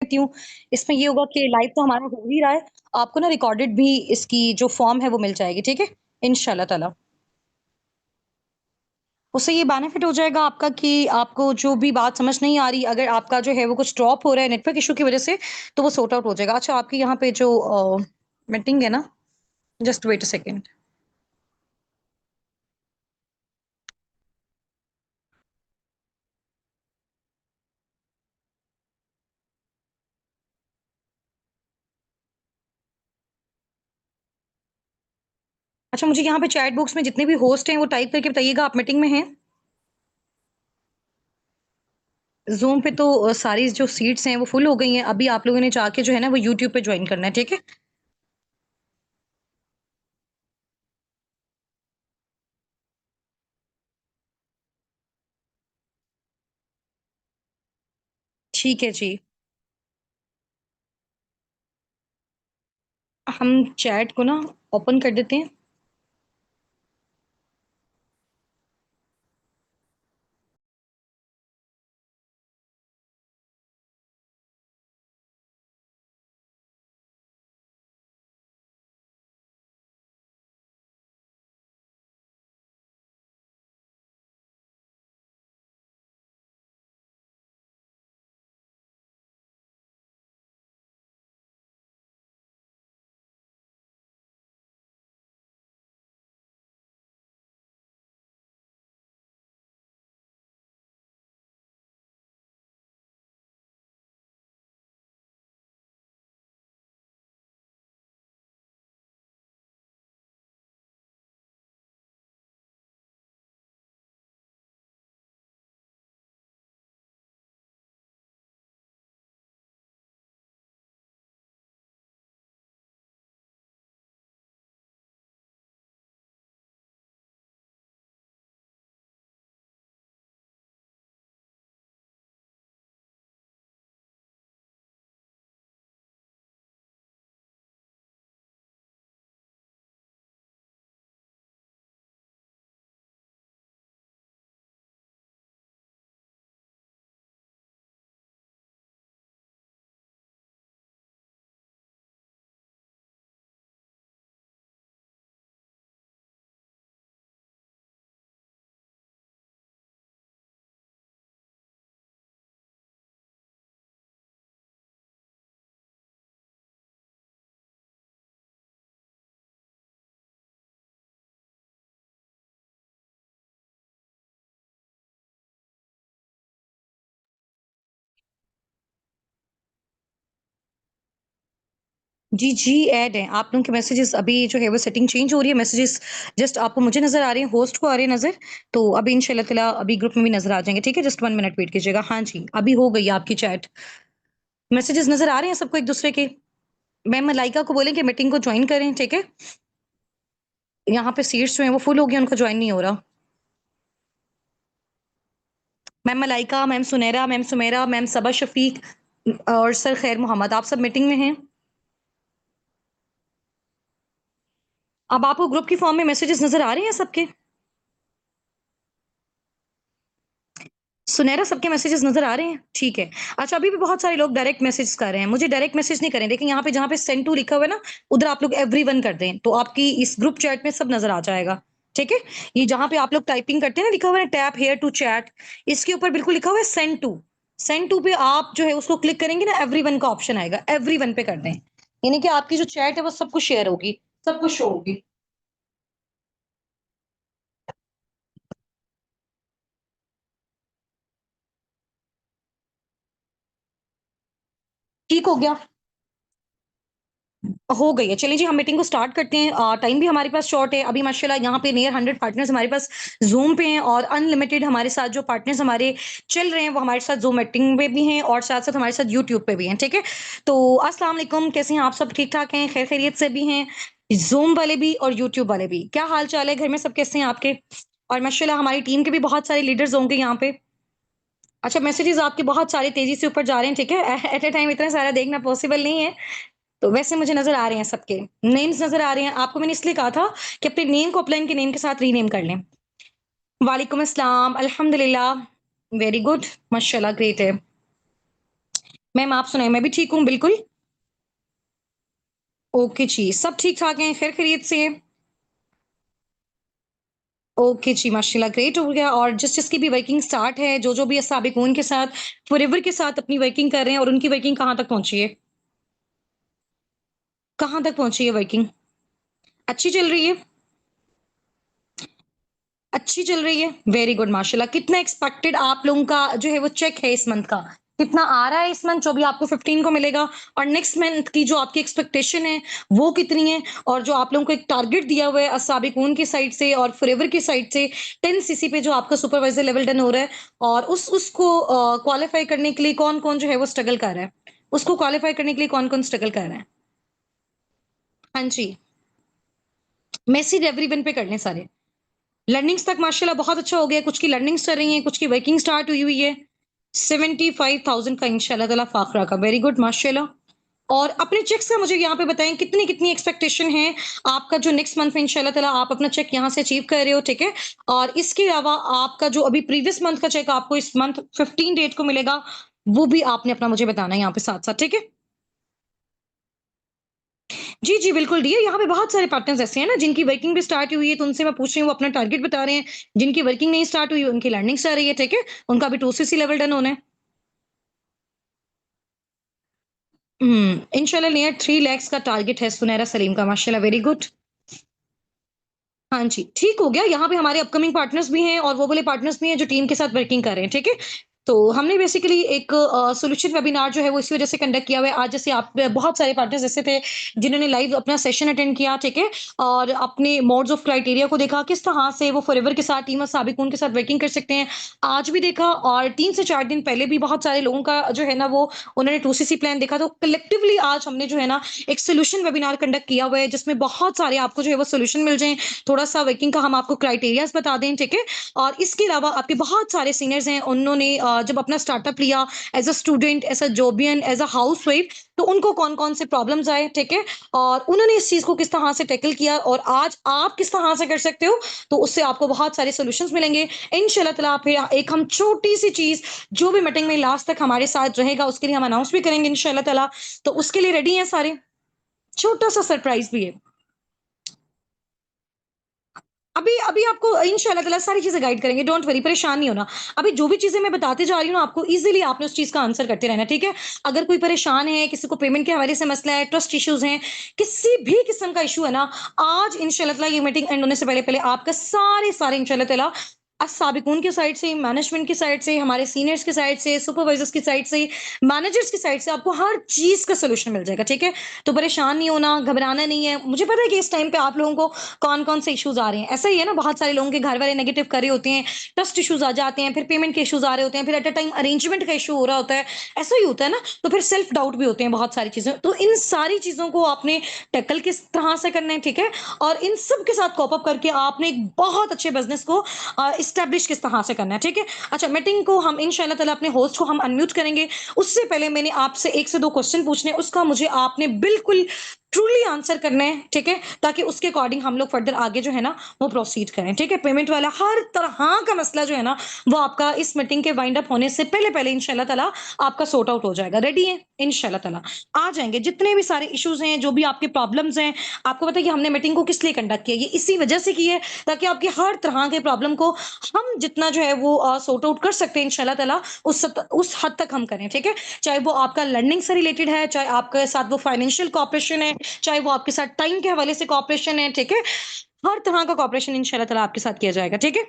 देती हूँ। इसमें ये होगा कि लाइव तो हमारा हो ही रहा है, आपको ना रिकॉर्डेड भी इसकी जो फॉर्म है वो मिल जाएगी, ठीक है? इंशाल्लाह ताला। उससे ये बेनिफिट हो जाएगा आपका कि आपको जो भी बात समझ नहीं आ रही, अगर आपका जो है वो कुछ ड्रॉप हो रहा है नेटवर्क इश्यू की वज़ह से, तो वो सॉर्ट आउट हो जाएगा। अच्छा, आपकी यहाँ पे जो मीटिंग है ना, जस्ट वेट अ सेकंड। अच्छा, मुझे यहाँ पे चैट बॉक्स में जितने भी होस्ट हैं, वो टाइप करके बताइएगा आप मीटिंग में हैं? ज़ूम पे तो सारी जो सीट्स हैं, वो फुल हो गई हैं। अभी आप लोगों ने जाके जो है ना, वो यूट्यूब पे जॉइन करना है, ठीक है? ठीक है जी। हम चैट को ना ओपन कर देते हैं। जी, जी, ऐड हैं। आप लोगों के मैसेजेस अभी जो है वो सेटिंग चेंज हो रही है, मैसेजेस जस्ट आपको मुझे नज़र आ रहे हैं, होस्ट को आ रहे हैं नज़र, तो अभी इंशाल्लाह ताला अभी ग्रुप में भी नज़र आ जाएँगे, ठीक है? जस्ट 1 मिनट वेट कीजिएगा। हाँ जी, अभी हो गई है आपकी चैट। मैसेजेस नज़र आ रहे हैं सबको एक-दूसरे के? मैम मलाइका को बोलें कि मीटिंग को जॉइन करें, ठीक है? यहाँ पे सीट्स जो हैं वो फुल हो गई हैं, उनको जॉइन नहीं हो रहा। Ma'am Malaika, ma'am Sunaira, ma'am Sumera, ma'am Saba Shafiq और सर खैर मोहम्मद, आप सब मीटिंग में हैं? अब आपको ग्रुप की फॉर्म में मैसेजेस नज़र आ रहे हैं सबके? सुनहरा सबके मैसेजेस नज़र आ रहे हैं? ठीक है। अच्छा, अभी भी बहुत सारे लोग डायरेक्ट मैसेज कर रहे हैं। मुझे डायरेक्ट मैसेज नहीं करें। देखिए यहाँ पे जहाँ पे सेंड टू लिखा हुआ है ना, उधर आप लोग एवरीवन कर दें, तो आपकी इस ग्रुप चैट में सब नज़र आ जाएगा। ठीक है? ये जहाँ पे आप लोग टाइपिंग करते हैं ना, लिखा हुआ है टैप हियर टू चैट, इसके ऊपर बिल्कुल लिखा हुआ है सेंड टू। सेंड टू पे आप जो है उसको क्लिक करेंगे ना, एवरीवन का ऑप्शन आएगा, एवरीवन पे कर दें। यानी कि आपकी जो चैट है वो सबको शेयर होगी, सबको शो होगी। ठीक हो गया? हो गई है। चलिए जी हम मीटिंग को स्टार्ट करते हैं। टाइम भी हमारे पास शॉर्ट है। अभी माशाल्लाह यहाँ पे नियर 100 पार्टनर्स हमारे पास ज़ूम पे हैं और अनलिमिटेड हमारे साथ जो पार्टनर्स हमारे चल रहे हैं वो हमारे साथ ज़ूम मीटिंग में भी हैं और साथ-साथ हमारे साथ यूट्यूब पे भी हैं, ठीक है? तो अस्सलाम वालेकुम, कैसे हैं आप सब? ठीक-ठाक हैं? खैर-खैरियत से भी हैं? ज़ूम वाले भी और यूट्यूब वाले भी। क्या हाल-चाल है? घर में सब कैसे हैं आपके? और माशाल्लाह हमारी टीम के भी बहुत सारे लीडर्स होंगे यहाँ पे। अच्छा, मैसेजेस आपके बहुत सारे तेज़ी से ऊपर जा रहे हैं, ठीक है? एट अ टाइम इतना सारा देखना पॉसिबल नहीं है। तो वैसे मुझे नज़र आ रहे हैं सबके, नेम्स नज़र आ रहे हैं। आपको मैंने इसलिए कहा था कि अपने नेम को अपलाइन के नेम के साथ रीनेम कर लें। वालेकुम अस्सलाम, अल्हम्दुलिल्लाह, वेरी गुड, माशाल्लाह ग्रेट है। मैम आप सुनाइए? मैं भी ठीक हूँ, बिल्कुल। ओके जी, सब ठीक-ठाक हैं, खैर-खैरियत से हैं? ओके जी, माशाल्लाह ग्रेट हो गया और जिस-जिसकी भी वर्किंग स्टार्ट है, जो-जो भी साबिकून के साथ, फॉरएवर के साथ अपनी वर्किंग कर रहे हैं और उनकी वर्किंग कहाँ तक पहुँची है? कहाँ तक पहुँची है वर्किंग? अच्छी चल रही है? अच्छी चल रही है? वेरी गुड माशाल्लाह। कितना एक्सपेक्टेड आप लोगों का जो है वो चेक है इस मंथ का? कितना आ रहा है इस मंथ जो भी आपको 15 को मिलेगा? और नेक्स्ट मंथ की जो आपकी एक्सपेक्टेशन है, वो कितनी है? और जो आप लोगों को एक टारगेट दिया हुआ है अस्साबिकून की साइड से और फॉरएवर की साइड से 10 सीसी पे जो आपका सुपरवाइज़र लेवल डन हो रहा है और उसको क्वालीफाई करने के लिए कौन-कौन जो है वो स्ट्रगल कर रहा है? उसको क्वालीफाई करने के लिए कौन-कौन स्ट्रगल कर रहा है? हाँ जी, मैसेज एवरीवन पे कर लें सारे। लर्निंग्स तक माशाल्लाह बहुत अच्छा हो गया, कुछ की लर्निंग्स चल रही हैं, कुछ की वर्किंग स्टार्ट हुई हुई है। 75,000 का इंशाल्लाह ताला फ़ाखरा का, वेरी गुड माशाल्लाह। और अपने चेक्स का मुझे यहाँ पे बताएँ कितनी-कितनी एक्सपेक्टेशन है आपका जो नेक्स्ट मंथ में इंशाल्लाह ताला आप अपना चेक यहाँ से अचीव कर रहे हो, ठीक है? और इसके अलावा आपका जो अभी प्रीवियस मंथ का चेक आपको इस मंथ 15 डेट को मिलेगा, वो भी आपने अपना मुझे बताना है यहाँ पे साथ-साथ, ठीक है? जी, जी, बिल्कुल डियर, यहाँ पे बहुत सारे पार्टनर्स ऐसे हैं ना जिनकी वर्किंग भी स्टार्ट हुई है, तो उनसे मैं पूछ रही हूँ वो अपना टारगेट बता रहे हैं। जिनकी वर्किंग नहीं स्टार्ट हुई, उनकी लर्निंग स्टार्ट रही है, ठीक है? उनका अभी 2 सीसी लेवल डन होना है। इंशाल्लाह नियर 3 लैक्स का टारगेट है सुनैरा सलीम का, माशाल्लाह वेरी गुड। हाँ जी, ठीक हो गया। यहाँ पे हमारे अपकमिंग पार्टनर्स भी हैं और वो वाले पार्टनर्स भी हैं जो टीम के साथ वर्किंग कर रहे हैं, ठीक है? तो हमने बेसिकली एक सॉल्यूशन वेबिनार जो है वो इसी वजह से कंडक्ट किया हुआ है। आज जैसे आप बहुत सारे पार्टनर्स ऐसे थे जिन्होंने लाइव अपना सेशन अटेंड किया, ठीक है? और अपने मोड्स ऑफ क्राइटेरिया को देखा, किस तरह से वो फॉरएवर के साथ, टीम और साबिकून के साथ वर्किंग कर सकते हैं। आज भी देखा और 3 से 4 दिन पहले भी बहुत सारे लोगों का जो है ना वो उन्होंने 2सीसी प्लान देखा। तो कलेक्टिवली आज हमने जो है ना एक सॉल्यूशन वेबिनार कंडक्ट किया हुआ है जिसमें बहुत सारे आपको जो है वो सॉल्यूशन मिल जाएँ। थोड़ा-सा वर्किंग का हम आपको क्राइटेरियाज़ बता दें, ठीक है? और इसके अलावा आपके बहुत सारे सीनियर्स हैं, उन्होंने जब अपना स्टार्टअप लिया as a student, as a jobian, as a housewife, तो उनको कौन-कौन से प्रॉब्लम्स आए, ठीक है? और उन्होंने इस चीज़ को किस तरह से टैकल किया और आज आप किस तरह से कर सकते हो, तो उससे आपको बहुत सारे सॉल्यूशंस मिलेंगे। इंशाल्लाह ताला फिर एक हम छोटी-सी चीज़ जो भी मीटिंग में लास्ट तक हमारे साथ रहेगा, उसके लिए हम अनाउंस भी करेंगे इंशाल्लाह ताला। तो उसके लिए रेडी हैं सारे? छोटा-सा सरप्राइज़ भी है। अभी अभी आपको इंशाल्लाह ताला सारी चीज़ें गाइड करेंगे, डोंट वरी परेशान नहीं होना। अभी जो भी चीज़ें मैं बताते जा रही हूँ ना आपको ईज़िली आपने उस चीज़ का आंसर करते रहना, ठीक है? अगर कोई परेशान है, किसी को पेमेंट के हवाले से मसला है, ट्रस्ट इश्यूज़ हैं, किसी भी किस्म का इश्यू है ना, आज इंशाल्लाह ताला ये मीटिंग एंड होने से पहले-पहले आपका सारे इंशाल्लाह ताला साबिकून की साइड से, मैनेजमेंट की साइड से, हमारे सीनियर्स की साइड से, सुपरवाइज़र्स की साइड से, मैनेजर्स की साइड से आपको हर चीज़ का सॉल्यूशन मिल जाएगा, ठीक है? तो परेशान नहीं होना, घबराना नहीं है। मुझे पता है कि इस टाइम पे आप लोगों को कौन-कौन से इश्यूज़ आ रहे हैं। ऐसा ही है ना बहुत सारे लोगों के घर वाले नेगेटिव कर रहे होते हैं, ट्रस्ट इश्यूज़ आ जाते हैं, फिर पेमेंट के इश्यूज़ आ रहे होते हैं, फिर एट अ टाइम अरेंजमेंट का इश्यू हो रहा होता है। ऐसा ही होता है ना, तो फिर सेल्फ डाउट भी होते हैं बहुत सारी चीज़ें। तो इन सारी चीज़ों को आपने टैकल किस तरह से करना है, ठीक है? और इन सब के साथ कोप अप करके आपने एक बहुत अच्छे बिज़नेस को एस्टेब्लिश किस तरह से करना है, ठीक है? अच्छा मीटिंग को हम इंशाल्लाह ताला अपने होस्ट को हम अनम्यूट करेंगे। उससे पहले मैंने आपसे 1 से 2 क्वेश्चन पूछने हैं, उसका मुझे आपने बिल्कुल ट्रूली आंसर करना है, ठीक है? ताकि उसके अकॉर्डिंग हम लोग फर्दर आगे जो है ना, वो प्रोसीड करें, ठीक है? पेमेंट वाला हर तरह का मसला जो है ना, वो आपका इस मीटिंग के वाइंड अप होने से पहले-पहले इंशाल्लाह ताला आपका सॉर्ट आउट हो जाएगा। रेडी हैं? इंशाल्लाह ताला। आ जाएँगे, जितने भी सारे इश्यूज़ हैं, जो भी आपके प्रॉब्लम्स हैं, आपको पता है कि हमने मीटिंग को किस लिए कंडक्ट किया है? ये इसी वजह से की है, ताकि आपकी हर तरह के प्रॉब्लम को हम जितना जो है वो सॉर्ट आउट कर सकते हैं इंशाल्लाह ताला, उस हद तक हम करें, ठीक है? चाहे वो आपका लर्निंग से रिलेटेड है, चाहे आपके साथ वो फाइनेंशियल कोऑपरेशन है, चाहे वो आपके साथ टाइम के हवाले से कोऑपरेशन है, ठीक है? हर तरह का कोऑपरेशन इंशाल्लाह ताला आपके साथ किया जाएगा, ठीक है?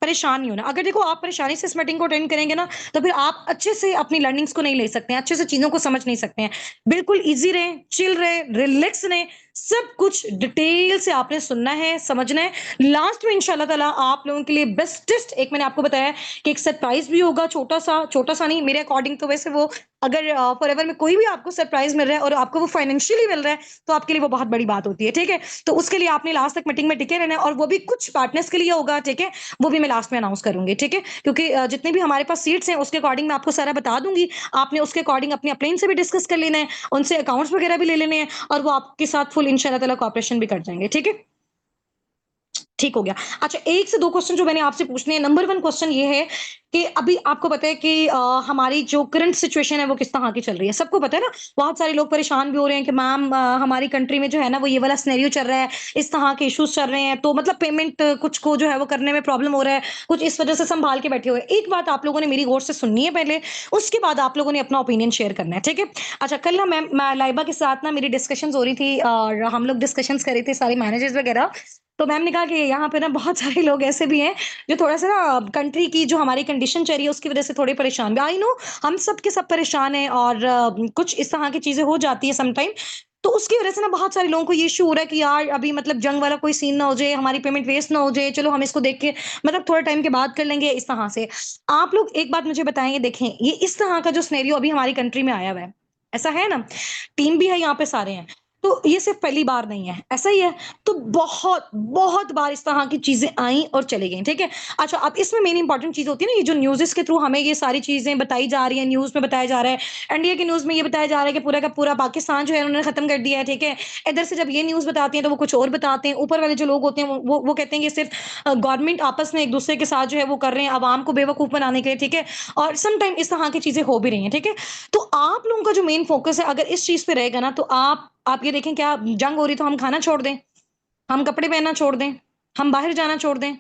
परेशान नहीं होना। अगर देखो आप परेशानी से इस मीटिंग को अटेंड करेंगे ना, तो फिर आप अच्छे से अपनी लर्निंग्स को नहीं ले सकते हैं, अच्छे से चीज़ों को समझ नहीं सकते हैं। बिल्कुल ईज़ी रहें, चिल रहें, रिलैक्स रहें, सब कुछ डिटेल से आपने सुनना है, समझना है। लास्ट में इंशाल्लाह ताला आप लोगों के लिए बेस्टेस्ट एक मैंने आपको बताया कि एक सरप्राइज़ भी होगा छोटा-सा नहीं मेरे अकॉर्डिंग तो वैसे वो अगर फॉरएवर में कोई भी आपको सरप्राइज़ मिल रहा है और आपको वो फाइनेंशियली मिल रहा है, तो आपके लिए वो बहुत बड़ी बात होती है, ठीक है? तो उसके लिए आपने लास्ट तक मीटिंग में टिके रहना है और वो भी कुछ पार्टनर्स के लिए होगा, ठीक है? वो भी मैं लास्ट में अनाउंस करूँगी, ठीक है? क्योंकि जितने भी हमारे पास सीट्स हैं, उसके अकॉर्डिंग मैं आपको सारा बता दूँगी। आपने उसके अकॉर्डिंग अपने अपलाइन से भी डिस्कस कर लेना है, उनसे अकाउंट्स वगैरह भी ले लेने हैं और वो आपके साथ फुल इंशाल्लाह ताला कोऑपरेशन भी कर जाएँगे, ठीक है? ठीक हो गया। अच्छा, 1 से 2 क्वेश्चन जो मैंने आपसे पूछने हैं। नंबर 1 क्वेश्चन ये है कि अभी आपको पता है कि हमारी जो करंट सिचुएशन है वो किस तरह की चल रही है। सबको पता है ना, बहुत सारे लोग परेशान भी हो रहे हैं कि मैम हमारी कंट्री में जो है ना वो ये वाला सिनेरियो चल रहा है, इस तरह के इश्यूज़ चल रहे हैं, तो मतलब पेमेंट कुछ को जो है वो करने में प्रॉब्लम हो रहा है, कुछ इस वजह से सँभाल के बैठे हुए हैं। एक बात आप लोगों ने मेरी गौर से सुननी है पहले, उसके बाद आप लोगों ने अपना ओपिनियन शेयर करना है, ठीक है? अच्छा, कल ना मैं लाइबा के साथ ना मेरी डिस्कशंस हो रही थी और हम लोग डिस्कशंस कर रहे थे सारे मैनेजर्स वगैरह। तो मैम ने कहा कि यहाँ पे ना बहुत सारे लोग ऐसे भी हैं जो थोड़ा-सा ना कंट्री की जो हमारी कंडीशन चल रही है उसकी वज़ह से थोड़े परेशान भी। आई नो हम सब के सब परेशान हैं और कुछ इस तरह की चीज़ें हो जाती है सम टाइम। तो उसकी वज़ह से ना बहुत सारे लोगों को ये इश्यू हो रहा है कि यार अभी मतलब जंग वाला कोई सीन ना हो जाए, हमारी पेमेंट वेस्ट ना हो जाए, चलो हम इसको देख के मतलब थोड़े टाइम के बाद कर लेंगे इस तरह से। आप लोग एक बात मुझे बताएँगे, देखें ये इस तरह का जो सिनेरियो अभी हमारी कंट्री में आया हुआ है, ऐसा है ना? टीम भी है यहाँ पे, सारे हैं। तो ये सिर्फ़ पहली बार नहीं है, ऐसा ही है। तो बहुत, बहुत बार इस तरह की चीज़ें आईं और चली गईं, ठीक है? अच्छा, अब इसमें मेन इम्पोर्टेंट चीज़ होती है ना, ये जो न्यूज़ेस के थ्रू हमें ये सारी चीज़ें बताई जा रही हैं, न्यूज़ में बताया जा रहा है, इंडिया की न्यूज़ में ये बताया जा रहा है कि पूरा का पूरा पाकिस्तान जो है उन्होंने खत्म कर दिया है, ठीक है? इधर से जब ये न्यूज़ बताते हैं तो वो कुछ और बताते हैं, ऊपर वाले जो लोग होते हैं वो कहते हैं कि सिर्फ़ गवर्नमेंट आपस में एक-दूसरे के साथ जो है वो कर रहे हैं अवाम को बेवकूफ़ बनाने के लिए, ठीक है? और सम टाइम इस तरह की चीज़ें हो भी रही हैं, ठीक है? तो आप लोगों का जो मेन फ़ोकस है अगर इस चीज़ पे रहेगा ना, तो आप ये देखें, क्या जंग हो रही तो हम खाना छोड़ दें? हम कपड़े पहनना छोड़ दें? हम बाहर जाना छोड़ दें?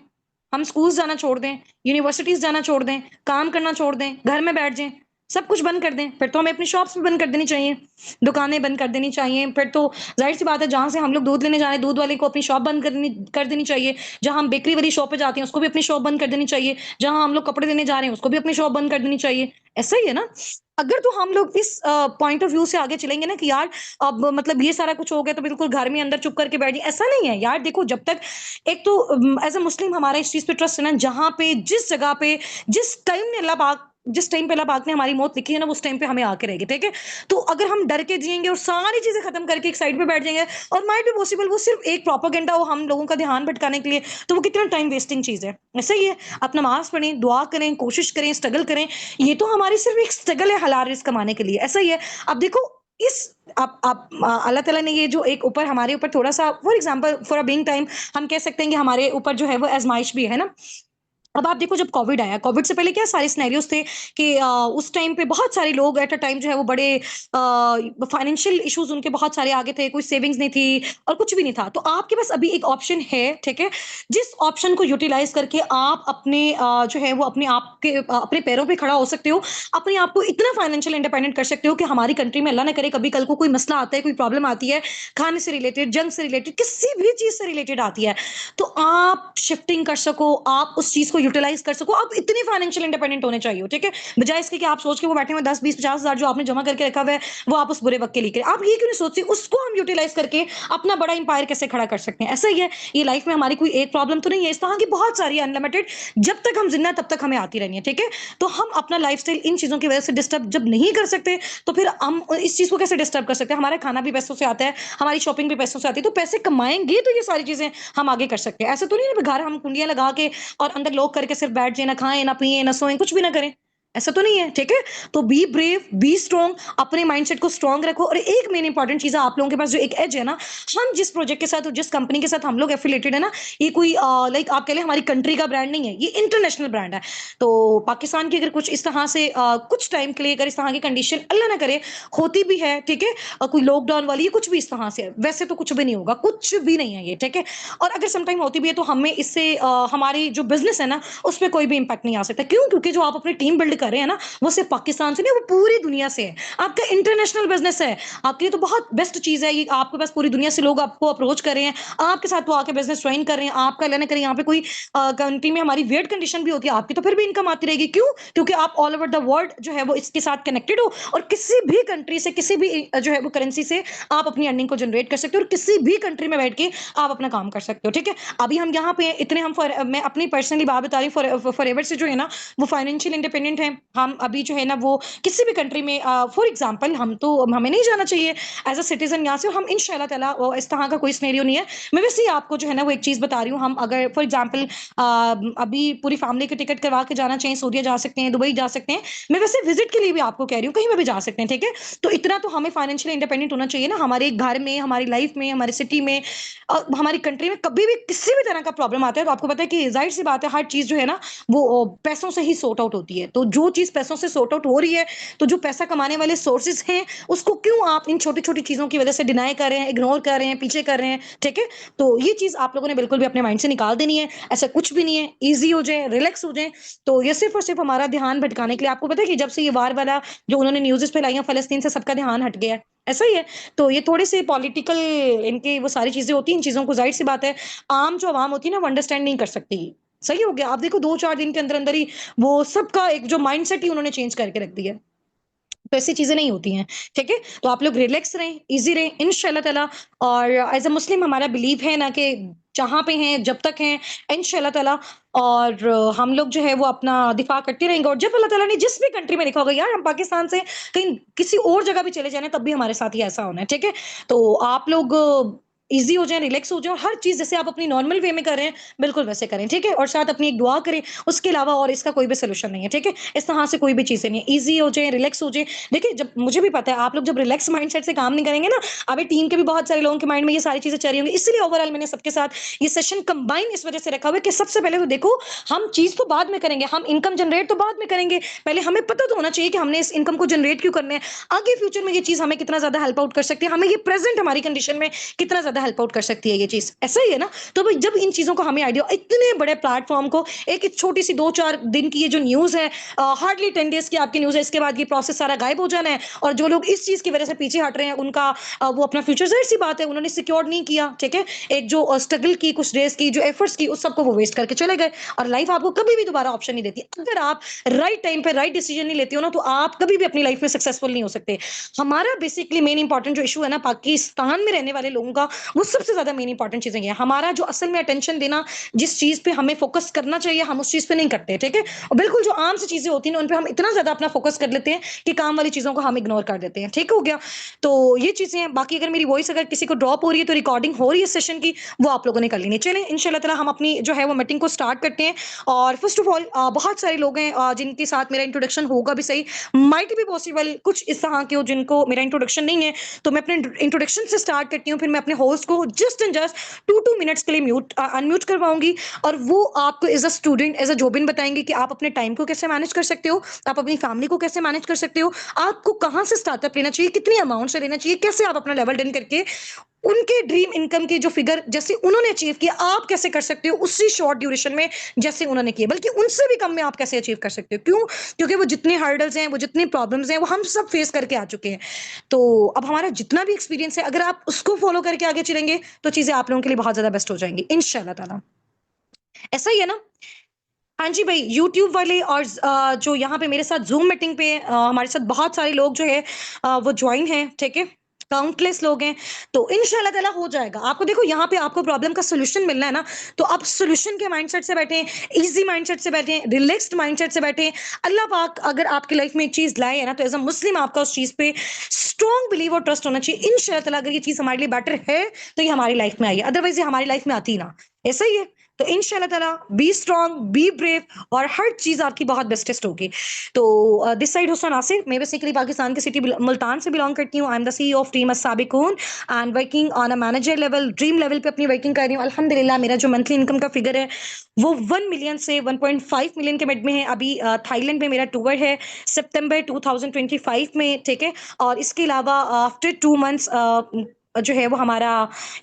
हम स्कूल्स जाना छोड़ दें? यूनिवर्सिटीज़ जाना छोड़ दें? काम करना छोड़ दें? घर में बैठ जाएँ? सब कुछ बंद कर दें? फिर तो हमें अपनी शॉप्स भी बंद कर देनी चाहिए, दुकानें बंद कर देनी चाहिए। फिर तो ज़ाहिर-सी बात है, जहाँ से हम लोग दूध लेने जा रहे हैं, दूध वाले को अपनी शॉप बंद कर देनी चाहिए। जहाँ हम बेकरी वाली शॉप पे जाते हैं, उसको भी अपनी शॉप बंद कर देनी चाहिए। जहाँ हम लोग कपड़े लेने जा रहे हैं, उसको भी अपनी शॉप बंद कर देनी चाहिए। ऐसा ही है ना? अगर तो हम लोग इस पॉइंट ऑफ व्यू से आगे चलेंगे ना कि यार अब मतलब ये सारा कुछ हो गया तो बिल्कुल घर में अंदर चुप करके बैठ जाइए, ऐसा नहीं है यार। देखो, जब तक एक तो एज़ अ मुस्लिम हमारा इस चीज़ पे ट्रस्ट है ना, जहाँ पे जिस जगह पे जिस टाइम पे अल्लाह पाक ने हमारी मौत लिखी है ना, उस टाइम पे हमें आके रहेगी, ठीक है? तो अगर हम डर के जिएँगे और सारी चीज़ें खत्म करके एक साइड पे बैठ जाएँगे और माइट बी पॉसिबल वो सिर्फ़ एक प्रोपेगेंडा हो हम लोगों का ध्यान भटकाने के लिए, तो वो कितना टाइम वेस्टिंग चीज़ है। ऐसा ही है, आप नमाज़ पढ़ें, दुआ करें, कोशिश करें, स्ट्रगल करें। ये तो हमारी सिर्फ़ एक स्ट्रगल है हलाल रिज़्क कमाने के लिए, ऐसा ही है। अब देखो, इस आप अल्लाह ताला ने ये जो एक ऊपर हमारे ऊपर थोड़ा-सा for example for a being time हम कह सकते हैं कि हमारे ऊपर जो है वो आज़माइश भी है ना? अब आप देखो, जब कोविड आया, कोविड से पहले क्या सारे सिनेरियोज़ थे कि उस टाइम पे बहुत सारे लोग एट अ टाइम जो है वो बड़े फाइनेंशियल इश्यूज़ उनके बहुत सारे आगे थे, कोई सेविंग्स नहीं थी और कुछ भी नहीं था। तो आपके पास अभी एक ऑप्शन है, ठीक है? जिस ऑप्शन को यूटिलाइज़ करके आप अपने जो है वो अपने आप के अपने पैरों पे खड़ा हो सकते हो, अपने आप को इतना फाइनेंशियल इंडिपेंडेंट कर सकते हो कि हमारी कंट्री में अल्लाह ना करे कभी कल को कोई मसला आता है, कोई प्रॉब्लम आती है, खाने से रिलेटेड, जंग से रिलेटेड, किसी भी चीज़ से रिलेटेड आती है, तो आप शिफ्टिंग कर सको, आप उस चीज़ को यूटिलाइज़ कर सको, आप इतने फाइनेंशियल इंडिपेंडेंट होने चाहिए, ठीक है? बजाए इसके कि आप सोच के वो बैठे हुए 10, 20, 50,000 जो आपने जमा करके रखा हुआ है, वो आप उस बुरे वक़्त के लिए करें। आप ये क्यों नहीं सोचते उसको हम यूटिलाइज़ करके अपना बड़ा एम्पायर कैसे खड़ा कर सकते हैं? ऐसा ही है, ये लाइफ़ में हमारी कोई एक प्रॉब्लम तो नहीं है, इस तरह की बहुत सारी अनलिमिटेड, जब तक हम ज़िंदा हैं तब तक हमें आती रहनी है, ठीक है? तो हम अपना लाइफ़स्टाइल इन चीज़ों की वज़ह से डिस्टर्ब जब नहीं कर सकते, तो फिर हम इस चीज़ को कैसे डिस्टर्ब कर सकते हैं? हमारा खाना भी पैसों से आता है, हमारी शॉपिंग भी पैसों से आती है, तो पैसे कमाएँगे तो ये सारी चीज़ें हम आगे कर सकते हैं। ऐसा तो नहीं है घर हम कुंडियाँ लगा के और अंदर लॉक करके सिर्फ बैठ जाएँ, ना खाएँ, ना पिएँ, ना सोएँ, कुछ भी ना करें। ऐसा तो नहीं है, ठीक है? तो बी ब्रेव, बी स्ट्रांग, अपने माइंडसेट को स्ट्रांग रखो और एक मेन इंपॉर्टेंट चीज़ है, आप लोगों के पास जो एक एज है ना, हम जिस प्रोजेक्ट के साथ और जिस कंपनी के साथ हम लोग एफिलिएटेड है ना, ये कोई लाइक आप कह लें हमारी कंट्री का ब्रांड नहीं है, ये इंटरनेशनल ब्रांड है। तो पाकिस्तान की अगर कुछ इस तरह से कुछ टाइम के लिए अगर इस तरह की कंडीशन अल्लाह ना करे होती भी है, ठीक है? कोई लॉकडाउन वाली, ये कुछ भी इस तरह से है, वैसे तो कुछ भी नहीं होगा, कुछ भी नहीं है ये, ठीक है? और अगर सम टाइम होती भी है तो हमें इससे हमारी जो बिज़नेस है ना, उस पे कोई भी इम्पैक्ट नहीं आ सकता। क्यों? क्योंकि जो आप अपनी टीम बिल्ड कर रहे हैं ना, वो सिर्फ़ पाकिस्तान से नहीं, वो पूरी दुनिया से है। आपका इंटरनेशनल बिज़नेस है, आपके लिए तो बहुत बेस्ट चीज़ है ये, आपके पास पूरी दुनिया से लोग आपको अप्रोच कर रहे हैं, आपके साथ वो आके बिज़नेस ज्वाइन कर रहे हैं, आपका अल्लाह ना करे यहाँ पे कोई कंट्री में हमारी वेट कंडीशन भी होती है, आपकी तो फिर भी इनकम आती रहेगी। क्यों? क्योंकि आप ऑल ओवर द वर्ल्ड जो है वो इसके साथ कनेक्टेड हो और किसी भी कंट्री से, किसी भी जो है वो करेंसी से आप अपनी अर्निंग को जनरेट कर सकते हो और किसी भी कंट्री में बैठ के आप अपना काम कर सकते हो, ठीक है? अभी हम यहाँ पे इतने हम फॉर मैं अपनी पर्सनली बात बता रही हूँ, फॉरएवर से जो है ना वो फाइनेंशियल इंडिपेंडेंट है। हम अभी जो है ना वो किसी भी कंट्री में फॉर एग्जांपल हमें नहीं जाना चाहिए एज अ सिटीजन यहाँ से, और हम इंशाल्लाह ताला इस तरह का कोई सिनेरियो नहीं है। मैं वैसे ही आपको जो है ना वो एक चीज बता रही हूँ, हम अगर फॉर एग्जांपल अभी पूरी फैमिली की टिकट करवा के जाना चाहिए, सऊदीया जा सकते हैं, दुबई जा सकते हैं, मैं वैसे विजिट के लिए भी आपको कह रही हूँ, कहीं में भी जा सकते हैं, ठीक है। तो इतना तो हमें फाइनेंशियली इंडिपेंडेंट होना चाहिए ना, हमारे घर में, हमारी लाइफ में, हमारी सिटी में, हमारी कंट्री में कभी भी किसी भी तरह का प्रॉब्लम आता है तो आपको पता है कि जाहिर सी बात है हर चीज जो है ना वो पैसों से ही सॉर्ट आउट होती है। तो जो चीज पैसों से सॉर्ट आउट हो रही है, तो जो पैसा कमाने वाले सोर्सेज हैं उसको क्यों आप इन छोटी छोटी चीजों की वजह से डिनाई कर रहे हैं, इग्नोर कर रहे हैं, पीछे कर रहे हैं, ठीक है। तो ये चीज आप लोगों ने बिल्कुल भी अपने माइंड से निकाल देनी है, ऐसा कुछ भी नहीं है, ईजी हो जाए, रिलैक्स हो जाए। तो ये सिर्फ और सिर्फ हमारा ध्यान भटकाने के लिए, आपको पता है कि जब से ये वार वाला जो उन्होंने न्यूज़ेस फैलाई हैं फलस्तीन से, सबका ध्यान हट गया है, ऐसा ही है। तो ये थोड़े से पॉलिटिकल इनके वो सारी चीजें होती हैं, इन चीजों को जाहिर सी बात है आम जो आवाम होती है ना वो अंडरस्टैंड नहीं कर सकती। सही हो गया, आप देखो 2-4 दिन के अंदर अंदर ही वो सबका एक जो माइंडसेट ही उन्होंने चेंज करके रख दिया है। तो ऐसी चीजें नहीं होती हैं, ठीक है। तो आप लोग रिलैक्स रहें, इजी रहें इंशाल्लाह ताला। और एज अ मुस्लिम हमारा बिलीव है ना कि जहां पे हैं जब तक हैं इंशाल्लाह ताला, और हम लोग जो है वो अपना दिफा करते रहेंगे। और जब अल्लाह ताला ने जिस भी कंट्री में लिखा होगा यार हम पाकिस्तान से कहीं किसी और जगह भी चले जाए तब भी हमारे साथ ही ऐसा होना है, ठीक है। तो आप लोग इजी हो जाए, रिलैक्स हो जाए, और हर चीज जैसे आप अपनी नॉर्मल वे में कर रहे हैं बिल्कुल वैसे करें, ठीक है। और साथ अपनी एक दुआ करें, उसके अलावा और इसका कोई भी सोल्यूशन नहीं है, ठीक है। इस तरह से कोई भी चीजें नहीं है, इजी हो जाए, रिलैक्स हो जाए। देखिए जब मुझे भी पता है आप लोग जब रिलैक्स माइंडसेट से काम नहीं करेंगे ना, अभी टीम के भी बहुत सारे लोगों के माइंड में ये सारी चीजें चल रही होंगी, इसलिए ओवरऑल मैंने सबके साथ ये सेशन कंबाइन इस वजह से रखा हुआ है कि सबसे पहले तो देखो हम चीज तो बाद में करेंगे, हम इनकम जनरेट तो बाद में करेंगे, पहले हमें पता तो होना चाहिए कि हमने इस इनकम को जनरेट क्यों करना है, आगे फ्यूचर में ये चीज हमें कितना ज्यादा हेल्प आउट कर सकती है, हमें ये प्रेजेंट हमारी कंडीशन में कितना ज्यादा हेल्प आउट कर सकती है ये चीज, ऐसा ही है ना। तो भाई जब इन चीजों को हमें आइडिया, इतने बड़े प्लेटफॉर्म को एक छोटी सी 2-4 दिन की ये जो न्यूज है, हार्डली 10 डेज की आपकी न्यूज है, इसके बाद ये प्रोसेस सारा गायब हो जाना है। और जो लोग इस चीज की वजह से पीछे हट रहे हैं उनका वो अपना फ्यूचर जाहिर सी बात है उन्होंने सिक्योर नहीं किया, ठीक है। एक जो स्ट्रगल की कुछ डेज की जो एफर्ट्स की उस सबको वो वेस्ट करके चले गए, और लाइफ आपको कभी भी दोबारा ऑप्शन नहीं देती। अगर आप राइट टाइम पे राइट डिसीजन नहीं लेते हो ना तो आप कभी भी अपनी लाइफ में सक्सेसफुल नहीं हो सकते। हमारा बेसिकली मेन इंपॉर्टेंट जो इशू है ना पाकिस्तान में रहने वाले लोगों का, वो सबसे ज्यादा मेन इंपॉर्टेंट चीजें ये है, हमारा जो असल में अटेंशन देना, जिस चीज पे हमें फोकस करना चाहिए हम उस चीज पे नहीं करते, ठीक है। और बिल्कुल जो आम सी चीजें होती हैं उन पे हम इतना ज्यादा अपना फोकस कर लेते हैं कि काम वाली चीजों को हम इग्नोर कर देते हैं, ठीक हो गया। तो ये चीजें हैं। बाकी अगर मेरी वॉइस अगर किसी को ड्रॉप हो रही है तो रिकॉर्डिंग हो रही है सेशन की, वो आप लोगों ने कर लेनी। चलें इंशाल्लाह ताला हम अपनी जो है वो मीटिंग को स्टार्ट करते हैं। और फर्स्ट ऑफ ऑल बहुत सारे लोग हैं जिनके साथ मेरा इंट्रोडक्शन होगा भी सही, माइट भी पॉसिबल कुछ इस तरह के हो जिनको मेरा इंट्रोडक्शन नहीं है, तो मैं अपने इंट्रोडक्शन से स्टार्ट करती हूँ, फिर मैं अपने होस्ट को जस्ट एंड जस्ट 2-2 मिनट्स के लिए अनम्यूट करवाऊंगी, और वो आपको as a student as a जोबिन बताएंगे कि आप अपने टाइम को कैसे मैनेज कर सकते हो, आप अपनी फैमिली को कैसे मैनेज कर सकते हो, आपको कहां से स्टार्टअप लेना चाहिए, कितनी अमाउंट से लेना चाहिए, कैसे आप अपना लेवल डन करके उनके ड्रीम इनकम की जो फिगर जैसे उन्होंने अचीव किया आप कैसे कर सकते हो उसी शॉर्ट ड्यूरेशन में जैसे उन्होंने किया, बल्कि उनसे भी कम में आप कैसे अचीव कर सकते हो। क्यों? क्योंकि वो जितने हर्डल्स हैं, वो जितने प्रॉब्लम्स हैं, वो हम सब फेस करके आ चुके हैं। तो अब हमारा जितना भी एक्सपीरियंस है अगर आप उसको फॉलो करके आगे चलेंगे तो चीजें आप लोगों के लिए बहुत ज्यादा बेस्ट हो जाएंगी इंशाल्लाह ताला। ऐसा ही है ना। हाँ जी भाई, यूट्यूब वाले और जो यहाँ पे मेरे साथ ज़ूम मीटिंग पे हमारे साथ बहुत सारे लोग जो है वो ज्वाइन हैं, ठीक है? काउंटलेस लोग हैं, तो इंशाल्लाह ताला हो जाएगा। आपको देखो यहाँ पे आपको प्रॉब्लम का सॉल्यूशन मिलना है ना, तो आप सॉल्यूशन के माइंडसेट से बैठें, ईज़ी माइंडसेट से बैठें, रिलैक्स्ड माइंडसेट से बैठें। अल्लाह पाक अगर आपकी लाइफ में एक चीज़ लाए है ना, तो एज़ अ मुस्लिम आपका उस चीज़ पे स्ट्रॉन्ग बिलीव और ट्रस्ट होना चाहिए। इंशाल्लाह ताला अगर ये चीज़ हमारे लिए बेटर है, तो ये हमारी लाइफ में आई है, अदरवाइज़ ये हमारी लाइफ में आती ना। ऐसा ही है। तो इंशाल्लाह ताला बी स्ट्रांग, बी ब्रेव, और हर चीज आपकी बहुत बेस्टेस्ट होगी। तो दिस साइड हुसैन आसिफ, मैं बेसिकली पाकिस्तान की सिटी मुल्तान से बिलोंग करती हूँ। I am the CEO of team Assabiqun and working on a manager level, dream level पे अपनी वर्किंग कर रही हूँ अल्हम्दुलिल्लाह। मेरा जो मंथली इनकम का फिगर है वो 1 मिलियन से 1.5 मिलियन के मिड में है। अभी थाईलैंड में मेरा टूर है सितंबर 2025 में, ठीक है। और इसके अलावा आफ्टर 2 मंथ्स जो है वो हमारा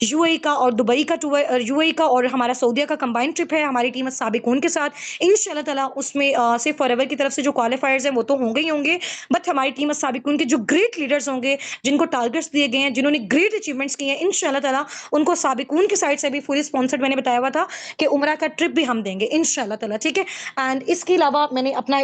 यूएई का और दुबई का टूर, यूएई का और हमारा सऊदीया का कंबाइंड ट्रिप है हमारी टीम साबिकून के साथ। इंशाल्लाह ताला उसमें सिर्फ फॉरएवर की तरफ से जो क्वालिफायर्स हैं वो तो होंगे ही होंगे, बट हमारी टीम साबिकून के जो ग्रेट लीडर्स होंगे, जिनको टारगेट्स दिए गए हैं, जिन्होंने ग्रेट अचीवमेंट्स किए हैं, इंशाल्लाह ताला उनको साबिकून की साइड से भी फुली स्पॉन्सर्ड, मैंने बताया हुआ था कि उमरा का ट्रिप भी हम देंगे इंशाल्लाह ताला, ठीक है। एंड इसके अलावा मैंने अपना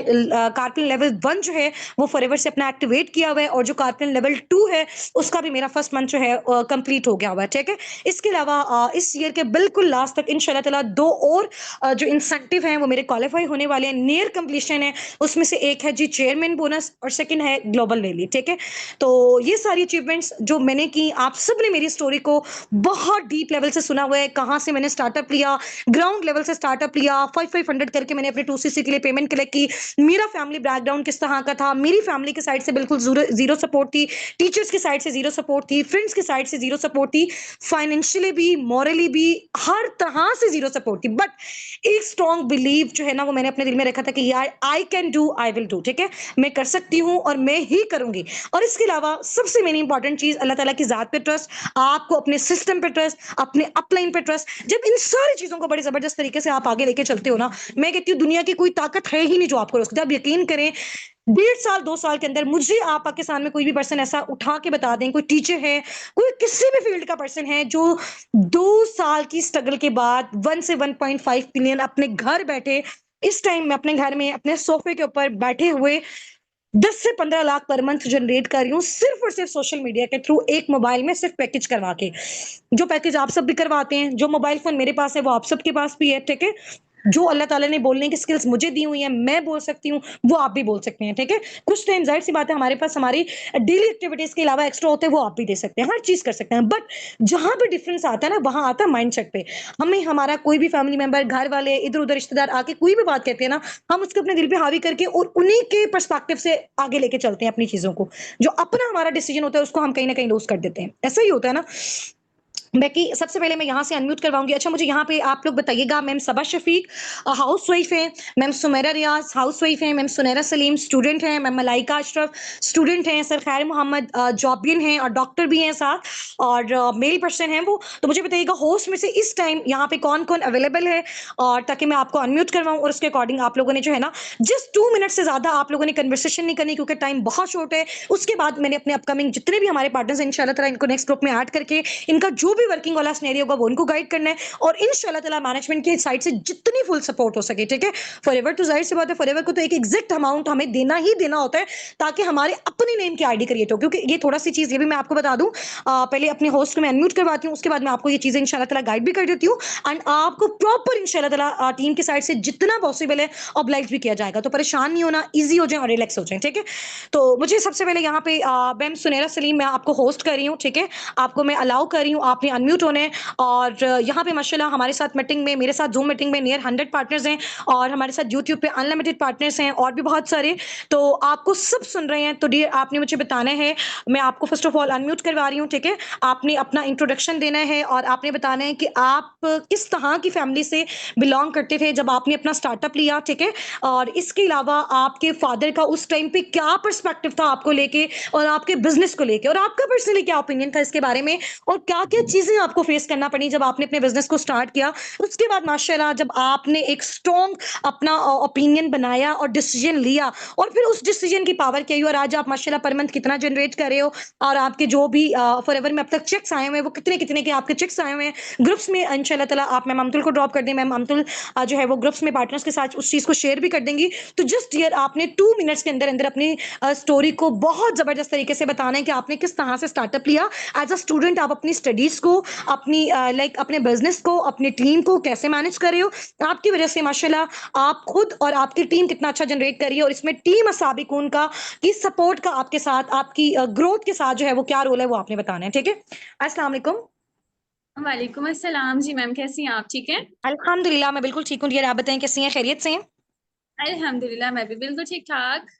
कारपिन लेवल 1 जो है वो फॉरएवर से अपना एक्टिवेट किया हुआ है, और जो कारपिन लेवल 2 है उसका भी मेरा फर्स्ट मंथ जो है कंप्लीट हो गया हुआ है, ठीक है। इसके अलावा इस ईयर के बिल्कुल लास्ट तक इंशाल्लाह ताला 2 और जो इंसेंटिव हैं वो मेरे क्वालीफाई होने वाले हैं, नियर कंप्लीशन है। उसमें से एक है जी चेयरमैन बोनस और सेकंड है ग्लोबल वैली, ठीक है। तो ये सारी अचीवमेंट्स जो मैंने की, आप सबने मेरी स्टोरी को बहुत डीप लेवल से सुना हुआ है, कहाँ से मैंने स्टार्टअप लिया, ग्राउंड लेवल से स्टार्टअप लिया, 500 करके मैंने अपने 2cc के लिए पेमेंट कलेक्ट की। मेरा फैमिली बैकग्राउंड किस तरह का था, मेरी फैमिली की साइड से बिल्कुल जीरो सपोर्ट थी, टीचर्स की साइड से जीरो सपोर्ट थी, फ्रेंड्स की साइड से जीरो सपोर्ट थी, फाइनेंशियली भी, मॉरली भी, हर तरह से जीरो सपोर्ट थी। बट एक स्ट्रॉन्ग बिलीव जो है ना वो मैंने अपने दिल में रखा था कि यार I can do, I will do, ठीक है, मैं कर सकती हूँ और मैं ही करूंगी। और इसके अलावा सबसे मेन इंपॉर्टेंट चीज अल्लाह ताला की जात पे ट्रस्ट, आपको अपने सिस्टम पे ट्रस्ट, अपने अपलाइन पे ट्रस्ट। जब इन सारी चीजों को बड़े जबरदस्त तरीके से आप आगे लेके चलते हो ना, मैं कहती हूँ दुनिया की कोई ताकत है ही नहीं जो आपको रोक सकती। आप यकीन करें, 1.5 साल 2 साल के अंदर मुझे आप पाकिस्तान में कोई भी पर्सन ऐसा उठा के बता दें, कोई टीचर है, कोई किसी भी फील्ड का पर्सन है जो 2 साल की स्ट्रगल के बाद 1 से 1.5 बिलियन अपने घर बैठे, इस टाइम में अपने घर में अपने सोफे के ऊपर बैठे हुए 10 से 15 लाख पर मंथ जनरेट कर रही हूँ, सिर्फ और सिर्फ सोशल मीडिया के थ्रू, एक मोबाइल में सिर्फ पैकेज करवा के। जो पैकेज आप सब भी करवाते हैं, जो मोबाइल फोन मेरे पास है वो आप सबके पास भी है, ठीक है। जो अल्लाह ताला ने बोलने की स्किल्स मुझे दी हुई है, मैं बोल सकती हूँ, वो आप भी बोल सकते हैं, ठीक है। कुछ टाइम जाहिर सी बात है हमारे पास हमारी डेली एक्टिविटीज के अलावा एक्स्ट्रा होते हैं, वो आप भी दे सकते हैं, हर चीज कर सकते हैं। बट जहां पे डिफरेंस आता है ना, वहां आता है माइंडसेट पे। हमें हमारा कोई भी फैमिली मेंबर, घर वाले, इधर उधर रिश्तेदार आके कोई भी बात कहते हैं ना, हम उसको अपने दिल पे हावी करके और उन्हीं के पर्सपेक्टिव से आगे लेके चलते हैं अपनी चीजों को। जो अपना हमारा डिसीजन होता है उसको हम कहीं ना कहीं लूज कर देते हैं, ऐसा ही होता है ना। बेकी, सबसे पहले मैं यहाँ से अनम्यूट करवाऊंगी। अच्छा, मुझे यहाँ पे आप लोग बताइएगा, ma'am Saba Shafiq house wife है, मैम सुमेरा रियाज हाउस वाइफ है, मैम सुनैरा सलीम स्टूडेंट है, मैम मलाइका अशरफ स्टूडेंट है, सर खैर मोहम्मद जॉबियन है और डॉक्टर भी हैं साथ, और मेल पर्सन है वो। तो मुझे बताइएगा होस्ट में से इस टाइम यहाँ पे कौन कौन अवेलेबल है, और ताकि मैं आपको अनम्यूट करवाऊं और उसके अकॉर्डिंग आप लोगों ने जो है ना जस्ट 2 मिनट से ज्यादा आप लोगों ने कन्वर्सेशन नहीं करनी, क्योंकि टाइम बहुत शॉर्ट है। उसके बाद मैंने अपने अपकमिंग जितने भी हमारे पार्टनर्स हैं इंशाल्लाह ताला इनको नेक्स्ट ग्रुप में ऐड करके इनका जो भी वर्किंग वाला सिनेरियो होगा वो उनको गाइड करना है, और इंशाल्लाह ताला मैनेजमेंट की साइड से जितनी फुल सपोर्ट हो सके, ठीक है। फॉरएवर तो जाहिर सी बात है, फॉरएवर को तो एक एग्जैक्ट अमाउंट हमें देना ही देना होता है, ताकि हमारे अपने नेम की आईडी क्रिएट हो। क्योंकि ये थोड़ा सी चीज ये भी मैं आपको बता दूं, पहले अपने होस्ट को मैं अनम्यूट करवाती हूँ, उसके बाद मैं आपको ये चीजें इंशाल्लाह ताला गाइड भी कर देती हूँ, एंड आपको प्रॉपर इंशाल्लाह ताला टीम की साइड से जितना पॉसिबल है ऑब्लाइज भी किया जाएगा। तो परेशान नहीं होना, ईजी हो जाए और रिलैक्स हो जाए, ठीक है। तो मुझे सबसे पहले यहाँ पे मैम सुनैरा सलीम, मैं आपको होस्ट कर रही हूँ, ठीक है। आपको मैं अलाउ कर रही हूँ, आपने अनम्यूट होने हैं। और यहाँ पे माशाल्लाह हमारे साथ मीटिंग में, मेरे साथ जूम मीटिंग में नियर 100 पार्टनर्स हैं, और हमारे साथ यूट्यूब पे अनलिमिटेड पार्टनर्स हैं और भी बहुत सारे। तो आपको सब सुन रहे हैं, तो डियर आपने मुझे बताना है, मैं आपको फर्स्ट ऑफ ऑल अनम्यूट करवा रही हूँ, ठीक है। आपने अपना इंट्रोडक्शन देना है और आपने बताना है कि आप किस तरह की फैमिली से बिलोंग करते थे जब आपने अपना स्टार्टअप लिया, ठीक है। और इसके अलावा आपके फादर का उस टाइम पे क्या पर्सपेक्टिव था आपको लेके और आपके बिजनेस को लेके, और आपका पर्सनली क्या ओपिनियन था इसके बारे में, और क्या क्या चीजें आपको फेस करना पड़ी जब आपने अपने बिजनेस को स्टार्ट किया। उसके बाद माशाल्लाह जब आपने एक स्ट्रॉन्ग अपना ओपिनियन बनाया और डिसीजन लिया, और फिर उस डिसीजन की पावर क्या हुई, और आज आप माशाल्लाह पर मंथ कितना जनरेट कर रहे हो, और आपके जो भी फॉरएवर में अब तक चेक्स आए हुए हैं वो कितने कितने के आपके चेक्स आए हुए हैं ग्रुप्स में। इंशाल्लाह ताला आप मैम अमतुल को ड्रॉप कर दें, मैम अमतुल जो है वो ग्रुप्स में पार्टनर्स के साथ उस चीज को शेयर भी कर देंगी। तो जस्ट यार आपने 2 मिनट्स के अंदर अंदर अपनी स्टोरी को बहुत जबरदस्त तरीके से बताना है कि आपने किस तरह से स्टार्टअप लिया एज अ स्टूडेंट, आप अपनी स्टडीज को, अपनी लाइक अपने बिजनेस को, अपनी टीम को कैसे मैनेज कर रहे हो। आपकी वजह से माशाल्लाह आप खुद और आपकी टीम कितना अच्छा जनरेट कर रही है, और इसमें टीम असाबिकून का की सपोर्ट का आपके साथ, आपकी ग्रोथ के साथ जो है वो क्या रोल है वो आपने बताना है, ठीक है। अस्सलाम वालेकुम। वालेकुम अस्सलाम जी मैम, कैसी हैं आप? ठीक है, अल्हम्दुलिल्लाह मैं बिल्कुल ठीक हूँ डियर, आप बताएं कैसी हैं, खैरियत से हैं। अल्हम्दुलिल्लाह मैं भी बिल्कुल ठीक ठाक।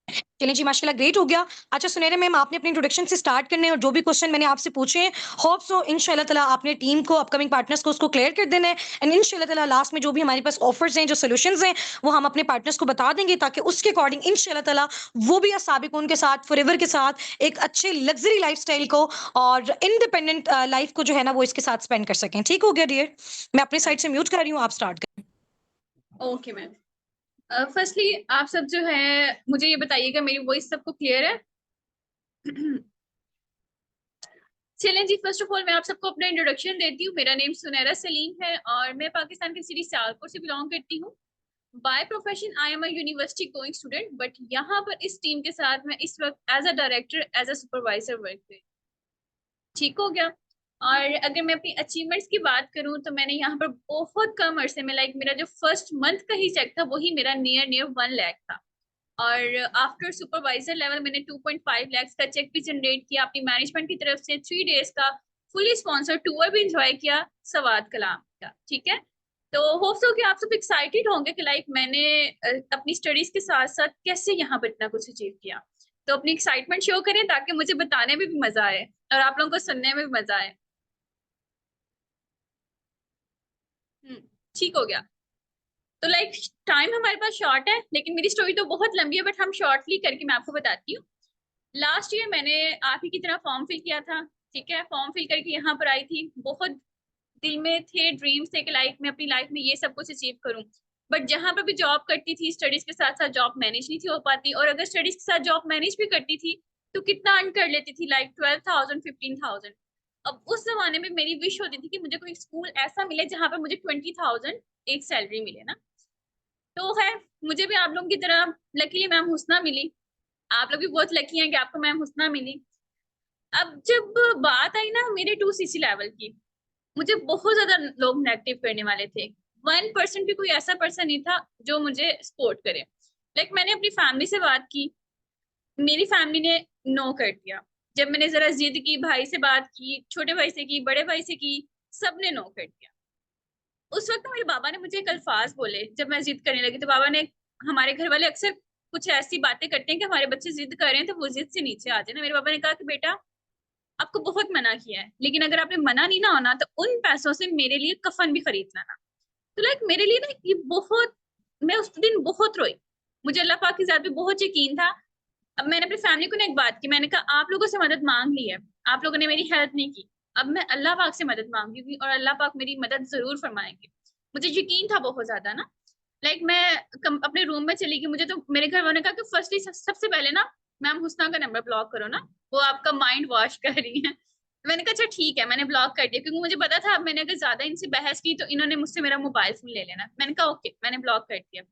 चलिए जी, माशाल्लाह ग्रेट हो गया। अच्छा सुनहरे मैम, आपने अपनी इंट्रोडक्शन से स्टार्ट करने हैं और जो भी क्वेश्चन मैंने आपसे पूछे हैं, होप सो इंशाल्लाह ताला आपने टीम को, अपकमिंग पार्टनर्स को उसको क्लियर कर देना है, एंड इंशाल्लाह ताला लास्ट में जो भी हमारे पास ऑफर्स हैं, जो सॉल्यूशंस हैं, वो हम अपने पार्टनर्स को बता देंगे, ताकि उसके अकॉर्डिंग इंशाल्लाह ताला वो भी साबिक उनके साथ फॉरएवर के साथ एक अच्छे लग्जरी लाइफस्टाइल को और इंडिपेंडेंट लाइफ को जो है ना वो इसके साथ स्पेंड कर सकें। ठीक हो गया डियर, मैं अपनी साइड से म्यूट कर रही हूँ, आप स्टार्ट करें। ओके मैम, फर्स्टली आप सब जो है मुझे ये बताइएगा मेरी वॉइस सबको क्लियर है? चलें जी, फर्स्ट ऑफ ऑल मैं आप सबको अपना इंट्रोडक्शन देती हूँ। मेरा नेम सुनैरा सलीम है और मैं पाकिस्तान के सिटी सियालकोट से बिलोंग करती हूँ। By profession I am a university going student, but यहाँ पर इस टीम के साथ मैं इस वक्त as a director, as a supervisor work कर। ठीक हो गया। और अगर मैं अपनी अचीवमेंट्स की बात करूं तो मैंने यहाँ पर बहुत कम अरसे में, लाइक मेरा जो फर्स्ट मंथ का ही चेक था वही मेरा नियर नियर 1 लाख था। और आफ्टर सुपरवाइजर लेवल मैंने 2.5 लाख का चेक भी जनरेट किया अपनी मैनेजमेंट की तरफ से। 3 डेज का फुली स्पॉन्सर टूर भी इंजॉय किया सवात कलाम का। ठीक है, तो होप्स हो कि आप सब एक्साइटेड होंगे कि लाइक मैंने अपनी स्टडीज के साथ साथ कैसे यहाँ पर इतना कुछ अचीव किया। तो अपनी एक्साइटमेंट शो करें ताकि मुझे बताने में भी मजा आए और आप लोगों को सुनने में भी मजा आए। हम्म, ठीक हो गया। तो लाइक टाइम हमारे पास शॉर्ट है, लेकिन मेरी स्टोरी तो बहुत लंबी है, बट हम शॉर्टली करके मैं आपको बताती हूँ। लास्ट ईयर मैंने आप ही की तरह फॉर्म फिल किया था। ठीक है, फॉर्म फिल करके यहाँ पर आई थी। बहुत दिल में थे, ड्रीम्स थे कि लाइक मैं अपनी लाइफ में ये सब कुछ अचीव करूँ। बट जहां पर भी जॉब करती थी, स्टडीज के साथ साथ जॉब मैनेज नहीं थी हो पाती, और अगर स्टडीज के साथ जॉब मैनेज भी करती थी तो कितना अर्न कर लेती थी, लाइक 12,000 15,000। अब उस जमाने में मेरी विश होती थी कि मुझे कोई स्कूल ऐसा मिले जहां पर मुझे 20,000 एक सैलरी मिले ना। तो है, मुझे भी आप लोगों की तरह लकीली मैम हुस्ना मिली। आप लोग भी बहुत लकी हैं कि आपको मैम हुस्ना मिली। अब जब बात आई ना मेरे 2 CC लेवल की, मुझे बहुत ज्यादा लोग नेगेटिव करने वाले थे। 1% भी कोई ऐसा पर्सन नहीं था जो मुझे सपोर्ट करे। लाइक मैंने अपनी फैमिली से बात की, मेरी फैमिली ने नो कर दिया। जब मैंने जरा जिद की, भाई से बात की, छोटे भाई से की, बड़े भाई से की, सबने नो कर दिया। उस वक्त मेरे बाबा ने मुझे एक अल्फाज बोले जब मैं जिद करने लगी। तो बाबा ने, हमारे घर वाले अक्सर कुछ ऐसी बातें करते हैं कि हमारे बच्चे जिद कर रहे हैं तो वो जिद से नीचे आ जाए ना। मेरे बाबा ने कहा कि बेटा, आपको बहुत मना किया है, लेकिन अगर आपने मना नहीं ना होना तो उन पैसों से मेरे लिए कफन भी खरीद लाना। तो लाइक मेरे लिए ना ये बहुत, मैं उस दिन बहुत रोई। मुझे अल्लाह पाक की जात पे बहुत यकीन था। अब मैंने अपनी फैमिली को ना एक बात की, मैंने कहा आप लोगों से मदद मांग ली है, आप लोगों ने मेरी हेल्प नहीं की, अब मैं अल्लाह पाक से मदद मांगूंगी और अल्लाह पाक मेरी मदद जरूर फरमाएंगे। मुझे यकीन था बहुत ज्यादा ना। लाइक मैं अपने रूम में चली गई। मुझे तो मेरे घर वालों ने कहा कि फर्स्टली सबसे पहले ना मैम हुस्ना का नंबर ब्लॉक करो ना, वो आपका माइंड वॉश कर रही है। मैंने कहा अच्छा ठीक है, मैंने ब्लॉक कर दिया, क्योंकि मुझे पता था अब मैंने अगर ज्यादा इनसे बहस की तो इन्होंने मुझसे मेरा मोबाइल फोन ले लेना। मैंने कहा ओके, मैंने ब्लॉक कर दिया।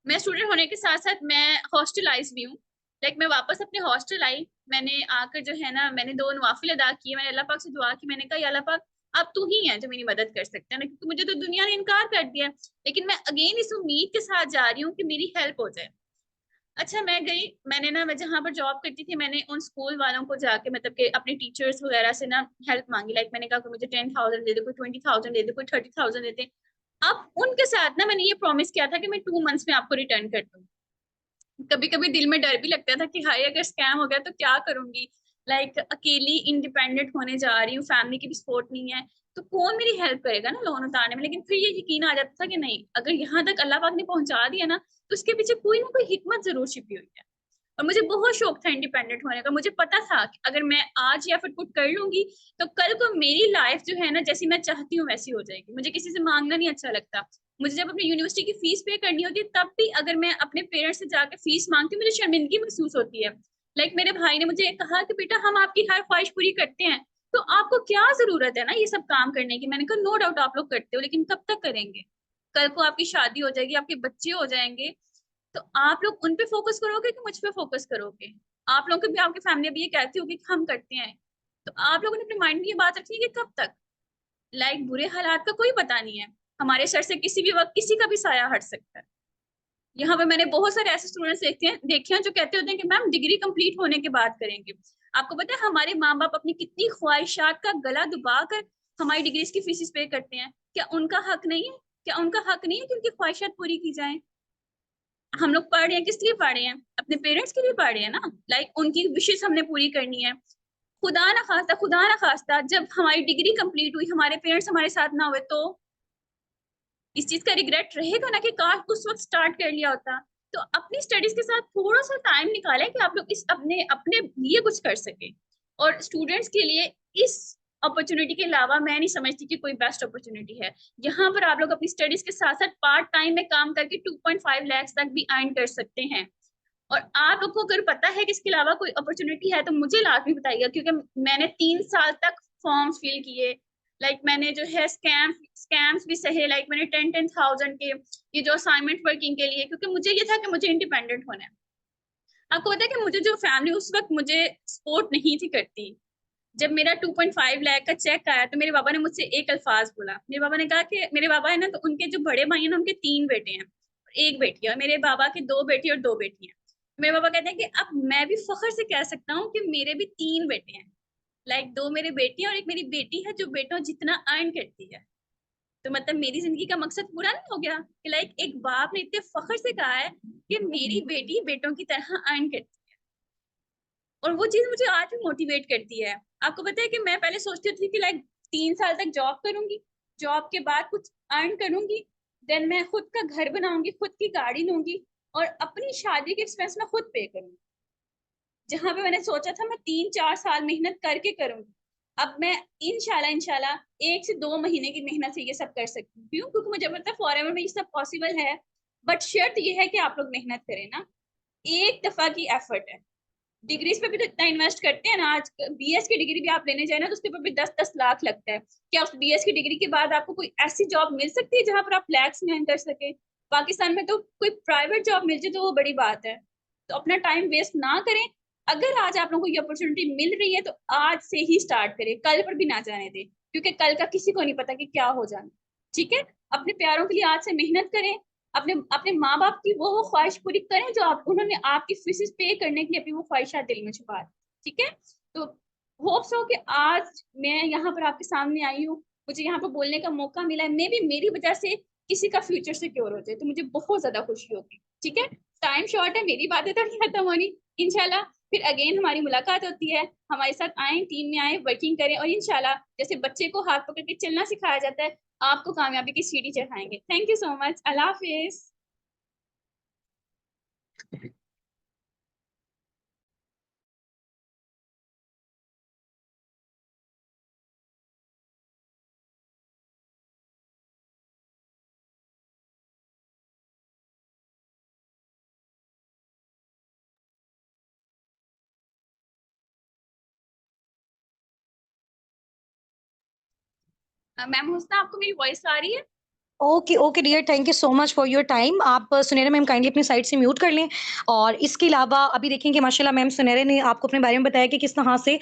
मैं स्टूडेंट होने के साथ साथ मैं हॉस्टलाइज भी हूँ। लाइक मैं वापस अपने हॉस्टल आई। मैंने आकर जो है ना, मैंने 2 नवाफिल अदा किए। मैंने अल्लाह पाक से दुआ की। मैंने कहा या अल्लाह पाक, अब तू ही है जो मेरी मदद कर सकता है ना, क्योंकि मुझे तो दुनिया ने इनकार कर दिया। लेकिन मैं अगेन इस उम्मीद के साथ जा रही हूँ कि मेरी हेल्प हो जाए। अच्छा मैं गई, मैंने ना, मैं जहाँ पर जॉब करती थी मैंने उन स्कूल वालों को जाके, मतलब कि अपने टीचर्स वगैरह से ना हेल्प मांगी। लाइक मैंने कहा कि मुझे 10,000 दे दे, कोई 20,000 दे दे, कोई 30,000 दे दे। अब उनके साथ ना मैंने ये प्रॉमिस किया था कि मैं 2 मंथ्स में आपको रिटर्न कर दूँ। कभी कभी दिल में डर भी लगता था कि हाय अगर स्कैम हो गया तो क्या करूंगी। लाइक अकेली इंडिपेंडेंट होने जा रही हूँ, फैमिली की भी सपोर्ट नहीं है, तो कौन मेरी हेल्प करेगा ना लोन उतारने में। लेकिन फिर ये यकीन आ जाता था कि नहीं, अगर यहाँ तक अल्लाह पाक ने पहुंचा दिया ना तो उसके पीछे कोई ना कोई हिकमत जरूर छिपी हुई है। और मुझे बहुत शौक था इंडिपेंडेंट होने का। मुझे पता था कि अगर मैं आज या फिर कुछ कर लूंगी तो कल को मेरी लाइफ जो है ना, जैसी मैं चाहती हूँ वैसी हो जाएगी। मुझे किसी से मांगना नहीं अच्छा लगता। मुझे जब अपनी यूनिवर्सिटी की फीस पे करनी होती है तब भी अगर मैं अपने पेरेंट्स से जाकर फीस मांगती हूँ मुझे शर्मिंदगी महसूस होती है। लाइक मेरे भाई ने मुझे कहा कि बेटा हम आपकी हर ख्वाहिश पूरी करते हैं, तो आपको क्या जरूरत है ना ये सब काम करने की। मैंने कहा नो डाउट आप लोग करते हो, लेकिन कब तक करेंगे। कल को आपकी शादी हो जाएगी, आपके बच्चे हो जाएंगे, तो आप लोग उन पे फोकस करोगे कि मुझ पे फोकस करोगे। आप लोगों की भी, आपकी फैमिली अभी ये कहती होगी कि हम करते हैं, तो आप लोगों ने अपने माइंड में ये बात रखनी है कि कब तक। लाइक बुरे हालात का कोई पता नहीं है, हमारे सर से किसी भी वक्त किसी का भी साया हट सकता है। यहाँ पे मैंने बहुत सारे ऐसे स्टूडेंट्स देखे हैं जो कहते होते हैं कि मैम डिग्री कंप्लीट होने के बाद करेंगे। आपको पता है हमारे माँ बाप अपनी कितनी ख्वाहिशात का गला दबा कर हमारी डिग्रीज की फीसिस पे करते हैं। क्या उनका हक नहीं है? क्या उनका हक नहीं है कि उनकी ख्वाहिशात पूरी की जाए? हम लोग पढ़ रहे हैं, किस लिए पढ़ रहे हैं? अपने पेरेंट्स के लिए पढ़ रहे हैं ना। लाइक उनकी विशेष हमने पूरी करनी है। खुदा ना खास्ता जब हमारी डिग्री कंप्लीट हुई हमारे पेरेंट्स हमारे साथ ना हुए, तो इस चीज का रिग्रेट रहेगा ना कि काश उस वक्त स्टार्ट कर लिया होता। तो अपनी स्टडीज के साथ थोड़ा सा टाइम निकालें कि आप लोग इस अपने अपने लिए कुछ कर सके। और स्टूडेंट्स के लिए इस अपॉर्चुनिटी के अलावा मैं नहीं समझती कि कोई बेस्ट अपॉर्चुनिटी है। यहाँ पर आप लोग अपनी स्टडीज के साथ साथ पार्ट टाइम में काम करके 2.5 लाख तक भी अर्न कर सकते हैं। और आप लोग को अगर पता है कि इसके अलावा कोई अपॉर्चुनिटी है तो मुझे लाजमी बताइएगा, क्योंकि मैंने 3 साल तक फॉर्म्स फिल किए। लाइक मैंने जो है स्कैम्स भी सहे। लाइक मैंने 10,000 के ये जो असाइनमेंट वर्किंग के लिए, क्योंकि मुझे ये था कि मुझे इंडिपेंडेंट होना है। आपको पता है कि मुझे जो फैमिली उस वक्त मुझे सपोर्ट नहीं थी करती, जब मेरा 2.5 लाख का चेक आया तो मेरे पापा ने मुझसे एक अल्फाज बोला। मेरे पापा ने कहा कि मेरे पापा है ना, तो उनके जो बड़े भाई हैं ना, उनके 3 बेटे हैं, एक बेटी है, और मेरे बाबा के 2 बेटी और 2 बेटी हैं। मेरे पापा कहते हैं कि अब मैं भी फख्र से कह सकता हूँ कि मेरे भी 3 बेटे हैं। लाइक 2 मेरे बेटी हैं और एक मेरी बेटी है जो बेटों जितना अर्न करती है। तो मतलब मेरी जिंदगी का मकसद पूरा नहीं हो गया कि लाइक एक बाप ने इतने फख्र से कहा है कि मेरी बेटी बेटों की तरह अर्न करती है। और वो चीज मुझे आज भी मोटिवेट करती है। आपको पता है कि मैं पहले सोचती थी कि लाइक 3 साल तक जॉब करूंगी, जॉब के बाद कुछ अर्न करूंगी, देन मैं खुद का घर बनाऊंगी, खुद की गाड़ी लूंगी और अपनी शादी के एक्सपेंस में खुद पे करूंगी। जहां पे मैंने सोचा था मैं 3-4 साल मेहनत करके करूंगी, अब मैं इंशाल्लाह इंशाल्लाह 1 से 2 महीने की मेहनत से ये सब कर सकती हूँ। क्यों? क्योंकि मुझे पता है फॉरेवर में ये सब पॉसिबल है, बट शर्त ये है कि आप लोग मेहनत करें ना। एक दफा की एफर्ट है। डिग्रीज पे भी तो इतना इन्वेस्ट करते हैं ना, आज बीएस की डिग्री भी आप लेने जाए ना तो उसके ऊपर भी 10-10 लाख लगता है। क्या उस बीएस की डिग्री के बाद आपको कोई ऐसी जॉब मिल सकती है जहां पर आप लैक्स में earn कर सके? पाकिस्तान में तो कोई प्राइवेट जॉब मिल जाए तो वो बड़ी बात है। तो अपना टाइम वेस्ट ना करें। अगर आज आप लोगों को ये अपॉर्चुनिटी मिल रही है तो आज से ही स्टार्ट करें, कल पर भी ना जाने दें, क्योंकि कल का किसी को नहीं पता कि क्या हो जाना। ठीक है? अपने प्यारों के लिए आज से मेहनत करें। अपने अपने माँ बाप की वो ख्वाहिश पूरी करें जो आप उन्होंने आपकी फीस पे करने की अपनी वो ख्वाहिशात दिल में छुपा दी। ठीक है? तो होप्स हो कि आज मैं यहाँ पर आपके सामने आई हूँ, मुझे यहाँ पर बोलने का मौका मिला है, मे भी मेरी वजह से किसी का फ्यूचर सिक्योर हो जाए तो मुझे बहुत ज्यादा खुशी होगी। ठीक है? टाइम शॉर्ट है, मेरी बातें तो नहीं खत्म होनी। इंशाल्लाह फिर अगेन हमारी मुलाकात होती है। हमारे साथ आए, टीम में आए, वर्किंग करें, और इंशाल्लाह जैसे बच्चे को हाथ पकड़ के चलना सिखाया जाता है, आपको कामयाबी की सीढ़ी चढ़ाएंगे। Thank you so much. अल्लाह हाफिज। मैम हुस्ना, आपको मेरी वॉइस आ रही है? Okay okay dear, thank you so much for your time. आप सुनहरा मैम काइंडली अपनी साइड से म्यूट कर लें। और इसके अलावा अभी देखेंगे माशाल्लाह मैम सुनहरा ने आपको अपने बारे में बताया कि किस तरह से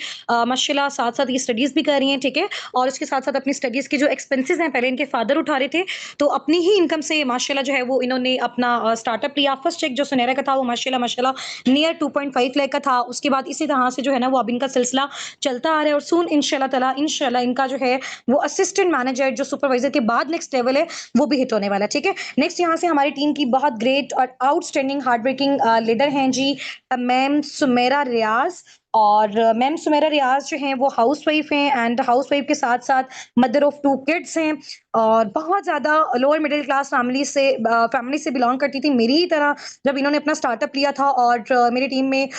माशाल्लाह साथ साथ ये स्टडीज़ भी कर रही हैं, ठीक है। और उसके साथ साथ अपनी स्टडीज़ के जो एक्सपेंसेस हैं पहले इनके फादर उठा रहे थे, तो अपनी ही इनकम से माशाल्लाह जो है वो इन्होंने अपना स्टार्टअप लिया। फर्स्ट चेक जो सुनहरा का था वो माशाल्लाह माशाल्लाह नियर 2.5 लाख का था। उसके बाद इसी तरह से जो है ना वो अब इनका सिलसिला चलता आ रहा है, और सून इंशाल्लाह ताला इंशाल्लाह इनका जो है वो असिस्टेंट मैनेजर जो सुपरवाइजर के बाद नेक्स्ट लेवल है वो भी हिट होने वाला है, ठीक है। नेक्स्ट यहाँ से हमारी टीम की बहुत ग्रेट और आउटस्टैंडिंग हार्ड वर्किंग लीडर हैं जी, मैम सुमेरा रियाज। और मैम सुमेरा रियाज जो हैं वो हाउस वाइफ हैं, एंड हाउस वाइफ के साथ साथ मदर ऑफ 2 किड्स हैं, और बहुत ज़्यादा लोअर मिडिल क्लास फैमिली से बिलोंग करती थी मेरी ही तरह जब इन्होंने अपना स्टार्टअप लिया था। और मेरी टीम में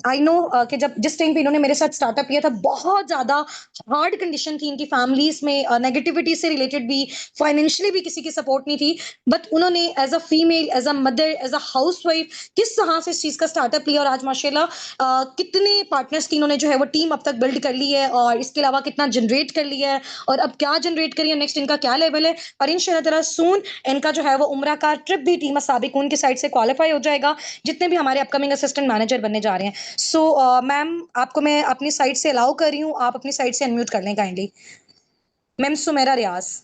आई नो कि जब जिस टाइम पे इन्होंने मेरे साथ स्टार्टअप लिया था बहुत ज़्यादा हार्ड कंडीशन थी इनकी फैमिलीज में, नेगेटिविटी से रिलेटेड भी, फाइनेंशियली भी किसी की सपोर्ट नहीं थी। बट उन्होंने as a female, as a mother, as a housewife किस तरह से इस चीज़ का स्टार्टअप लिया, और आज माशाल्लाह कितने पार्टनर्स की इन्होंने जो है वो टीम अब तक बिल्ड कर ली है, और इसके अलावा कितना जनरेट कर लिया है, और अब क्या जनरेट करिए, नेक्स्ट इनका क्या लेवल है। और इंशाल्लाह ताला सून इनका जो है वो उम्रा का ट्रिप भी टीम साबिकून की साइड से क्वालिफाई हो जाएगा, जितने भी हमारे अपकमिंग असिस्टेंट मैनेजर बनने जा रहे हैं। सो मैम आपको मैं अपनी साइड से अलाउ कर रही हूँ, आप अपनी साइड से अनम्यूट कर लें काइंडली। मैम सुमेरा रियाज।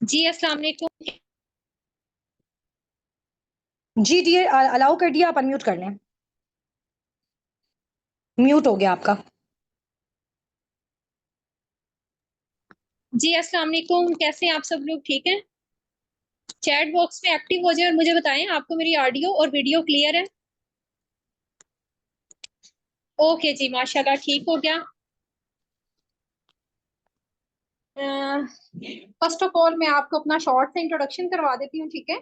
जी अस्सलाम वालेकुम। जी डियर, अलाउ कर दिया, आप अनम्यूट कर लें। म्यूट हो गया आपका। जी अस्सलाम वालेकुम, कैसे हैं आप सब लोग? ठीक हैं? चैट बॉक्स में एक्टिव हो जाए और मुझे बताएं आपको मेरी ऑडियो और वीडियो क्लियर है? ओके जी, माशाल्लाह ठीक हो गया। फर्स्ट ऑफ ऑल मैं आपको अपना शॉर्ट से इंट्रोडक्शन करवा देती हूँ, ठीक है।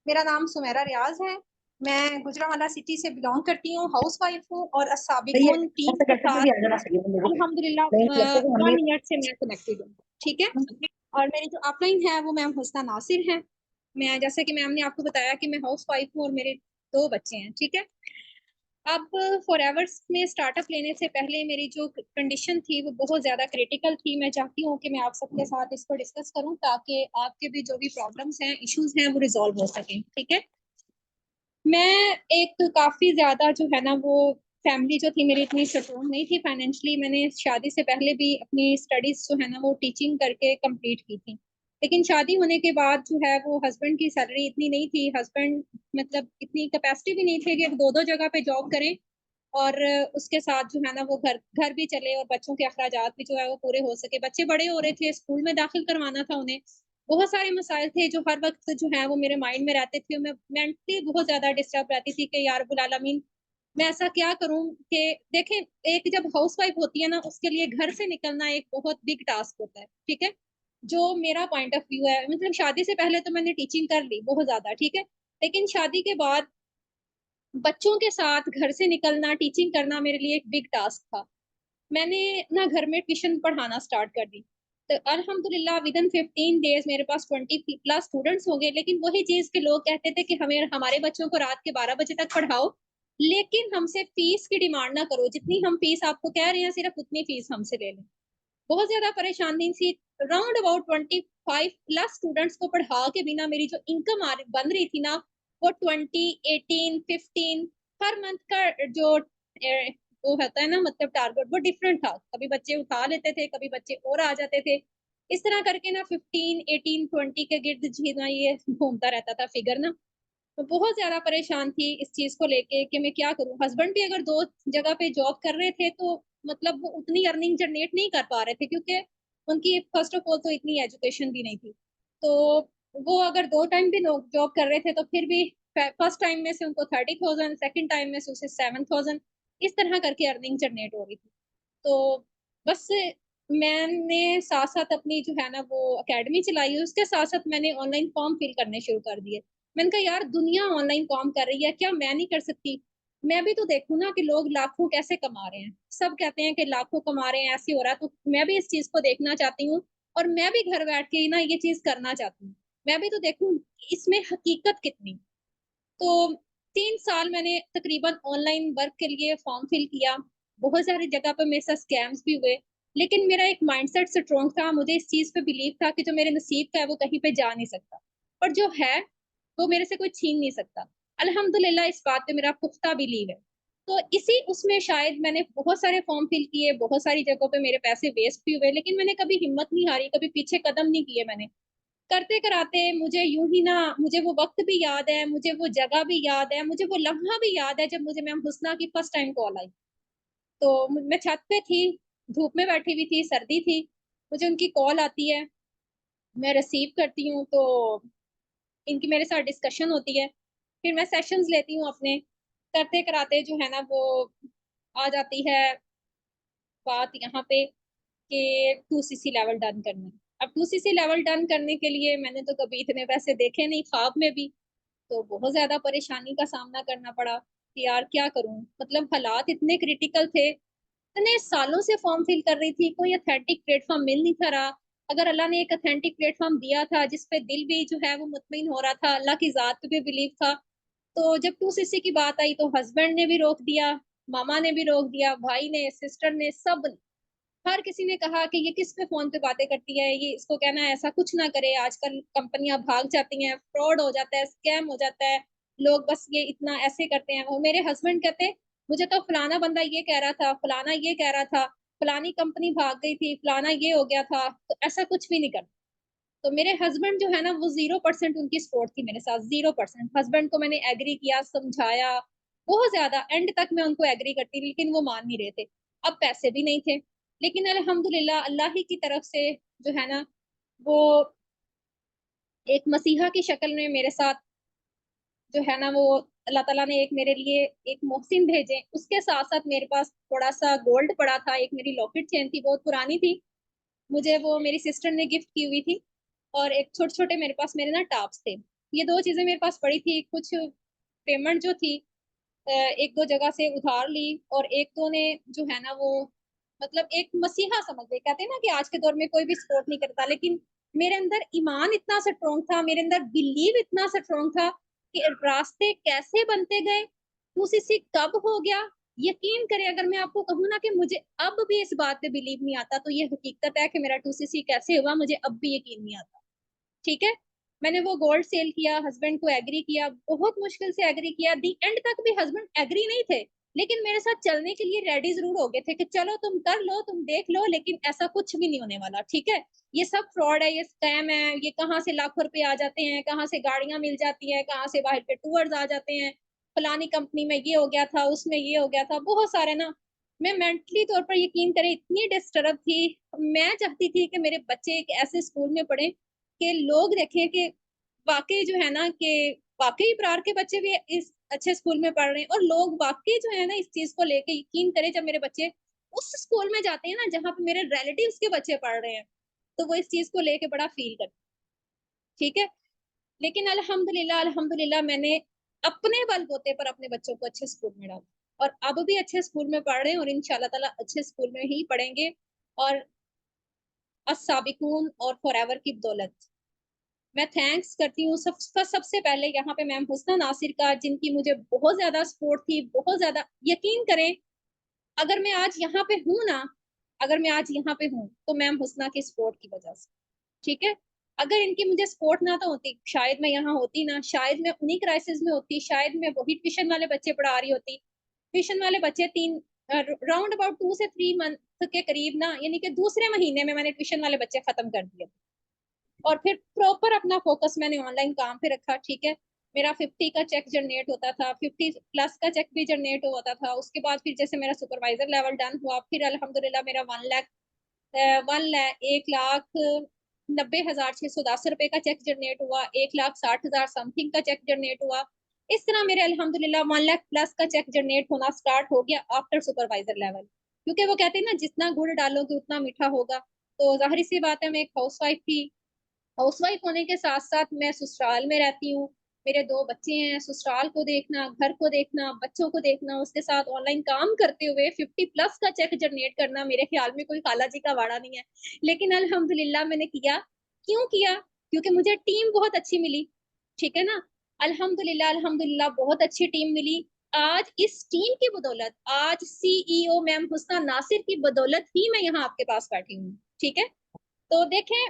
मेरा नाम सुमेरा रियाज है, मैं गुजरावाला सिटी से बिलोंग करती हूँ, हाउस वाइफ हूँ और साबिकून टीम के साथ अल्हम्दुलिल्लाह 1 ईयर से मैं कनेक्टेड हूँ, ठीक है। और मेरी जो अपलाइन है वो मैम हुस्ना नासिर है। मैं जैसे कि मैम ने आपको बताया कि मैं हाउस वाइफ हूँ और मेरे 2 बच्चे हैं, ठीक है। अब फॉरएवर्स में स्टार्टअप लेने से पहले मेरी जो कंडीशन थी वो बहुत ज़्यादा क्रिटिकल थी। मैं चाहती हूँ कि मैं आप सबके साथ इसको डिस्कस करूँ ताकि आपके भी जो भी प्रॉब्लम्स हैं, इश्यूज हैं, वो रिजॉल्व हो सकें, ठीक है। मैं एक तो काफी ज्यादा जो है ना वो फैमिली जो थी मेरी इतनी स्ट्रॉन्ग नहीं थी फाइनेंशियली। मैंने शादी से पहले भी अपनी स्टडीज जो है ना वो टीचिंग करके कंप्लीट की थी, लेकिन शादी होने के बाद जो है वो हस्बैंड की सैलरी इतनी नहीं थी, हस्बैंड मतलब इतनी कैपेसिटी भी नहीं थी कि दो दो जगह पे जॉब करें और उसके साथ जो है ना वो घर घर भी चले और बच्चों के अखराजात भी जो है वो पूरे हो सके। बच्चे बड़े हो रहे थे, स्कूल में दाखिल करवाना था उन्हें, बहुत सारे मसाइल थे जो हर वक्त जो है वो मेरे माइंड में रहते थे। मैं मेंटली बहुत ज्यादा डिस्टर्ब रहती थी कि यार रब्बुल आलमीन मैं ऐसा क्या करूं कि देखें, एक जब हाउस वाइफ होती है ना उसके लिए घर से निकलना एक बहुत बिग टास्क होता है, ठीक है। जो मेरा पॉइंट ऑफ व्यू है, मतलब शादी से पहले तो मैंने टीचिंग कर ली बहुत ज्यादा, ठीक है, लेकिन शादी के बाद बच्चों के साथ घर से निकलना, टीचिंग करना मेरे लिए एक बिग टास्क था। मैंने ना घर में ट्यूशन पढ़ाना स्टार्ट कर दी, तो अल्हम्दुलिल्लाह विद इन 15 डेज मेरे पास 20+ स्टूडेंट्स हो गए। लेकिन वही चीज के लोग कहते थे कि हमें हमारे बच्चों को रात के 12 बजे तक पढ़ाओ, लेकिन हमसे फीस की डिमांड ना करो, जितनी हम फीस आपको कह रहे हैं सिर्फ उतनी फीस हमसे ले लें। बहुत ज्यादा परेशानी थी। राउंड अबाउट 25+ स्टूडेंट्स को पढ़ा के बिना मेरी जो इनकम बन रही थी ना वो 20, 18, 15 हर मंथ का जो वो होता है ना मतलब टारगेट वो डिफरेंट था। कभी बच्चे उठा लेते थे, कभी बच्चे और आ जाते थे, इस तरह करके ना 15, 18, 20 के गिर्द जीना ये घूमता रहता था फिगर ना। तो बहुत ज्यादा परेशान थी इस चीज को लेके कि मैं क्या करूं। हस्बैंड भी अगर दो जगह पे जॉब कर रहे थे तो मतलब वो उतनी अर्निंग जनरेट नहीं कर पा रहे थे, क्योंकि उनकी फर्स्ट ऑफ ऑल तो इतनी एजुकेशन भी नहीं थी। तो वो अगर दो टाइम भी जॉब कर रहे थे तो फिर भी फर्स्ट टाइम में से उनको 30,000, सेकेंड टाइम में से उसे 7,000, इस तरह करके अर्निंग जनरेट हो रही थी। तो बस मैंने साथ साथ अपनी जो है ना वो एकेडमी चलाई, उसके साथ साथ मैंने ऑनलाइन फॉर्म फिल करने शुरू कर दिए। मैंने कहा यार दुनिया ऑनलाइन काम कर रही है, क्या मैं नहीं कर सकती? मैं भी तो देखूं ना कि लोग लाखों कैसे कमा रहे हैं। सब कहते हैं कि लाखों कमा रहे हैं, ऐसे हो रहा है, तो मैं भी इस चीज को देखना चाहती हूँ और मैं भी घर बैठ के ही ना ये चीज करना चाहती हूँ। मैं भी तो देखूं इसमें हकीकत कितनी। तो 3 साल मैंने तकरीबन ऑनलाइन वर्क के लिए फॉर्म फिल किया। बहुत सारी जगह पर मेरे साथ स्कैम्स भी हुए, लेकिन मेरा एक माइंडसेट स्ट्रॉन्ग था, मुझे इस चीज पे बिलीव था कि जो मेरे नसीब का है वो कहीं पे जा नहीं सकता, और जो है वो मेरे से कोई छीन नहीं सकता। अल्हम्दुलिल्लाह इस बात पे मेरा पुख्ता बिलीव है। तो इसी उसमें शायद मैंने बहुत सारे फॉर्म फिल किए, बहुत सारी जगहों पे मेरे पैसे वेस्ट भी हुए, लेकिन मैंने कभी हिम्मत नहीं हारी, कभी पीछे कदम नहीं किए मैंने। करते कराते मुझे यूं ही ना, मुझे वो वक्त भी याद है, मुझे वो जगह भी याद है, मुझे वो लम्हा भी याद है जब मुझे मैम हुस्ना की फर्स्ट टाइम कॉल आई। तो मैं छत पे थी, धूप में बैठी हुई थी, सर्दी थी, मुझे उनकी कॉल आती है, मैं रिसीव करती हूँ तो इनकी मेरे साथ डिस्कशन होती है। फिर मैं सेशंस लेती हूँ अपने, करते कराते जो है ना वो आ जाती है बात यहाँ पे कि 2cc लेवल डन करना है। अब 2cc लेवल डन करने के लिए मैंने तो कभी इतने पैसे देखे नहीं ख्वाब में भी, तो बहुत ज्यादा परेशानी का सामना करना पड़ा कि यार क्या करूं, मतलब हालात इतने क्रिटिकल थे। इतने सालों से फॉर्म फिल कर रही थी, कोई अथेंटिक प्लेटफॉर्म मिल नहीं था रहा। अगर अल्लाह ने एक अथेंटिक प्लेटफॉर्म दिया था जिसपे दिल भी जो है वो मुतमईन हो रहा था, अल्लाह की जात पे भी बिलीव था, तो जब 2cc की बात आई तो हस्बैंड ने भी रोक दिया, मामा ने भी रोक दिया, भाई ने, सिस्टर ने, सब ने, हर किसी ने कहा कि ये किस पे फोन पे बातें करती है, ये इसको कहना है ऐसा कुछ ना करे, आजकल कंपनियां भाग जाती हैं, फ्रॉड हो जाता है, स्कैम हो जाता है, लोग बस ये इतना ऐसे करते हैं। वो मेरे हस्बैंड कहते मुझे तो फलाना बंदा ये कह रहा था, फलाना ये कह रहा था, फलानी कंपनी भाग गई थी, फलाना ये हो गया था, तो ऐसा कुछ भी नहीं करता। तो मेरे हस्बैंड जो है ना वो 0% उनकी सपोर्ट थी मेरे साथ, 0%। हस्बैंड को मैंने एग्री किया, समझाया बहुत ज्यादा, एंड तक मैं उनको एग्री करती थी, लेकिन वो मान नहीं रहे थे। अब पैसे भी नहीं थे, लेकिन अल्हम्दुलिल्लाह अल्लाह ही की तरफ से जो है ना वो एक मसीहा की शक्ल में मेरे साथ जो है ना वो अल्लाह ताला ने एक मेरे लिए एक मोहसिन भेजे। उसके साथ साथ मेरे पास थोड़ा सा गोल्ड पड़ा था, एक मेरी लॉकेट चेन थी, बहुत पुरानी थी, मुझे वो मेरी सिस्टर ने गिफ्ट की हुई थी, और एक छोटे छोटे मेरे पास मेरे ना टॉप्स थे। ये दो चीजें मेरे पास पड़ी थी। कुछ पेमेंट जो थी एक दो जगह से उधार ली, और एक दो ने जो है ना वो मतलब एक मसीहा समझ गए, कहते हैं ना कि आज के दौर में कोई भी सपोर्ट नहीं करता, लेकिन मेरे अंदर ईमान इतना स्ट्रॉन्ग था, मेरे अंदर बिलीव इतना स्ट्रॉन्ग था कि रास्ते कैसे बनते गए, उसी कब हो गया। यकीन करें अगर मैं आपको कहूँ ना कि मुझे अब भी इस बात पे बिलीव नहीं आता, तो ये हकीकत है कि मेरा 2cc कैसे हुआ मुझे अब भी यकीन नहीं आता, ठीक है। मैंने वो गोल्ड सेल किया, हस्बैंड को एग्री किया, बहुत मुश्किल से एग्री किया, दी एंड तक भी हस्बैंड एग्री नहीं थे, लेकिन मेरे साथ चलने के लिए रेडी जरूर हो गए थे कि चलो तुम कर लो, तुम देख लो, लेकिन ऐसा कुछ भी नहीं होने वाला, ठीक है, ये सब फ्रॉड है, ये स्कैम है, ये कहाँ से लाखों रुपए आ जाते हैं, कहाँ से गाड़ियां मिल जाती है, कहाँ से बाहर के टूर्स आ जाते हैं, फलानी कंपनी में ये हो गया था, उसमें ये हो गया था, बहुत सारे ना। मैं मेंटली तौर पर, यकीन करें, इतनी डिस्टर्ब थी। मैं चाहती थी कि मेरे बच्चे एक ऐसे स्कूल में पढ़े कि लोग देखें कि वाकई जो है ना कि वाकई इब्रार के बच्चे भी इस अच्छे स्कूल में पढ़ रहे हैं, और लोग वाकई जो है ना इस चीज को लेके, यकीन करें, जब मेरे बच्चे उस स्कूल में जाते हैं ना जहाँ पे मेरे रिलेटिव्स के बच्चे पढ़ रहे हैं, तो वो इस चीज को लेके बड़ा फील करते हैं, ठीक है। लेकिन अल्हम्दुलिल्लाह अल्हम्दुलिल्लाह मैंने अपने बलबूते पर अपने बच्चों को अच्छे स्कूल में डाला, और अब भी अच्छे स्कूल में पढ़ रहे हैं, और इंशाल्लाह ताला अच्छे स्कूल में ही पढ़ेंगे, और अस्साबिकून और फॉरएवर की बदौलत मैं थैंक्स करती हूँ सबसे पहले यहाँ पे मैम हुस्ना नासिर का, जिनकी मुझे बहुत ज्यादा सपोर्ट थी, बहुत ज्यादा। यकीन करें, अगर मैं आज यहाँ पे हूँ ना, अगर मैं आज यहाँ पे हूँ तो मैम हुस्ना की सपोर्ट की वजह से, ठीक है। अगर इनकी मुझे सपोर्ट ना तो होती, शायद मैं यहाँ होती ना, शायद मैं उन्हीं क्राइसिस में होती, शायद मैं वही ट्यूशन वाले बच्चे पढ़ा रही होती। ट्यूशन वाले बच्चे तीन राउंड अबाउट 2 से 3 मंथ के करीब ना, यानी कि दूसरे महीने में मैंने ट्यूशन वाले बच्चे खत्म कर दिए, और फिर प्रॉपर अपना फोकस मैंने ऑनलाइन काम पे रखा, ठीक है। मेरा 50 का चेक जनरेट होता था, 50+ का चेक भी जनरेट होता था। उसके बाद फिर जैसे मेरा सुपरवाइजर लेवल डन हुआ, फिर अल्हम्दुलिल्लाह मेरा 1,90,610 रुपए का चेक जनरेट हुआ, 1,60,000 समथिंग का चेक जनरेट हुआ। इस तरह मेरे अल्हम्दुलिल्लाह 1 लाख+ का चेक जनरेट होना स्टार्ट हो गया आफ्टर सुपरवाइजर लेवल, क्योंकि वो कहते हैं ना, जितना गुड़ डालोगे उतना मीठा होगा। तो जाहिर सी बात है, मैं एक हाउसवाइफ थी, हाउसवाइफ होने के साथ साथ मैं ससुराल में रहती हूँ, मेरे 2 बच्चे हैं, ससुराल को देखना, घर को देखना, बच्चों को देखना, उसके साथ ऑनलाइन काम करते हुए 50+ का चेक जनरेट करना, मेरे ख्याल में कोई खाला जी का वाड़ा नहीं है, लेकिन अल्हम्दुलिल्लाह मैंने किया। क्यों किया? क्योंकि मुझे टीम बहुत अच्छी मिली, ठीक है ना। अल्हम्दुलिल्लाह अल्हम्दुलिल्लाह बहुत अच्छी टीम मिली। आज इस टीम की बदौलत, आज CEO मैम हुस्ना नासिर की बदौलत ही मैं यहाँ आपके पास बैठी हूँ, ठीक है। तो देखें,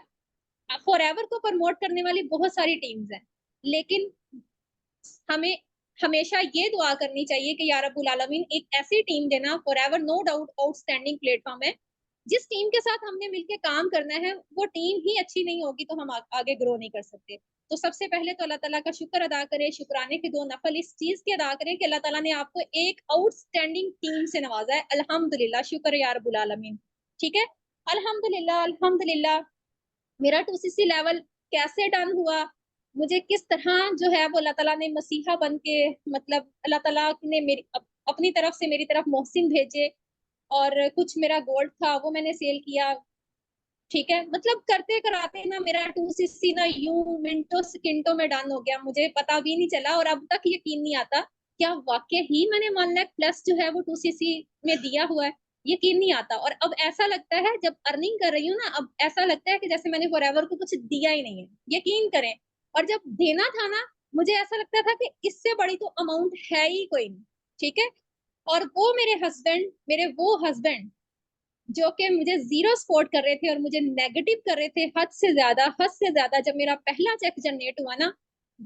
फॉरएवर को प्रमोट करने वाली बहुत सारी टीम्स हैं, लेकिन हमें हमेशा ये दुआ करनी चाहिए कि या रब्बुल आलमीन एक ऐसी टीम देना। Forever no doubt outstanding platform है, जिस टीम के साथ हमने मिलकर काम करना है, वो टीम ही अच्छी नहीं होगी तो हम आगे ग्रो नहीं कर सकते। तो सबसे पहले तो अल्लाह ताला का शुक्र अदा करें, शुक्राने के 2 नफल इस चीज के अदा करें कि अल्लाह ताला ने आपको एक आउटस्टैंडिंग टीम से नवाजा है। अल्हम्दुलिल्लाह, शुक्र या रब्बुल आलमीन, ठीक है। अल्हम्दुलिल्लाह अल्हम्दुलिल्लाह। मेरा 2CC लेवल कैसे डन हुआ, मुझे किस तरह जो है वो अल्लाह ताला ने मसीहा बन के, मतलब अल्लाह ताला ने मेरी अपनी तरफ से मेरी तरफ मोहसिन भेजे, और कुछ मेरा गोल्ड था वो मैंने सेल किया, ठीक है। मतलब करते कराते ना मेरा 2CC ना यूं मिनटों सेकंडों में डन हो गया, मुझे पता भी नहीं चला, और अब तक यकीन नहीं आता क्या वाकई ही मैंने 1 लाख+ जो है वो 2CC में दिया हुआ है। यकीन नहीं आता, और अब ऐसा लगता है जब अर्निंग कर रही हूँ ना, अब ऐसा लगता है कि जैसे मैंने फॉरएवर को कुछ दिया ही नहीं है, यकीन करें। और जब देना था ना, मुझे ऐसा लगता था कि इससे बड़ी तो अमाउंट है ही कोई नहीं, ठीक है। और वो हस्बैंड जो कि मुझे जीरो सपोर्ट कर रहे थे और मुझे नेगेटिव कर रहे थे, हद से ज्यादा, जब मेरा पहला चेक जनरेट हुआ ना,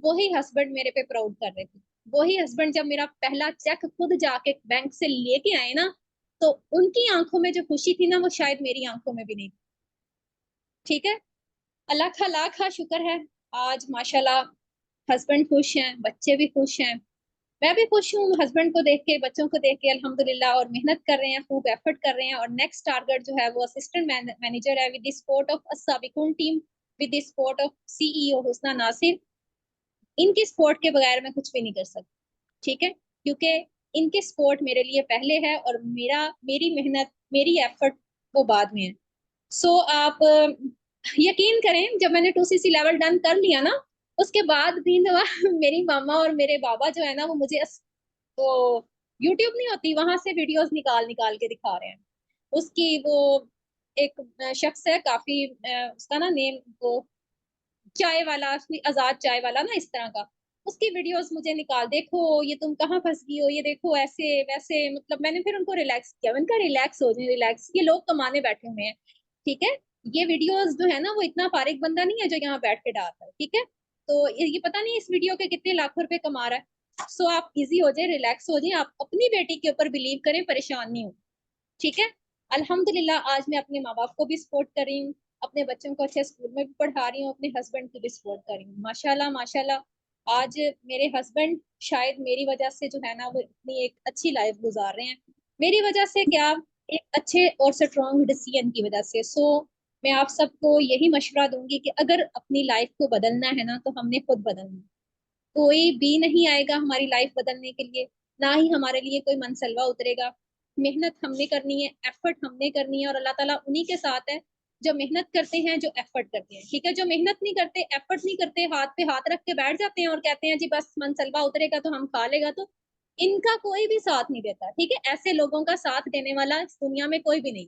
वही हस्बैंड मेरे पे प्राउड कर रहे थे। वही हस्बैंड जब मेरा पहला चेक खुद जाके बैंक से लेके आए ना, तो उनकी आंखों में जो खुशी थी ना, वो शायद मेरी आंखों में भी नहीं थी, ठीक है। अल्लाह का लाख शुक्र है, आज माशाल्लाह हस्बैंड खुश हैं, बच्चे भी खुश हैं, मैं भी खुश हूँ हस्बैंड को देख के, बच्चों को देख के अल्हम्दुलिल्लाह। और मेहनत कर रहे हैं, खूब एफर्ट कर रहे हैं, और नेक्स्ट टारगेट जो है वो असिस्टेंट मैनेजर है, with the support of Assabiqun team, with the support of CEO Husna Nasir. इनकी सपोर्ट के बगैर मैं कुछ भी नहीं कर सकती, ठीक है, क्योंकि इनकी सपोर्ट मेरे लिए पहले है, और मेरी मेहनत, मेरी एफर्ट वो बाद में है। सो आप यकीन करें, जब मैंने 2CC लेवल डन कर लिया ना, उसके बाद भी ना मेरी मामा और मेरे बाबा जो है ना, वो मुझे तो यूट्यूब नहीं होती, वहां से वीडियोस निकाल निकाल के दिखा रहे हैं। उसकी वो एक शख्स है काफी, उसका ना नेम वो चाय वाला, उसकी आजाद चाय वाला ना, इस तरह का, उसकी वीडियोस मुझे निकाल, देखो ये तुम कहाँ फंस गई हो, ये देखो ऐसे वैसे। मतलब मैंने फिर उनको रिलैक्स किया, मैंने कहा रिलैक्स हो जाए, रिलैक्स, ये लोग कमाने बैठे हुए हैं, ठीक है। ये वीडियोस जो है ना, वो इतना फारिग बंदा नहीं है जो यहाँ बैठ के डालता है, ठीक है। तो ये पता नहीं इस वीडियो के कितने लाखों रुपए कमा रहा है। सो आप इजी हो जाए, रिलैक्स हो जाए, आप अपनी बेटी के ऊपर बिलीव करें, परेशान नहीं हो, ठीक है। अल्हम्दुलिल्लाह आज मैं अपने माँ बाप को भी सपोर्ट कर रही हूँ, अपने बच्चों को अच्छे स्कूल में भी पढ़ा रही हूँ, अपने हस्बैंड को भी सपोर्ट कर रही हूँ। माशाल्लाह माशाल्लाह आज मेरे हस्बैंड शायद मेरी वजह से जो है ना वो इतनी एक अच्छी लाइफ गुजार रहे हैं। मेरी वजह से क्या, एक अच्छे और स्ट्रॉन्ग डिसीजन की वजह से। सो मैं आप सबको यही मशवरा दूंगी कि अगर अपनी लाइफ को बदलना है ना तो हमने खुद बदलना है। कोई भी नहीं आएगा हमारी लाइफ बदलने के लिए, ना ही हमारे लिए कोई मनसलवा उतरेगा। मेहनत हमने करनी है, एफर्ट हमने करनी है, और अल्लाह ताला उन्हीं के साथ है जो मेहनत करते हैं, जो एफर्ट करते हैं, ठीक है। जो मेहनत नहीं करते, एफर्ट नहीं करते, हाथ पे हाथ रख के बैठ जाते हैं और कहते हैं जी बस मनसलवा उतरेगा तो हम खा लेगा, तो इनका कोई भी साथ नहीं देता, ठीक है। ऐसे लोगों का साथ देने वाला इस दुनिया में कोई भी नहीं।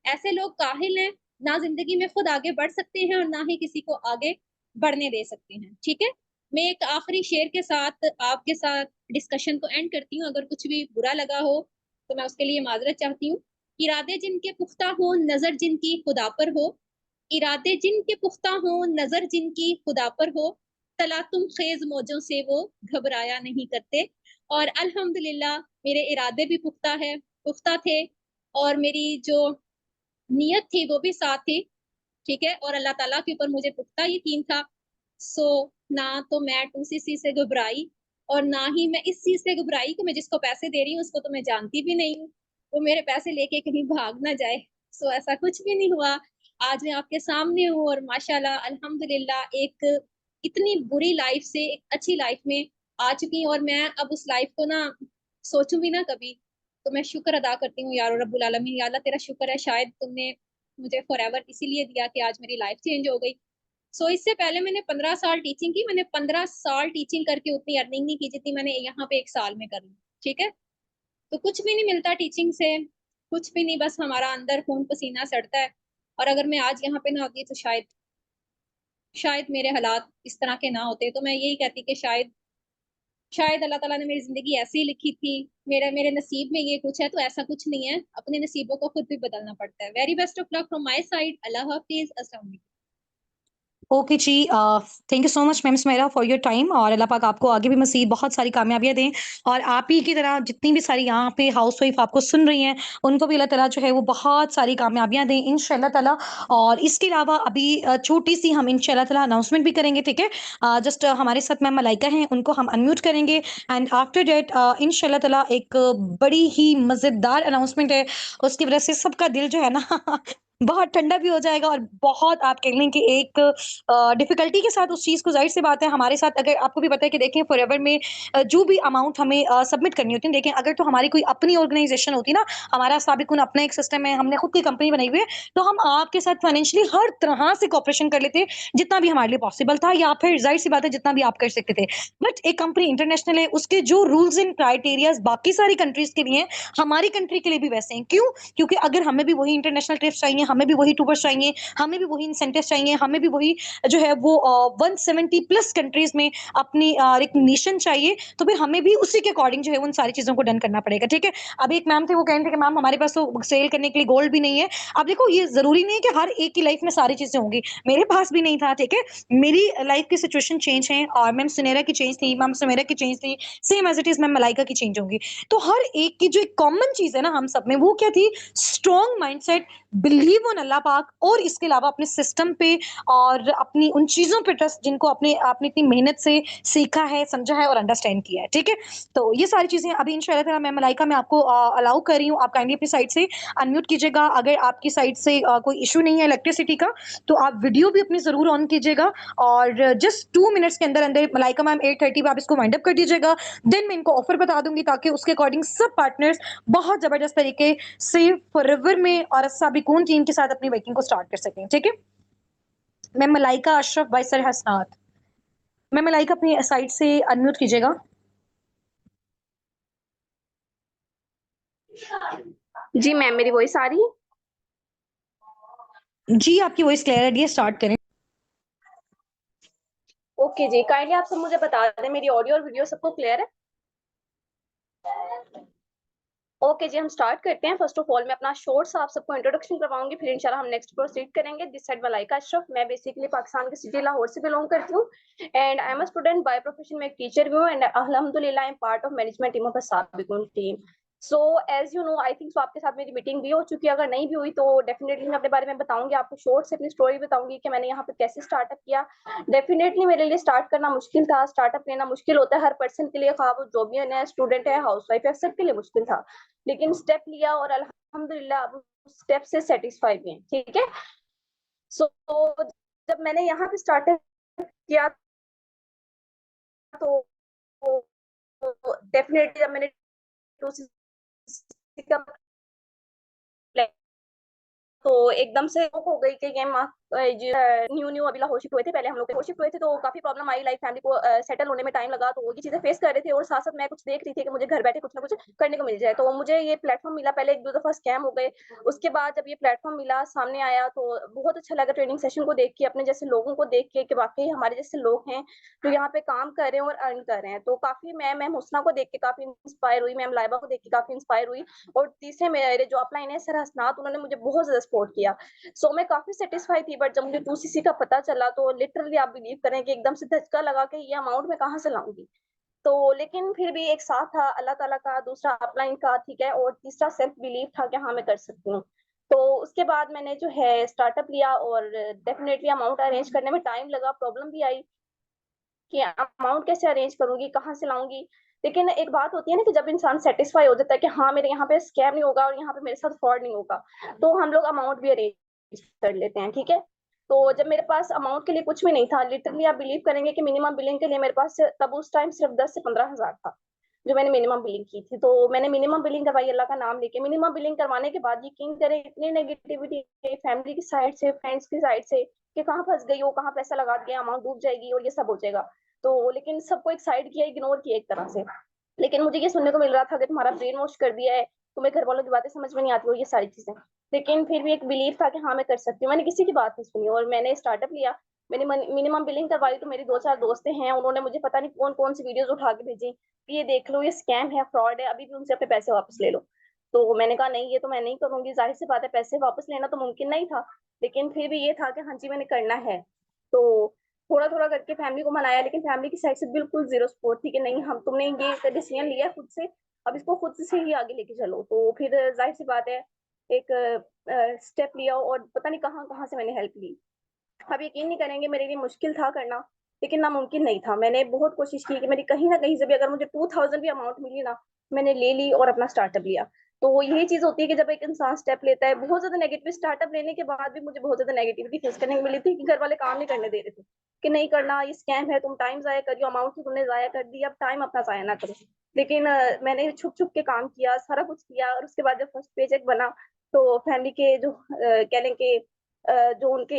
ऐसे लोग काहिल हैं, ना जिंदगी में खुद आगे बढ़ सकते हैं और ना ही किसी को आगे बढ़ने दे सकते हैं, ठीक है। मैं एक आखिरी शेर के साथ आपके साथ डिस्कशन को एंड करती हूँ। अगर कुछ भी बुरा लगा हो तो मैं उसके लिए माजरत चाहती हूँ। इरादे जिनके पुख्ता हो, नजर जिनकी खुदा पर हो, इरादे जिनके पुख्ता हो, नजर जिनकी खुदा पर हो, तला तुम खेज मौजों से वो घबराया नहीं करते। और अल्हम्दुलिल्लाह मेरे इरादे भी पुख्ता थे, और मेरी जो नियत थी वो भी साथ थी, ठीक है। और अल्लाह ताला के ऊपर मुझे पुख्ता यकीन था। सो ना तो मैं 2cc से घबराई, और ना ही मैं इस चीज से घबराई कि मैं जिसको पैसे दे रही हूँ उसको तो मैं जानती भी नहीं हूँ, वो मेरे पैसे लेके कहीं भाग ना जाए। सो ऐसा कुछ भी नहीं हुआ। आज मैं आपके सामने हूँ और माशाल्लाह अल्हम्दुलिल्लाह एक इतनी बुरी लाइफ से एक अच्छी लाइफ में आ चुकी हूँ। और मैं अब उस लाइफ को ना सोचूं भी ना कभी, तो मैं शुक्र अदा करती हूँ यार रब्बुल आलमीन, या अल्लाह तेरा शुक्र है, शायद तुमने मुझे फॉरएवर इसीलिए दिया कि आज मेरी लाइफ चेंज हो गई। सो इससे पहले मैंने 15 साल टीचिंग की, मैंने 15 साल टीचिंग करके उतनी अर्निंग नहीं की जितनी मैंने यहाँ पे एक साल में कर ली, ठीक है। तो कुछ भी नहीं मिलता टीचिंग से, कुछ भी नहीं, बस हमारा अंदर खून पसीना सड़ता है। और अगर मैं आज यहाँ पे ना होती तो शायद शायद मेरे हालात इस तरह के ना होते। तो मैं यही कहती कि शायद अल्लाह ताला ने मेरी जिंदगी ऐसी ही लिखी थी, मेरे नसीब में ये कुछ है, तो ऐसा कुछ नहीं है, अपने नसीबों को खुद भी बदलना पड़ता है। Very best of luck from my side. अल्लाह हाफिज, अस्सलाम वालेकुम। ओके जी, thank you so much ma'am Sumera for your time, और अल्लाह पाक आपको आगे भी मज़ीद बहुत सारी कामयाबियाँ दें, और आप ही की तरह जितनी भी सारी यहाँ पे हाउसवाइफ आपको सुन रही हैं उनको भी अल्लाह ताला जो है वो बहुत सारी कामयाबियाँ दें इंशाल्लाह ताला। और इसके अलावा अभी छोटी सी हम इंशाल्लाह ताला अनाउंसमेंट भी करेंगे, ठीक है। जस्ट हमारे साथ मैम मलाइका हैं, उनको हम अनम्यूट करेंगे, एंड आफ्टर डेट इंशाल्लाह ताला एक बड़ी ही मज़ेदार अनाउंसमेंट है, उसकी वजह से सबका दिल जो है ना बहुत ठंडा भी हो जाएगा, और बहुत आप कह लें कि एक डिफिकल्टी के साथ उस चीज़ को, ज़ाहिर सी बात है हमारे साथ, अगर आपको भी पता है कि देखें फॉरएवर में जो भी अमाउंट हमें सबमिट करनी होती है, देखें अगर तो हमारी कोई अपनी ऑर्गेनाइजेशन होती ना, हमारा साबिकुन अपना एक सिस्टम है, हमने खुद की कंपनी बनाई हुई है, तो हम आपके साथ फाइनेंशियली हर तरह से कॉपरेशन कर लेते, जितना भी हमारे लिए पॉसिबल था, या फिर ज़ाहिर सी बात है जितना भी आप कर सकते थे। बट एक कंपनी इंटरनेशनल है, उसके जो रूल्स एंड क्राइटेरियाज बाकी सारी कंट्रीज के भी हैं, हमारी कंट्री के लिए भी वैसे हैं। क्यों? क्योंकि अगर हमें भी वही इंटरनेशनल ट्रिप्स चाहिए, हमें भी वही टूर्स चाहिए, हमें भी वही इंसेंटिव चाहिए, हमें भी वही जो है वो 170 प्लस कंट्रीज में अपनी रिकग्निशन चाहिए, तो फिर हमें भी उसी के अकॉर्डिंग जो है उन सारी चीज़ों को डन करना पड़ेगा, ठीक है। अब एक मैम थे, वो कह रहे थे कि मैम हमारे पास तो सेल करने के लिए गोल्ड भी नहीं है। अब देखो ये ज़रूरी नहीं है कि हर एक की लाइफ में सारी चीज़ें होंगी, मेरे पास भी नहीं था, ठीक है। मेरी लाइफ की सिचुएशन चेंज है, और मैम सुनैरा की चेंज थी, मैम सुमेरा की चेंज थी, same as it is ma'am Malaika की चेंज होंगी। तो हर एक की जो एक कॉमन चीज़ है ना हम सब में, वो क्या थी? स्ट्रॉन्ग माइंडसेट, बिलीव ऑन अल्लाह पाक, और इसके अलावा अपने सिस्टम पे और अपनी उन चीज़ों पे ट्रस्ट जिनको आपने आपने इतनी मेहनत से सीखा है, समझा है और अंडरस्टैंड किया है, ठीक है। तो ये सारी चीज़ें अभी इंशाल्लाह ताला मैं मलाइका मैं आपको अलाउ कर रही हूँ, आप काइंडली अपनी साइड से अनम्यूट कीजिएगा। अगर आपकी साइड से कोई इशू नहीं है इलेक्ट्रिसिटी का, तो आप वीडियो भी अपनी ज़रूर ऑन कीजिएगा, और जस्ट 2 मिनट्स के अंदर अंदर मलाइका मैम 8:30 पे आप इसको वाइंड अप कर दीजिएगा। देन मैं इनको ऑफर बता दूंगी, ताकि उसके अकॉर्डिंग सब पार्टनर्स बहुत जबरदस्त तरीके से फॉरएवर में और साबिकून टीम के साथ अपनी वर्किंग को स्टार्ट कर सकें, ठीक है। मैं मलाइका अशरफ बाई सर हसनात, मैं मलाइका अपनी साइड से अनम्यूट कीजिएगा। जी मैम, मेरी वॉइस आ रही है? जी आपकी वॉइस क्लियर है, स्टार्ट करें। ओके जी, काइंडली आप सब मुझे बता दें मेरी ऑडियो और वीडियो सबको क्लियर है? ओके जी, हम स्टार्ट करते हैं। फर्स्ट ऑफ ऑल मैं अपना शॉर्ट सा आप सबको इंट्रोडक्शन करवाऊंगी, फिर इंशाल्लाह हम नेक्स्ट प्रोसीड करेंगे। दिस साइड मलाइका अशरफ, मैं बेसिकली पाकिस्तान के सिटी लाहौर से बिलोंग करती हूँ and I am a student by profession. मैं एक टीचर भी हूँ एंड अल्हम्दुलिल्लाह I am part of management team of Sabiqun team. So as you know, I think so आपके साथ मेरी मीटिंग भी हो चुकी है। अगर नहीं भी हुई तो डेफिनेटली मैं अपने बारे में बताऊंगी, आपको शॉर्ट से अपनी स्टोरी बताऊंगी कि मैंने यहाँ पे कैसे स्टार्टअप किया। डेफिनेटली मेरे लिए स्टार्ट करना मुश्किल था, स्टार्टअप लेना मुश्किल होता है हर पर्सन के लिए, खा वो जो भी है, स्टूडेंट है, हाउसवाइफ है, सबके लिए मुश्किल था। लेकिन स्टेप लिया और अल्हम्दुलिल्लाह अब स्टेप से सेटिस्फाइड हैं। ठीक है, सो जब मैंने यहाँ पे स्टार्टअप किया तो डेफिनेटली जब मैंने 2cc का तो एकदम से हो गई कि न्यू न्यू अभी लाहौर शिफ्ट हुए थे, पहले हम लोग शिफ्ट हुए थे तो काफी प्रॉब्लम आई, लाइक फैमिली को सेटल होने में टाइम लगा, तो ये चीजें फेस कर रहे थे और साथ साथ मैं कुछ देख रही थी कि मुझे घर बैठे कुछ ना कुछ करने को मिल जाए। तो मुझे ये प्लेटफॉर्म मिला, पहले एक दो दफा स्कैम हो गए, उसके बाद जब ये प्लेटफॉर्म मिला सामने आया तो बहुत अच्छा लगा ट्रेनिंग सेशन को देख के, अपने जैसे लोगों को देख के कि वाकई हमारे जैसे लोग हैं जो यहाँ पे काम कर रहे हैं और अर्न कर रहे हैं। तो काफी मैं मैम हुस्ना को देख के काफी इंस्पायर हुई, मैम लाइबा को देख के काफी इंस्पायर हुई और तीसरे मेरे जो अपलाइन है सर हसनात, उन्होंने मुझे बहुत ज्यादा सपोर्ट किया। सो मैं काफी सेटिस्फाई थी। बट जब मुझे 2cc का पता चला तो लिटरली आप बिलीव करें कि एकदम से धचका लगा के ये अमाउंट मैं कहाँ से लाऊंगी। तो लेकिन फिर भी एक साथ था अल्लाह ताला का, दूसरा अपलाइन का, ठीक है, और तीसरा सेल्फ बिलीव था कि हाँ मैं कर सकती हूँ। तो उसके बाद मैंने जो है स्टार्टअप लिया और डेफिनेटली अमाउंट अरेंज करने में टाइम लगा, प्रॉब्लम भी आई कि अमाउंट कैसे अरेंज करूंगी, कहाँ से लाऊंगी। लेकिन एक बात होती है ना कि जब इंसान सेटिस्फाई हो जाता है कि हाँ मेरे यहाँ पे स्कैम नहीं होगा और यहाँ पे मेरे साथ फ्रॉड नहीं होगा, तो हम लोग अमाउंट भी अरेंज कर लेते हैं। ठीक है, तो जब मेरे पास अमाउंट के लिए कुछ भी नहीं था, लिटरली आप बिलीव करेंगे कि मिनिमम बिलिंग के लिए मेरे पास तब उस टाइम सिर्फ 10 से 15 हज़ार था जो मैंने मिनिमम बिलिंग की थी। तो मैंने मिनिमम बिलिंग करवाई अल्लाह का नाम लेके। मिनिमम बिलिंग करवाने के बाद यकीन करें इतनी नेगेटिविटी फैमिली की साइड से, फ्रेंड्स की साइड से कि कहाँ फंस गई हो, कहाँ पैसा लगा दिया, अमाउंट डूब जाएगी और ये सब हो जाएगा। तो लेकिन सबको एक साइड किया, इग्नोर किया एक तरह से। लेकिन मुझे ये सुनने को मिल रहा था कि तुम्हारा ब्रेन वॉश कर दिया है, तुम्हें घर वालों की बातें समझ में नहीं आती हो, ये सारी चीजें। लेकिन फिर भी एक बिलीव था कि हाँ मैं कर सकती हूँ। मैंने किसी की बात नहीं सुनी और मैंने स्टार्टअप लिया। मैंने मिनिमम बिलिंग करवाई तो मेरी 2-4 दोस्तें हैं, उन्होंने मुझे पता नहीं कौन कौन सी वीडियोस उठा के भेजी, ये देख लो ये स्कैम है, फ्रॉड है, अभी भी उनसे अपने पैसे वापस ले लो। तो मैंने कहा नहीं, ये तो मैं नहीं करूंगी, जाहिर सी बात है पैसे वापस लेना तो मुमकिन नहीं था। लेकिन फिर भी ये था कि हाँ जी मैंने करना है। तो थोड़ा थोड़ा करके फैमिली को मनाया, लेकिन फैमिली की साइड से बिल्कुल जीरो सपोर्ट थी कि नहीं, हम तुमने ये डिसीजन लिया खुद से, अब इसको खुद से ही आगे लेके चलो। तो फिर जाहिर सी बात है एक स्टेप लिया और पता नहीं कहाँ कहाँ से मैंने हेल्प ली। आप यकीन नहीं करेंगे मेरे लिए मुश्किल था करना, लेकिन नामुमकिन नहीं था। मैंने बहुत कोशिश की कि मेरी कहीं ना कहीं से भी अगर मुझे 2000 भी अमाउंट मिली ना, मैंने ले ली और अपना स्टार्टअप लिया। तो यही चीज होती है कि जब एक इंसान स्टेप लेता है, बहुत ज्यादा नेगेटिव स्टार्टअप लेने के बाद भी मुझे बहुत ज्यादा नेगेटिविटी फेस करने को मिली थी कि घर वाले काम नहीं करने दे रहे थे कि नहीं करना, ये स्कैम है, तुम टाइम जाया करियो, अमाउंट तो तुमने जाया कर दी, अब टाइम अपना जाया ना करो। लेकिन मैंने छुप छुप के काम किया, सारा कुछ किया और उसके बाद जब फर्स्ट पेचेक बना तो फैमिली के जो कह लें कि जो उनके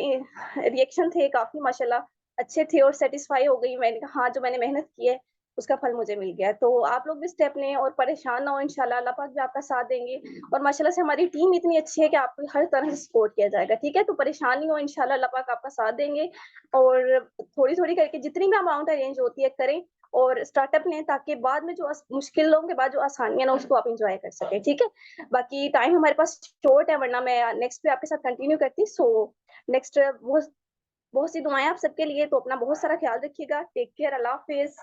रिएक्शन थे काफी माशाल्लाह अच्छे थे और सेटिस्फाई हो गई। मैंने कहा हाँ जो मैंने मेहनत की है उसका फल मुझे मिल गया। तो आप लोग भी स्टेप लें और परेशान ना हो, इंशाल्लाह अल्लाह पाक भी आपका साथ देंगे। और माशाल्लाह से हमारी टीम इतनी अच्छी है कि आपको हर तरह से सपोर्ट किया जाएगा। ठीक है, तो परेशान नहीं हो, इंशाल्लाह अल्लाह पाक आपका साथ देंगे। और थोड़ी थोड़ी करके जितनी भी अमाउंट अरेंज होती है करें और स्टार्टअप लें, ताकि बाद में जो मुश्किलों के बाद जो आसानियां ना उसको आप इंजॉय कर सकें। ठीक है, बाकी टाइम हमारे पास शॉर्ट है, वरना मैं नेक्स्ट पे आपके साथ कंटिन्यू करती। सो नेक्स्ट बहुत बहुत सी दुआएं आप सबके लिए। तो अपना बहुत सारा ख्याल रखिएगा। टेक केयर, अल्लाह हाफिज।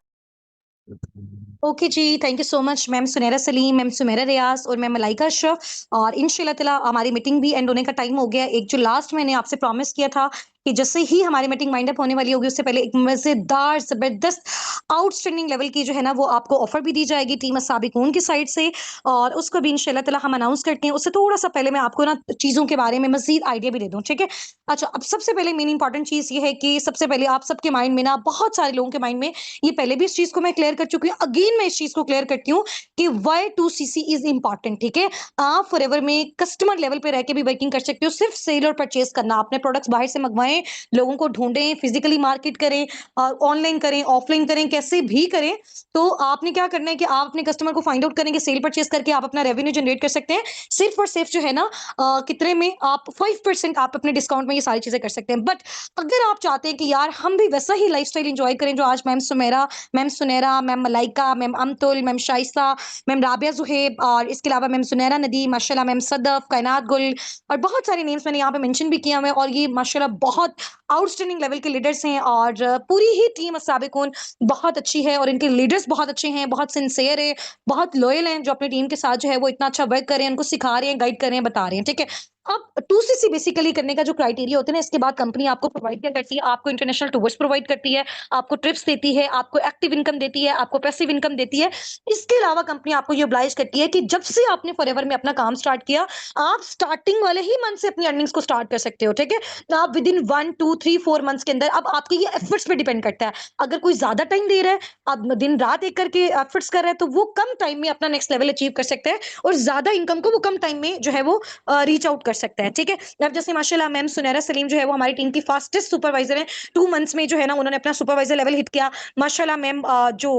ओके जी, thank you so much ma'am Sunaira Saleem, ma'am Sumera Riaz और मैम मलाइका अशरफ। और इंशाल्लाह ताला हमारी मीटिंग भी एंड होने का टाइम हो गया। एक जो लास्ट मैंने आपसे प्रॉमिस किया था कि जैसे ही हमारी मीटिंग वाइंड अप होने वाली होगी उससे पहले एक मजेदार जबरदस्त आउटस्टैंडिंग लेवल की जो है ना वो आपको ऑफर भी दी जाएगी टीम साबिकून की साइड से, और उसको भी इंशाल्लाह ताला हम अनाउंस करते हैं। उससे थोड़ा सा पहले मैं आपको ना चीजों के बारे में मजीद आइडिया भी दे दूं, ठीक है। अच्छा, अब सबसे पहले मेन इंपॉर्टेंट चीज ये है कि सबसे पहले आप सबके माइंड में ना, बहुत सारे लोगों के माइंड में, ये पहले भी इस चीज को मैं क्लियर कर चुकी हूँ, अगेन मैं इस चीज को क्लियर करती हूँ कि वाई 2cc इज इंपॉर्टेंट। ठीक है, आप फॉरएवर में कस्टमर लेवल पे रह के भी वर्किंग कर सकते हो। सिर्फ सेल और परचेज करना, अपने प्रोडक्ट्स बाहर से मंगवाएं करें, लोगों को ढूंढें, फिजिकली मार्केट करें, ऑनलाइन करें, ऑफलाइन करें, कैसे भी करें। तो आपने क्या करना है कि आप अपने कस्टमर को फाइंड आउट करेंगे, सेल परचेज करके आप अपना रेवेन्यू जनरेट कर सकते हैं। सिर्फ और सिर्फ जो है ना कितने में, आप 5% आप अपने डिस्काउंट में ये सारी चीजें कर सकते हैं। बट अगर आप चाहते हैं कि यार हम भी वैसा ही लाइफस्टाइल एंजॉय करें जो आज ma'am Sumera, ma'am Sunaira, ma'am Malaika, ma'am Amtul, ma'am Shaista, ma'am Rabia Zuhaib, और इसके अलावा मैम सुनैरा नदी, माशाल्लाह मैम सदफ, कायनात गुल, और बहुत सारे नेम्स मैंने यहाँ पे मेंशन भी किया हुआ है। और ये माशाल्लाह बहुत आउटस्टैंडिंग लेवल के लीडर्स हैं, और पूरी ही टीम अस्साबिकून बहुत अच्छी है, और इनके लीडर्स बहुत अच्छे हैं, बहुत सिंसियर है, बहुत लॉयल हैं, जो अपनी टीम के साथ जो है वो इतना अच्छा वर्क कर रहे हैं, उनको सिखा रहे हैं, गाइड कर रहे हैं, बता रहे हैं। ठीक है, अब 2CC बेसिकली करने का जो क्राइटेरिया होता है ना, इसके बाद कंपनी आपको प्रोवाइड क्या करती है, आपको इंटरनेशनल टूर्स प्रोवाइड करती है, आपको ट्रिप्स देती है, आपको एक्टिव इनकम देती है, आपको पैसिव इनकम देती है। इसके अलावा कंपनी आपको ये ऑब्लाइज करती है कि जब से आपने फॉरएवर में अपना काम स्टार्ट किया, आप स्टार्टिंग वाले ही मंथ से अपनी अर्निंग्स को स्टार्ट कर सकते हो। ठीक है, तो आप विद इन 1 2 3 4 मंथ्स के अंदर, अब आपके ये एफर्ट्स पे डिपेंड करता है। अगर कोई ज्यादा टाइम दे रहा है, अब दिन रात एक करके एफर्ट्स कर रहा है, तो वो कम टाइम में अपना नेक्स्ट लेवल अचीव कर सकता है, और ज्यादा इनकम को वो कम टाइम में जो है वो रीच आउट कर सकता है। ठीक है, अब जैसे माशाल्लाह मैम सुनैरा सलीम जो है वो हमारी टीम की फास्टेस्ट सुपरवाइजर है। 2 मंथ्स में जो है ना उन्होंने अपना सुपरवाइजर लेवल हिट किया। माशाल्लाह मैम जो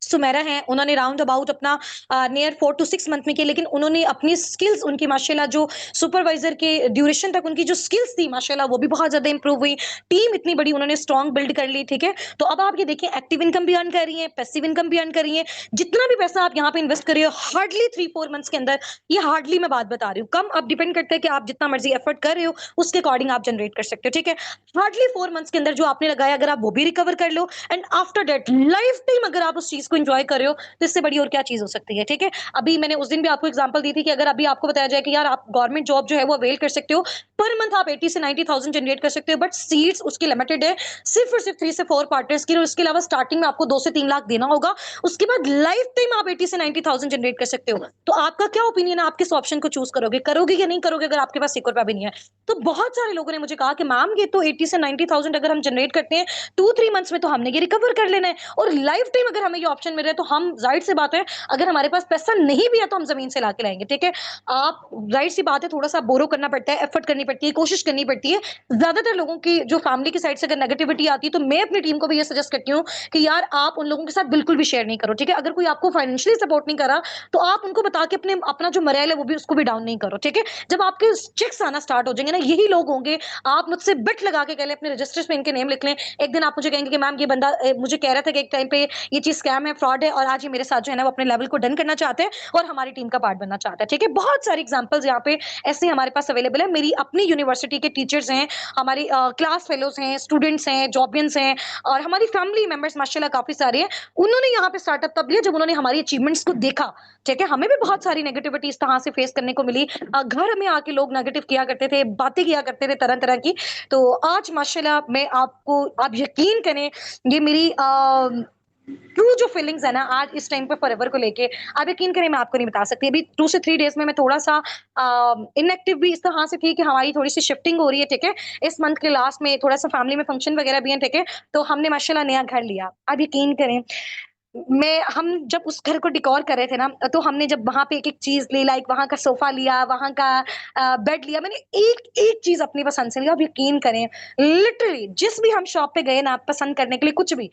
सुमेरा हैं, उन्होंने राउंड अबाउट अपना नियर 4 टू 6 मंथ में किया, लेकिन उन्होंने अपनी स्किल्स, उनकी माशाल्लाह जो सुपरवाइजर के ड्यूरेशन तक उनकी जो स्किल्स थी माशाल्लाह वो भी बहुत ज्यादा इंप्रूव हुई। टीम इतनी बड़ी उन्होंने स्ट्रॉन्ग बिल्ड कर ली। ठीक है, तो अब आप ये देखिए, एक्टिव इनकम भी अर्न कर रही है, पैसिव इनकम भी अर्न कर रही है। जितना भी पैसा आप यहाँ पे इन्वेस्ट कर रहे हो, हार्डली 3-4 मंथ्स के अंदर, ये हार्डली मैं बात बता रही हूँ, कम अब डिपेंड करता है कि आप जितना मर्जी एफर्ट कर रहे हो उसके अकॉर्डिंग आप जनरेट कर सकते हो। ठीक है, हार्डली 4 मंथ्स के अंदर जो आपने लगाया, अगर आप वो भी रिकवर कर लो, and after that lifetime अगर आप उस चीज को एंजॉय कर रहे हो, तो इससे बड़ी और क्या चीज हो सकती है। ठीक है, अभी मैंने उस दिन भी आपको एग्जांपल दी थी कि अगर अभी आपको बताया जाए कि यार आप गवर्नमेंट जॉब जो है वो अवेल कर सकते हो, पर मंथ आप 80 से 90,000 जनरेट कर सकते हो, बट सीट्स उसकी लिमिटेड है, सिर्फ और सिर्फ 3 से 4 पार्टनर्स की, और उसके अलावा स्टार्टिंग में आपको 2 से 3 लाख देना होगा, उसके बाद लाइफ टाइम आप 80 से 90,000 जनरेट कर सकते हो। तो आपका क्या ओपिनियन है, आप किस ऑप्शन को चूज करोगे, करोगे या नहीं करोगे, अगर आपके पास 1 रुपया भी नहीं है? तो बहुत सारे लोगों ने मुझे कहा कि मैम ये तो 80 से 90,000 अगर हम जनरेट करते हैं 2-3 मंथ्स में, तो हमने ये रिकवर कर लेना है, और लाइफ टाइम अगर हमें ये ऑप्शन मिल रहा है, तो हम, जाहिर सी बात है, अगर हमारे पास पैसा नहीं भी है तो हम जमीन से लाके लाएंगे। ठीक है, आप, जाहिर सी बात है, थोड़ा सा बोरो करना पड़ता है, एफर्ट करनी पड़ती है, कोशिश करनी पड़ती है। ज्यादातर लोगों की जो फैमिली की साइड से अगर नेगेटिविटी आती है, तो मैं अपनी टीम को भी ये सजेस्ट करती हूँ कि यार आप उन लोगों के साथ बिल्कुल भी शेयर नहीं करो। ठीक है, अगर कोई आपको फाइनेंशियली सपोर्ट नहीं करा, तो आप उनको बता के अपने अपना जो मरैल है वो भी, उसको भी डाउन नहीं करो। ठीक है, जब आपके चेक्स आना स्टार्ट हो जाएंगे ना, यही लोग होंगे, आप मुझसे बेट लगा के कह लें, अपने रजिस्टर्स में इनके नेम लिख लें, एक दिन आप मुझे कहेंगे कि मैम ये बंदा मुझे कह रहा था कि एक टाइम पे ये चीज स्कैम है, फ्रॉड है, और आज ये मेरे साथ जो है ना वो अपने लेवल को डन करना चाहते हैं और हमारी टीम का पार्ट बनना चाहता है। ठीक है, बहुत सारी एग्जांपल्स यहाँ पे ऐसे हमारे पास अवेलेबल है। मेरी अपनी यूनिवर्सिटी के टीचर्स हैं, हमारे क्लास फेलोज हैं, स्टूडेंट्स हैं, जॉबियंस हैं, और हमारी फैमिली मेंबर्स माशाल्लाह काफी सारे हैं। उन्होंने यहाँ पे स्टार्टअप तब लिया जब उन्होंने हमारी अचीवमेंट्स को देखा। ठीक है, हमें भी बहुत सारी नेगेटिविटी इस तरह से फेस करने को मिली, घर में आके लोग नेगेटिव किया करते थे, बातें किया करते थे तरह तरह की। तो आज माशाल्लाह मैं आपको, आप यकीन करें, ये मेरी ट्रू जो फीलिंग्स है ना आज इस टाइम पे फॉरएवर को लेके, आप यकीन करें मैं आपको नहीं बता सकती। अभी 2 से 3 डेज में मैं थोड़ा सा इनएक्टिव भी इस तरह से थी कि हमारी थोड़ी सी शिफ्टिंग हो रही है। ठीक है, इस मंथ के लास्ट में थोड़ा सा फैमिली में फंक्शन वगैरह भी है। ठीक है, तो हमने माशाल्लाह नया घर लिया। आप यकीन करें, मैं हम जब उस घर को डिकोर कर रहे थे ना, तो हमने जब वहां पे एक एक चीज ली, लाइक वहां का सोफा लिया, वहां का बेड लिया, मैंने एक एक चीज अपनी पसंद से लिया। आप यकीन करें, लिटरली जिस भी हम शॉप पे गए ना पसंद करने के लिए कुछ भी,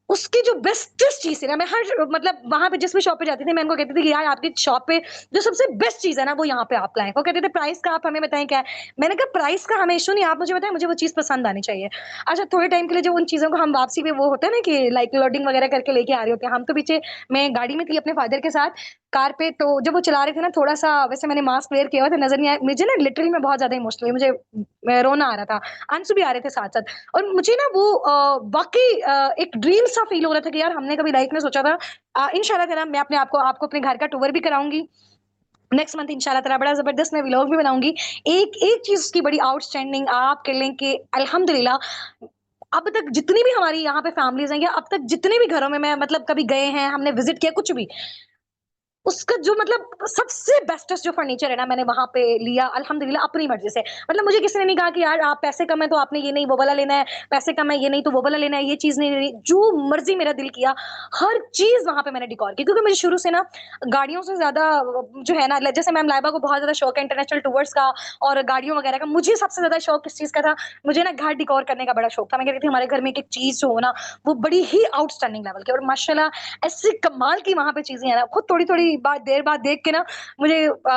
उसकी जो बेस्टेस्ट चीज़ है ना, मैं हर, मतलब वहाँ पे जिस भी शॉप पे जाती थी, मैं उनको कहती थी कि यार आपकी शॉप पे जो सबसे बेस्ट चीज़ है ना, वो यहाँ पे आप लाएँ। वो कहते थे प्राइस का आप हमें बताएँ क्या है? मैंने कहा प्राइस का हमें इश्यू नहीं, आप मुझे बताएँ, मुझे वो चीज़ पसंद आनी चाहिए। अच्छा, थोड़े टाइम के लिए जब उन चीज़ों को हम वापसी पे, वो होता है ना कि लाइक लोडिंग वगैरह करके लेके आ रहे होते हैं, हम तो पीछे, मैं गाड़ी में थी अपने फादर के साथ कार पे, तो जब वो चला रहे थे ना, थोड़ा-सा वैसे मैंने मास्क वेयर किया हुआ था, नज़र नहीं आया मुझे ना, लिटरली मैं बहुत ज़्यादा इमोशनल हुई, मुझे रोना आ रहा था, आंसू भी आ रहे थे साथ-साथ। और मुझे ना वो वाक़ई एक ड्रीम सा फ़ील हो रहा था कि यार हमने कभी लाइफ़ में सोचा था। इंशाल्लाह ताला मैं अपने आपको आपको अपने घर का टूर भी कराऊँगी। नेक्स्ट मंथ इंशाल्लाह ताला बड़ा ज़बरदस्त मैं व्लॉग भी बनाऊँगी। एक चीज़ उसकी बड़ी आउटस्टैंडिंग आप कह लें कि अल्हम्दुलिल्लाह, अब तक जितनी भी हमारी यहाँ पे फैमिलीज़ हैं, या अब तक जितने भी घरों में मैं मतलब कभी गए हैं, हमने विज़िट किया कुछ भी, उसका जो मतलब सबसे बेस्टेस्ट जो फर्नीचर है ना मैंने वहां पे लिया अल्हम्दुलिल्लाह अपनी मर्जी से। मतलब मुझे किसी ने नहीं कहा कि यार आप पैसे कम है तो आपने ये नहीं वो वाला लेना है, पैसे कम है ये नहीं तो वो वाला लेना है, ये चीज नहीं लेनी, जो मर्जी मेरा दिल किया हर चीज वहां पे मैंने डिकॉर की। क्योंकि मुझे शुरू से ना गाड़ियों से ज्यादा जो है ना, जैसे मैम लाइबा को बहुत ज्यादा शौक है इंटरनेशनल टूर्स का और गाड़ियों वगैरह का, मुझे सबसे ज्यादा शौक किस चीज का था, मुझे ना घर डिकॉर करने का बड़ा शौक था। मैं कहती थी हमारे घर में एक चीज जो हो ना वो बड़ी ही आउटस्टैंडिंग लेवल की, और माशाल्लाह ऐसी कमाल की वहां पे चीजें हैं ना, खुद थोड़ी थोड़ी बात देर बाद देख के ना मुझे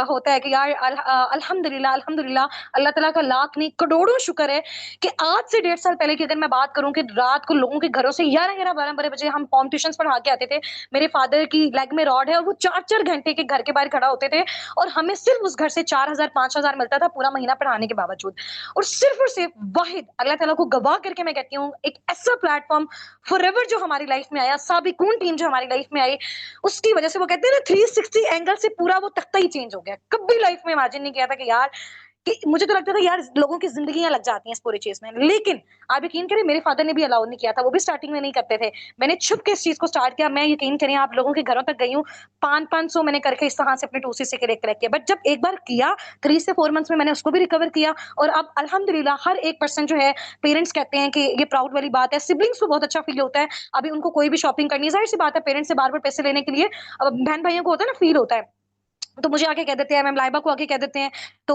होता है कि यार अल्हम्दुलिल्लाह अल्हम्दुलिल्लाह, अल्लाह ताला का लाख नहीं करोड़ों शुक्र है कि आज से 1.5 साल पहले की अगर मैं बात करूं कि रात को लोगों के घरों से 11-11 12 बजे हम होम ट्यूशन पढ़ा के आते थे, मेरे फादर की लेग में रॉड है और वो 4-4 घंटे के घर के बाहर खड़ा होते थे और हमें सिर्फ उस घर से 4,000-5,000 मिलता था पूरा महीना पढ़ाने के बावजूद। और सिर्फ वाहिद अल्लाह ताला को गवाह करके मैं कहती हूँ एक ऐसा प्लेटफॉर्म फॉरएवर जो हमारी लाइफ में आया, साबिकून टीम जो हमारी लाइफ में आई, उसकी वजह से वो कहते हैं ना 360 एंगल से पूरा वो तख्ता ही चेंज हो गया। कभी लाइफ में इमेजिन नहीं किया था कि यार कि मुझे तो लगता था यार लोगों की जिंदगियां लग जाती हैं इस पूरी चीज में, लेकिन आप यकीन करें मेरे फादर ने भी अलाउ नहीं किया था, वो भी स्टार्टिंग में नहीं करते थे। मैंने छुप के इस चीज को स्टार्ट किया। मैं यकीन करें आप लोगों के घरों तक गई हूँ, 500-500 मैंने करके इस तरह से अपने 2C से कलेक्ट किया। बट जब एक बार किया 3 से 4 मंथ्स में मैंने उसको भी रिकवर किया और अब अल्हम्दुलिल्लाह हर एक पर्सन जो है, पेरेंट्स कहते हैं कि ये प्राउड वाली बात है, सिबलिंग्स को बहुत अच्छा फील होता है। अभी उनको कोई भी शॉपिंग करनी है, जाहिर सी बात है पेरेंट्स से बार बार पैसे लेने के लिए बहन भाइयों को होता है ना, फील होता है। तो मुझे आके कह देते हैं, मैम लाइबा को आके कह देते हैं, तो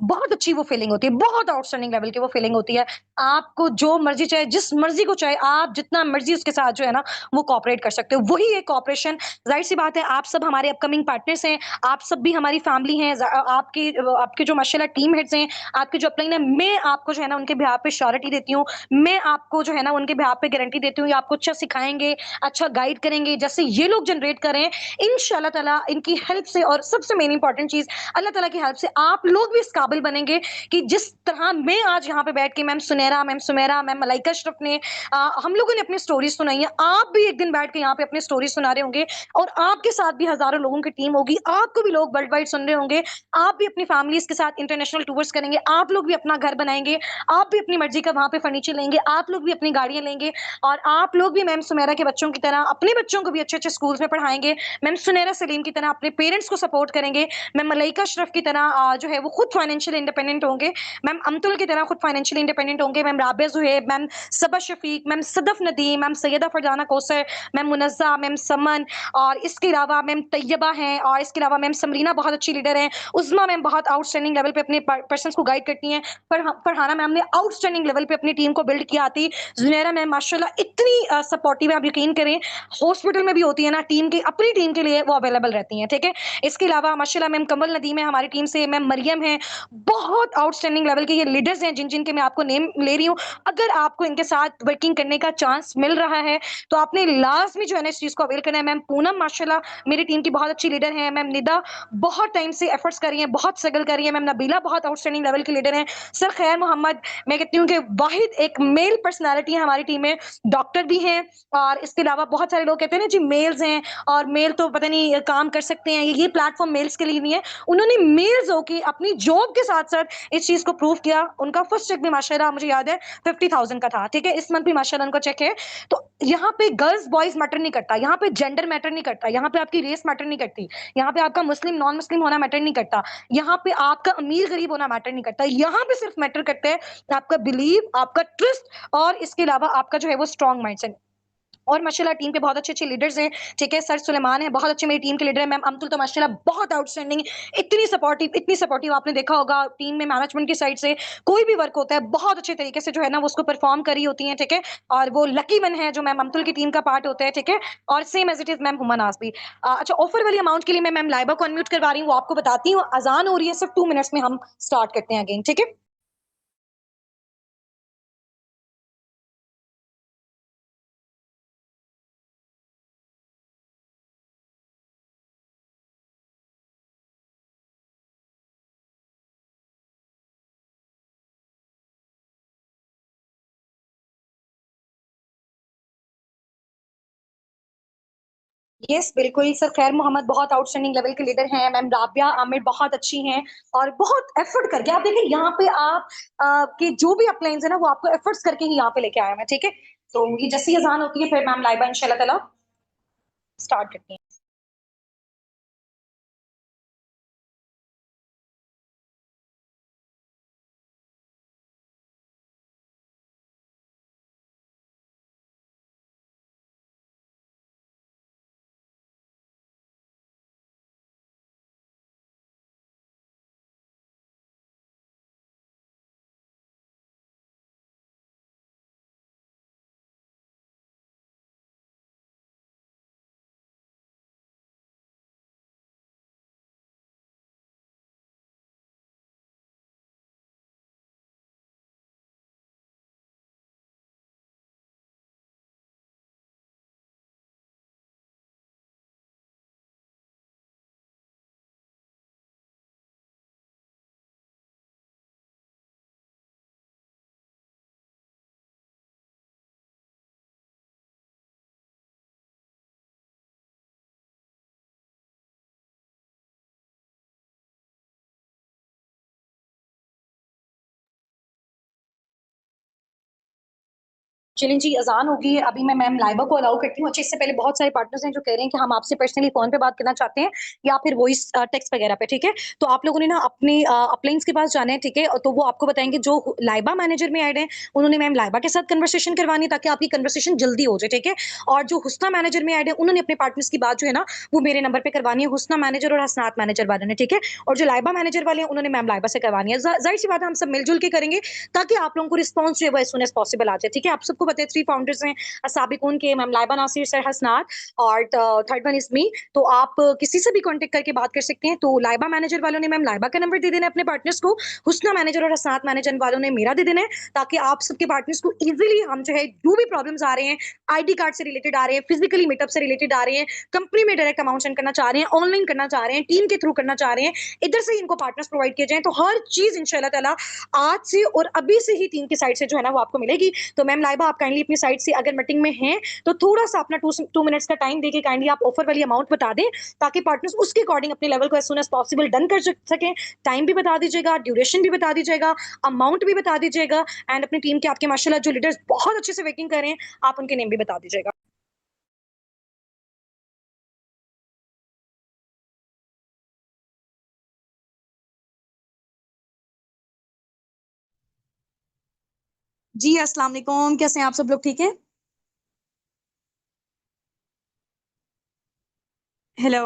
बहुत अच्छी वो फीलिंग होती है, बहुत आउटस्टैंडिंग लेवल की वो फीलिंग होती है। आपको जो मर्ज़ी चाहे, जिस मर्ज़ी को चाहे, आप जितना मर्ज़ी उसके साथ जो है ना, वो कोऑपरेट कर सकते हो। वही एक कोऑपरेशन, ज़ाहिर-सी बात है, आप सब हमारे अपकमिंग पार्टनर्स हैं, आप सब भी हमारी फैमिली हैं, आपके जो माशाल्लाह टीम हेड्स हैं, आपके जो अपलाइन है, मैं आपको जो है ना, उनके बिहाफ़ पे श्योरिटी देती हूँ। मैं आपको जो है ना, उनके बिहाफ़ पे गारंटी देती हूँ, ये आपको अच्छा सिखाएँगे, अच्छा गाइड करेंगे, जैसे ये लोग जनरेट कर रहे हैं, इंशाल्लाह ताला इनकी हेल्प से और सबसे मेन इंपॉर्टेंट चीज अल्लाह ताला की हेल्प से आप लोग भी इस काबिल बनेंगे कि जिस तरह मैं आज यहाँ पे बैठ के ma'am Sunaira, ma'am Sumera, ma'am Malaika Ashraf ने हम लोगों ने अपनी स्टोरी सुनाई है, आप भी एक दिन बैठ के यहाँ पे अपनी स्टोरी सुना रहे होंगे और आपके साथ भी हजारों लोगों की टीम होगी, आपको भी लोग वर्ल्ड वाइड सुन रहे होंगे, आप भी अपनी फैमिलीज के साथ इंटरनेशनल टूर्स करेंगे, आप लोग भी अपना घर बनाएंगे, आप भी अपनी मर्जी का वहां पे फर्नीचर लेंगे, आप लोग भी अपनी गाड़ियां लेंगे और आप लोग भी मैम सुमेरा के बच्चों की तरह अपने बच्चों को भी अच्छे अच्छे स्कूल्स में पढ़ाएंगे, मैम सुनैरा सलीम की तरह अपने पेरेंट्स को सपोर्ट करेंगे, मैम मलाइका अशरफ की तरह जो है वो खुद फाइनेंशियल इंडिपेंडेंट होंगे, मैम अमतुल की तरह खुद फाइनेंशियल इंडिपेंडेंट होंगे, ma'am Rabia Zuhaib, ma'am Saba Shafiq, ma'am Sadaf Nadeem, ma'am Syeda Farzana Kausar, ma'am Munazza, ma'am Saman और इसके अलावा मैम तैयबा हैं और इसके अलावा मैम समरीना बहुत अच्छी लीडर हैं, उज़मा मैम बहुत आउटस्टैंडिंग लेवल पे अपने पर्सन्स को गाइड करती हैं, फरहाना मैम ने आउटस्टैंडिंग लेवल पे अपनी टीम को बिल्ड किया आती, जुनैरा मैम माशाल्लाह इतनी सपोर्टिव है, आप यकीन करें हॉस्पिटल में भी होती है ना टीम की, अपनी टीम के लिए वो अवेलेबल रहती हैं, ठीक है। इसके अलावा माशाल्लाह मैम कमल नदीम है हमारी टीम से, मैम मरियम है, बहुत आउटस्टैंडिंग लेवल के ये लीडर्स हैं जिन जिन के मैं आपको नेम ले रही हूँ। अगर आपको इनके साथ वर्किंग करने का चांस मिल रहा है तो आपने लाजमी जो है ना इस चीज को अवेल करना है। मैम पूनम माशाल्लाह मेरी टीम की बहुत अच्छी लीडर है, मैम निदा बहुत टाइम से एफर्ट्स कर रही है, बहुत स्ट्रगल कर रही है, मैम नबीला बहुत आउटस्टैंडिंग लेवल की लीडर है, सर खैर मोहम्मद मैं कहती हूँ कि वाहिद एक मेल पर्सनैलिटी है हमारी टीम में, डॉक्टर भी हैं और इसके अलावा बहुत सारे लोग कहते हैं ना जी मेल्स हैं और मेल तो पता नहीं काम कर सकते हैं, ये प्लेटफॉर्म मेल्स के लिए नहीं है, उन्होंने मेल्स होके अपनी जॉब के साथ साथ इस चीज को प्रूव किया। उनका फर्स्ट चेक भी माशाल्लाह मुझे याद है 50,000 का था, ठीक है, इस मंथ भी माशाल्लाह उनका चेक है। तो यहाँ पे गर्ल्स बॉयज मैटर नहीं करता, यहाँ पे जेंडर मैटर नहीं करता, यहाँ पे आपकी रेस मैटर नहीं करती, यहाँ पे आपका मुस्लिम नॉन मुस्लिम होना मैटर नहीं करता, यहाँ पे आपका अमीर गरीब होना मैटर नहीं करता, यहाँ पे सिर्फ मैटर करता है आपका बिलीव, आपका ट्रस्ट और इसके अलावा आपका जो है वो स्ट्रॉन्ग माइंडसेट। और माशाल्लाह टीम के बहुत अच्छे लीडर्स हैं, ठीक है, सर सुलेमान है बहुत अच्छे मेरी टीम के लीडर हैं, मैम अमतुल तो माशाल्लाह बहुत आउटस्टैंडिंग, इतनी सपोर्टिव आपने देखा होगा टीम में मैनेजमेंट की साइड से कोई भी वर्क होता है बहुत अच्छे तरीके से जो है ना वो उसको परफॉर्म करी होती है, ठीक है, और वो लकी वन है जो मैम अमतुल की टीम का पार्ट होता है, ठीक है, और same as it is ma'am Huma Naz भी। अच्छा ऑफर वाली अमाउंट के लिए मैं मैम लाइबा को अनम्यूट करवा रही हूँ, वो आपको बताती हूँ, अजान हो रही है, सिर्फ 2 मिनट्स में हम स्टार्ट करते हैं अगेन, ठीक है। यस बिल्कुल सर खैर मोहम्मद बहुत आउटस्टैंडिंग लेवल के लीडर हैं, मैम राबिया आमिर बहुत अच्छी हैं और बहुत एफर्ट करके आप देखिए यहाँ पे आप कि जो भी अपलाइंस है ना वो आपको एफर्ट्स करके ही यहाँ पे लेके आया मैं, ठीक है। तो ये जैसी अजान होती है फिर मैम लाइबा इंशाल्लाह ताला स्टार्ट करती हैं। चलें जी, अजान होगी। अभी मैं मैम लाइबा को अलाउ करती हूँ। अच्छा, इससे पहले बहुत सारे पार्टनर्स हैं जो कह रहे हैं कि हम आपसे पर्सनली फोन पे बात करना चाहते हैं या फिर वॉइस टेक्स्ट वगैरह पे, ठीक है? तो आप लोगों ने ना अपनी अपलाइंस के पास जाना है, ठीक है? तो वो आपको बताएंगे जो लाइबा मैनेजर में ऐड है, उन्होंने मैम लाइबा के साथ कन्वर्सेशन करवानी है ताकि आपकी कन्वर्सेशन जल्दी हो जाए, ठीक है? और जो हुस्ना मैनेजर में ऐड है, उन्होंने अपने पार्टनर्स की बात जो है ना वो मेरे नंबर पे करवानी है, हुस्ना मैनेजर और हसनात मैनेजर वालों ने, ठीक है? और जो लाइबा मैनेजर वाले हैं उन्होंने मैम लाइबा से करवानी है। जाहिर सी बात है, हम सब मिलजुल के करेंगे ताकि आप लोगों को रिस्पॉन्स जो है वो एज सून एज पॉसिबल आ जाए, ठीक है? आप सबको पता है 3 फाउंडर्स हैं, साबिकुन के मैम लाइबा नासिर सर हसनात और थर्ड वन इज मी। तो आप किसी से भी कांटेक्ट करके बात कर सकते हैं। तो लाइबा मैनेजर वालों ने मैम लाइबा का नंबर दे देना है अपने पार्टनर्स को, हुस्ना मैनेजर और हसनात मैनेजर वालों ने मेरा दे देना है, ताकि आप सबके पार्टनर्स को इजीली हम जो है जो भी प्रॉब्लम्स आ रहे हैं, आईडी कार्ड से रिलेटेड आ रहे हैं, फिजिकली मीटअप से रिलेटेड आ रहे हैं, कंपनी में डायरेक्ट अमाउंट सेंड करना चाह रहे हैं, ऑनलाइन करना चाह रहे हैं, टीम के थ्रू करना चाह रहे हैं, इधर से इनको पार्टनर्स प्रोवाइड किए जाए, तो हर चीज इंशाल्लाह ताला आज से और अभी से ही टीम की साइड से जो है ना वो आपको मिलेगी। तो मैम लाइबा, आप काइंडली अपनी साइड से अगर मीटिंग में हैं तो थोड़ा सा अपना 2 मिनट्स का टाइम देके काइंडली आप ऑफर वाली अमाउंट बता दें, ताकि पार्टनर्स उसके अकॉर्डिंग अपने लेवल को as soon as possible done कर सकें। टाइम भी बता दीजिएगा, ड्यूरेशन भी बता दीजिएगा, अमाउंट भी बता दीजिएगा, एंड अपनी टीम के आपके माशाल्लाह जो लीडर्स बहुत अच्छे से वर्किंग कर रहे हैं, आप उनके नेम भी बता दीजिएगा। जी अस्सलाम वालेकुम, कैसे हैं आप सब लोग? ठीक है? हेलो।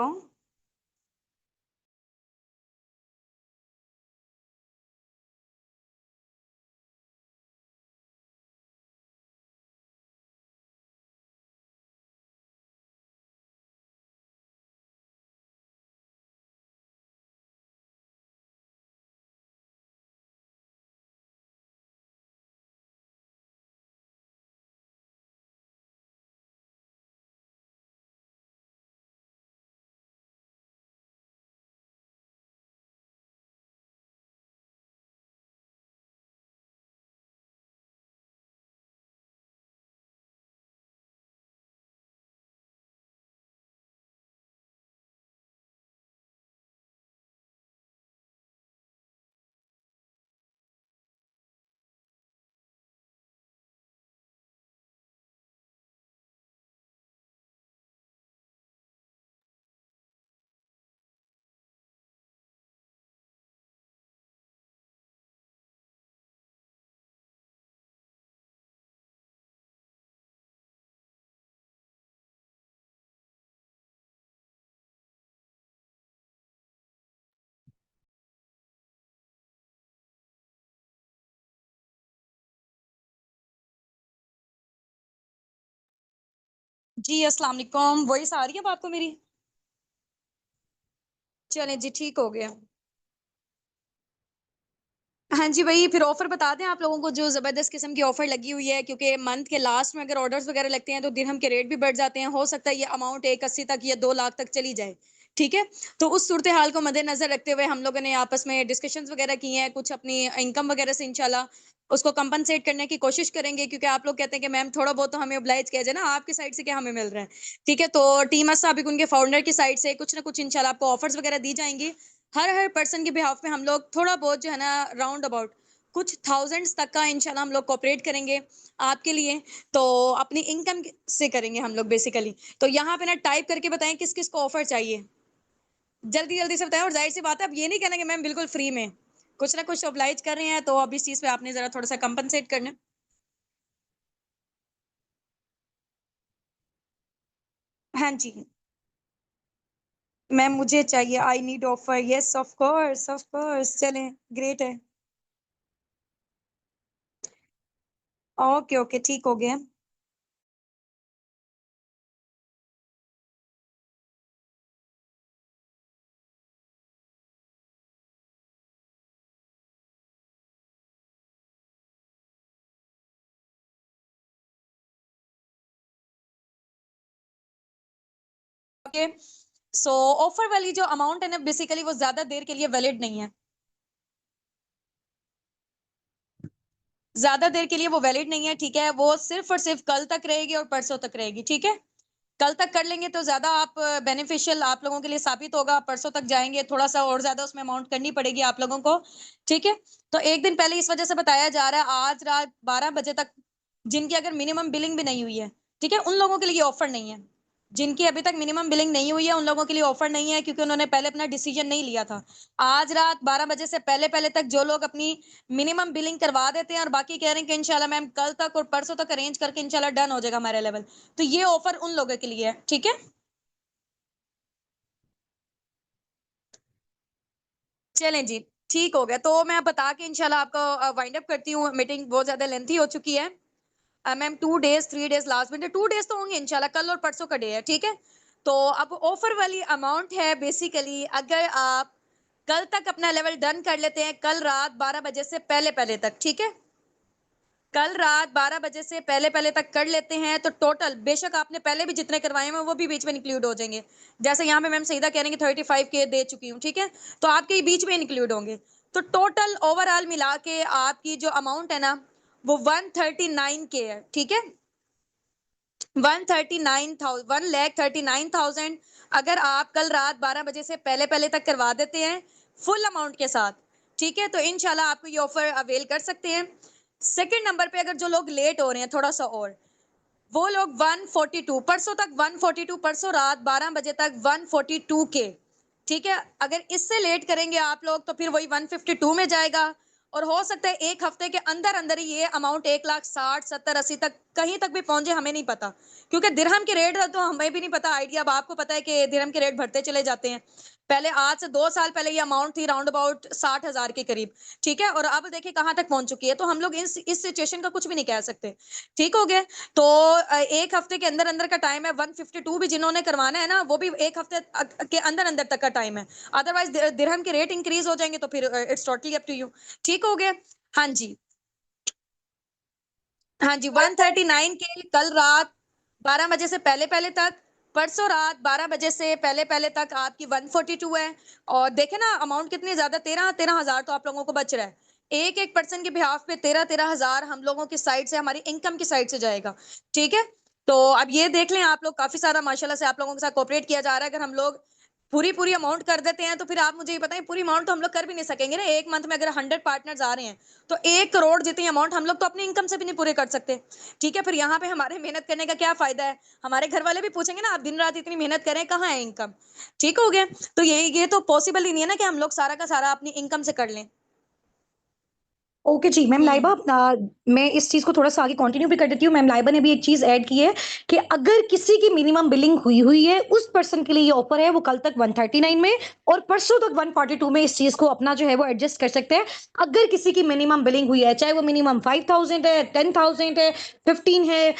जी अस्सलाम वालेकुम, वॉइस आ रही है अब आपको मेरी? चलें जी, ठीक हो गया। हाँ जी, वही फिर ऑफर बता दें आप लोगों को जो ज़बरदस्त किस्म की ऑफर लगी हुई है, क्योंकि मंथ के लास्ट में अगर ऑर्डर्स वगैरह लगते हैं तो दिरहम के रेट भी बढ़ जाते हैं। हो सकता है ये अमाउंट 180 तक या 2 लाख तक चली जाए। ठीक है? तो उस सूरत हाल को मद्देनजर रखते हुए हम लोगों ने आपस में डिस्कशंस वगैरह की हैं, कुछ अपनी इनकम वगैरह से इंशाल्लाह उसको कंपनसेट करने की कोशिश करेंगे, क्योंकि आप लोग कहते हैं कि मैम थोड़ा बहुत तो हमें ओब्लाइज किया जाए ना, आपकी साइड से क्या हमें मिल रहा है। ठीक है? तो टीम साबिक उनके फाउंडर की साइड से कुछ ना कुछ इंशाल्लाह आपको ऑफर्स वगैरह दी जाएंगी। हर पर्सन के बिहाफ में हम लोग थोड़ा बहुत जो है ना राउंड अबाउट कुछ थाउजेंड्स तक का इंशाल्लाह हम लोग कोऑपरेट करेंगे आपके लिए। तो अपनी इनकम से करेंगे हम लोग बेसिकली। तो यहाँ पे ना टाइप करके बताएं किस किस को ऑफर चाहिए, जल्दी जल्दी से बताएं। और जाहिर सी बात है, अब ये नहीं कहना कि मैम बिल्कुल फ्री में, कुछ ना कुछ ऑब्लाइज कर रहे हैं, तो अब इस चीज पे आपने जरा थोड़ा सा कंपनसेट करना है। हाँ जी मैम, मुझे चाहिए, I need offer, yes of course, चलें, ग्रेट है। ओके ओके, ठीक हो गया। ओके, सो ऑफर वाली जो अमाउंट है ना, बेसिकली वो ज्यादा देर के लिए वैलिड नहीं है। ज्यादा देर के लिए वो वैलिड नहीं है, ठीक है? वो सिर्फ और सिर्फ कल तक रहेगी और परसों तक रहेगी, ठीक है? कल तक कर लेंगे तो ज्यादा आप बेनिफिशियल आप लोगों के लिए साबित होगा। परसों तक जाएंगे थोड़ा सा और ज्यादा उसमें अमाउंट करनी पड़ेगी आप लोगों को, ठीक है? तो एक दिन पहले इस वजह से बताया जा रहा है, आज रात 12 बजे तक जिनकी अगर मिनिमम बिलिंग भी नहीं हुई है, ठीक है, उन लोगों के लिए ऑफर नहीं है। जिनकी अभी तक मिनिमम बिलिंग नहीं हुई है उन लोगों के लिए ऑफर नहीं है, क्योंकि उन्होंने पहले अपना डिसीजन नहीं लिया था। आज रात 12 बजे से पहले पहले तक जो लोग अपनी मिनिमम बिलिंग करवा देते हैं और बाकी कह रहे हैं कि इंशाल्लाह मैम कल तक और परसों तक अरेंज करके इंशाल्लाह डन हो जाएगा हमारा लेवल, तो ये ऑफर उन लोगों के लिए है, ठीक है। चलें जी, ठीक हो गया। तो मैं बता के इंशाल्लाह आपको वाइंड अप करती हूँ, मीटिंग बहुत ज्यादा लेंथी हो चुकी है। मैम 2 डेज 3 डेज लास्ट में 2 डेज तो होंगे इंशाल्लाह, कल और परसों का डे है, ठीक है। तो अब ऑफर वाली अमाउंट है बेसिकली, अगर आप कल तक अपना लेवल डन कर लेते हैं, कल रात 12 बजे से पहले पहले तक, ठीक है, कल रात 12 बजे से पहले पहले तक कर लेते हैं, तो टोटल बेशक आपने पहले भी जितने करवाए हैं वो भी बीच में इंक्लूड हो जाएंगे। जैसे यहाँ पे मैम सईदा कह रहे हैं कि 35K दे चुकी हूँ, ठीक है, तो आपके बीच में इंक्लूड होंगे। तो टोटल ओवरऑल मिला के आपकी जो अमाउंट है ना वो 139K है, ठीक है, 1,39,000 अगर आप कल रात 12 बजे से पहले पहले तक करवा देते हैं फुल अमाउंट के साथ, ठीक है, तो इंशाल्लाह आपको ये ऑफर अवेल कर सकते हैं। सेकंड नंबर पे अगर जो लोग लेट हो रहे हैं थोड़ा सा और, वो लोग 142 परसों तक 142 परसों रात 12 बजे तक 142K, ठीक है, अगर इससे लेट करेंगे आप लोग तो फिर वही 152 में जाएगा, और हो सकता है एक हफ्ते के अंदर अंदर ही ये अमाउंट 1,60,000 70 80 तक कहीं तक भी पहुंचे, हमें नहीं पता, क्योंकि दिरहम के रेट तो हमें भी नहीं पता आइडिया। अब आपको पता है कि दिरहम के रेट बढ़ते चले जाते हैं। पहले आज से 2 साल पहले ये अमाउंट थी राउंड अबाउट 60,000 के करीब, ठीक है, और अब देखिए कहां तक पहुंच चुकी है। तो हम लोग इस सिचुएशन का कुछ भी नहीं कह सकते, ठीक हो गया। तो एक हफ्ते के अंदर अंदर का टाइम है, 152 भी जिन्होंने करवाना है ना वो भी एक हफ्ते के अंदर अंदर तक का टाइम है, अदरवाइज दिरहम के रेट इंक्रीज हो जाएंगे तो फिर it's totally up to you, ठीक हो गया। हाँ जी, हाँ जी, 139K कल रात 12 बजे से पहले पहले तक, परसों रात 12 बजे से पहले पहले तक आपकी 142 है। और देखे ना अमाउंट कितनी ज्यादा, 13,000 तो आप लोगों को बच रहा है। एक एक पर्सन के बिहाफ पे 13,000 हम लोगों की साइड से, हमारी इनकम की साइड से जाएगा, ठीक है। तो अब ये देख लें आप लोग, काफी सारा माशाल्लाह से आप लोगों के साथ कोऑपरेट किया जा रहा है। अगर हम लोग पूरी पूरी अमाउंट कर देते हैं तो फिर आप मुझे ये बताएं, पूरी अमाउंट तो हम लोग कर भी नहीं सकेंगे ना। एक मंथ में अगर 100 पार्टनर्स आ रहे हैं तो 1 करोड़ जितनी अमाउंट हम लोग तो अपनी इनकम से भी नहीं पूरे कर सकते, ठीक है। फिर यहाँ पे हमारे मेहनत करने का क्या फायदा है, हमारे घर वाले भी पूछेंगे ना आप दिन रात इतनी मेहनत करें कहाँ है इनकम, ठीक हो गया। तो ये तो पॉसिबल ही नहीं है ना कि हम लोग सारा का सारा अपनी इनकम से कर लें। ओके जी मैम लाइबा, मैं इस चीज को थोड़ा सा आगे कंटिन्यू भी कर देती हूँ। मैम लाइबा ने भी एक चीज ऐड की है कि अगर किसी की मिनिमम बिलिंग हुई हुई है उस पर्सन के लिए ये ऑफर है, वो कल तक 139 में और परसों तक 142 में इस चीज को अपना जो है वो एडजस्ट कर सकते हैं। अगर किसी की मिनिमम बिलिंग हुई है, चाहे वो मिनिमम 5,000 है, 10,000 है, 15 है,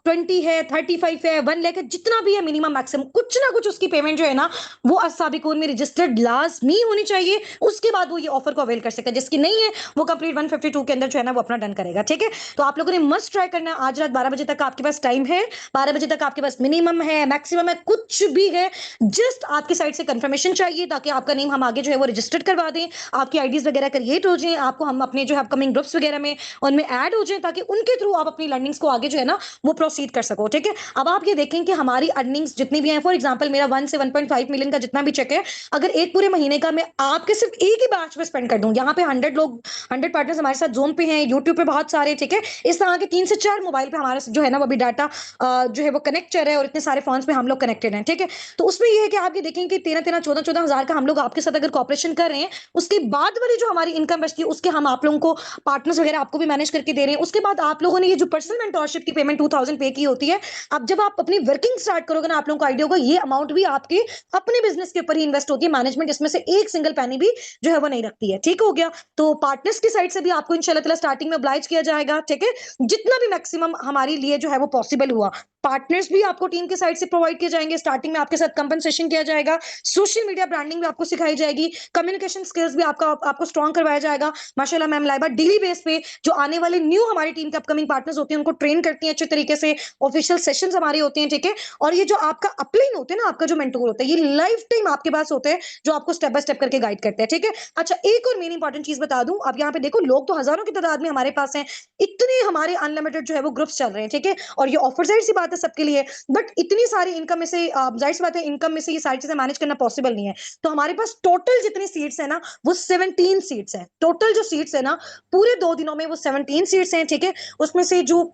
20 है, 35 है, 1 लाख है, जितना भी है मिनिमम मैक्सिमम, कुछ ना कुछ उसकी पेमेंट जो है ना वो अस्साबिकून में रजिस्टर्ड लाजमी होनी चाहिए, उसके बाद वो ये ऑफर को अवेल कर सकता है। जिसकी नहीं है वो कंप्लीट 152 के अंदर जो है ना वो अपना डन करेगा, ठीक है। तो आप लोगों ने मस्ट ट्राई करना है, आज रात 12 बजे तक आपके पास टाइम है, 12 बजे तक आपके पास मिनिमम है, मैक्सिमम है, कुछ भी है, जस्ट आपकी साइड से कंफर्मेशन चाहिए ताकि आपका नेम हम आगे जो है वो रजिस्टर्ड करवा दें, आपकी आईडीज वगैरह क्रिएट हो जाए, आपको हम अपने जो है अपकमिंग ग्रुप्स वगैरह में उनमें ऐड हो जाए, ताकि उनके थ्रू आप अपनी लर्निंग्स को आगे जो है ना वो प्रोसीड कर सको, ठीक है। अब आप ये देखें कि हमारी अर्निंग्स जितनी भी हैं, फॉर एग्जाम्पल मेरा 1 से 1.5 मिलियन का जितना भी चेक है, अगर एक पूरे महीने का मैं आपके सिर्फ एक ही बैच में स्पेंड कर दूं, यहाँ पे 100 लोग 100 पार्टनर्स हमारे साथ जोन पे हैं, यूट्यूब पे बहुत सारे, ठीक है, इस तरह के 3 से 4 मोबाइल पे हमारे जो है ना वो भी डाटा जो है वो कनेक्ट चल रहा है, और इतने सारे फोन्स पे हम लोग कनेक्टेड हैं, ठीक है। तो उसमें ये है कि आप ये देखें कि 13-14 हजार का हम लोग आपके साथ अगर कॉपरेशन कर रहे हैं, उसके बाद वाली जो हमारी इनकम बचती है उसके हम आप लोगों को पार्टनर्स वगैरह आपको भी मैनेज करके दे रहे हैं। उसके बाद आप लोगों ने ये जो पर्सनल मेंटोरशिप की पेमेंट 2,000 पे की होती है, अब जब आप अपनी वर्किंग स्टार्ट करोगे ना, आप लोगों को आइडिया होगा ये अमाउंट भी आपके अपने बिजनेस के ऊपर ही इन्वेस्ट होती है, मैनेजमेंट इसमें से एक सिंगल पैनी भी जो है वो नहीं रखती है, ठीक हो गया। तो पार्टनर्स की साइड से भी आपको इंशाल्लाह ताला स्टार्टिंग में oblige किया जाएगा, ठीक है, जितना भी मैक्सिमम हमारे लिए जो है वो पॉसिबल हुआ। पार्टनर्स भी आपको टीम के साइड से प्रोवाइड किए जाएंगे, स्टार्टिंग में आपके साथ कंपनसेशन किया जाएगा, सोशल मीडिया ब्रांडिंग भी आपको सिखाई जाएगी, कम्युनिकेशन स्किल्स भी आपको स्ट्रॉन्ग करवाया जाएगा। माशाल्लाह मैम लाइबा डेली बेस पे जो आने वाले न्यू हमारी टीम के अपकमिंग पार्टनर्स होते हैं उनको ट्रेन करती हैं अच्छे तरीके से, ऑफिशियल सेशंस हमारे होते हैं, ठीक है। और ये जो आपका अपलाइन होते हैं ना, आपका जो मेंटोर होता है, ये लाइफ टाइम आपके पास होते हैं, जो आपको स्टेप बाय स्टेप करके गाइड करते हैं, ठीक है। अच्छा, एक और मेन इंपॉर्टेंट चीज बता दूं, अब यहाँ पे देखो लोग तो हजारों की तादाद में हमारे पास हैं, इतने हमारे अनलिमिटेड जो है वो ग्रुप्स चल रहे हैं, ठीक है, और ये ऑफर जाहिर सी बात है सबके लिए, बट इतनी सारी इनकम में से जाहिर सी बात है इनकम में से ये सारी चीजें मैनेज करना पॉसिबल नहीं है। तो हमारे पास टोटल जितनी सीट्स है ना वो 17 सीट्स है, टोटल जो सीट्स है ना पूरे 2 दिनों में वो 17 सीट्स हैं, ठीक है। उसमें से जो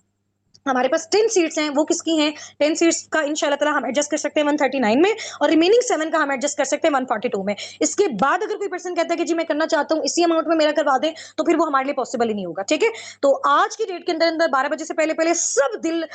हमारे पास 10 सीट्स हैं, वो किसकी हैं? 10 सीट्स का इंशाल्लाह ताला हम एडजस्ट कर सकते हैं 139 में, और रिमेनिंग 7 का हम एडजस्ट कर सकते हैं 142 में। इसके बाद अगर कोई पर्सन कहता है कि जी मैं करना चाहता हूँ इसी अमाउंट में मेरा करवा दें, तो फिर वो हमारे लिए पॉसिबल ही नहीं होगा, ठीक है? तो आज की डेट के अंदर अंदर 12 बजे से पहले पहले सब दिल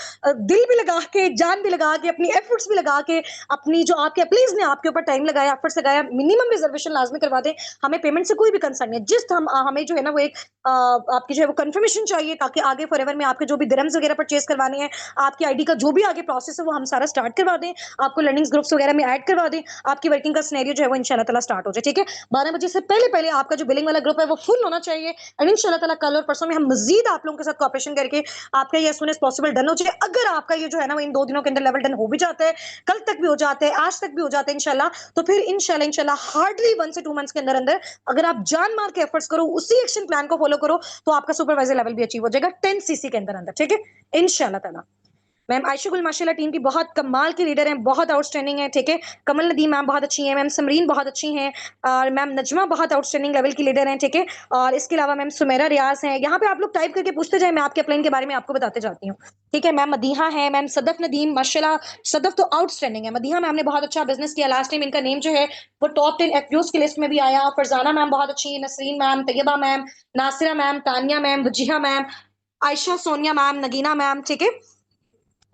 भी लगा के, जान भी लगा के, अपनी एफर्ट्स भी लगा के, अपनी जो आपके प्लीज ने आपके ऊपर टाइम लगाया, एफर्ट्स लगाया, मिनिमम रिजर्वेशन लाजमी करवा दें। हमें पेमेंट से कोई भी कंसर्न नहीं है, जिस हमें जो है ना वो एक आपकी जो है वो कंफर्मेशन चाहिए, ताकि आगे फॉरएवर में आपके जो भी दिरहम्स वगैरह परचेज करवाने हैं, आपकी आईडी का जो भी आगे प्रोसेस है वो हम सारा स्टार्ट करवा दें, आपको लर्निंग्स ग्रुप्स वगैरह में ऐड करवा दें, आपकी वर्किंग का सिनेरियो जो है वो इंशाल्लाह ताला स्टार्ट हो जाए, ठीक है? 12 बजे से पहले पहले आपका जो बिलिंग वाला ग्रुप है वो फुल होना चाहिए, एंड इंशाल्लाह ताला कल और परसों में हम मजीद आप लोगों के साथ कोऑपरेशन करके आपका ये as soon as possible done हो जाए। अगर आपका ये जो है ना वो इन 2 दिनों के अंदर लेवल डन हो भी जाता है, कल तक भी हो जाता है, आज तक भी हो जाता है इंशाल्लाह, तो फिर इंशाल्लाह हार्डली 1 से 2 मंथ्स के अंदर अंदर अगर आप जान मार के एफर्ट्स करो, उसी एक्शन प्लान को फॉलो करो, तो आपका सुपरवाइजर लेवल भी अचीव हो जाएगा 10 सीसी के अंदर अंदर, ठीक है? इंशाल्लाह ताला। मैम आयशा गुल माशाल्लाह टीम की बहुत कमाल की लीडर हैं, बहुत आउटस्टैंडिंग है, ठीक है? कमल नदीम मैम बहुत अच्छी हैं, मैम समरीन बहुत अच्छी हैं, और मैम नजमा बहुत आउटस्टैंडिंग लेवल की लीडर हैं, ठीक है? और इसके अलावा मैम सुमेरा रियाज हैं। यहाँ पे आप लोग टाइप करके पूछते जाए, मैं आपके अपलाइन के बारे में आपको बताते जाती हूँ, ठीक है? मैम मदीहा है, मैम सदफ नदीम माशाल्लाह, सदफ तो आउटस्टैंडिंग है, मदीहा मैम ने बहुत अच्छा बिजनेस किया, लास्ट टाइम इनका नेम जो है वो टॉप 10 एफपीओज की लिस्ट में भी आया। फरजाना मैम बहुत अच्छी, Nasreen ma'am, Tayyaba ma'am, Nasira ma'am, Tania ma'am, Wajiha ma'am, Ayesha, Sonia ma'am, Nagina ma'am, ठीक है?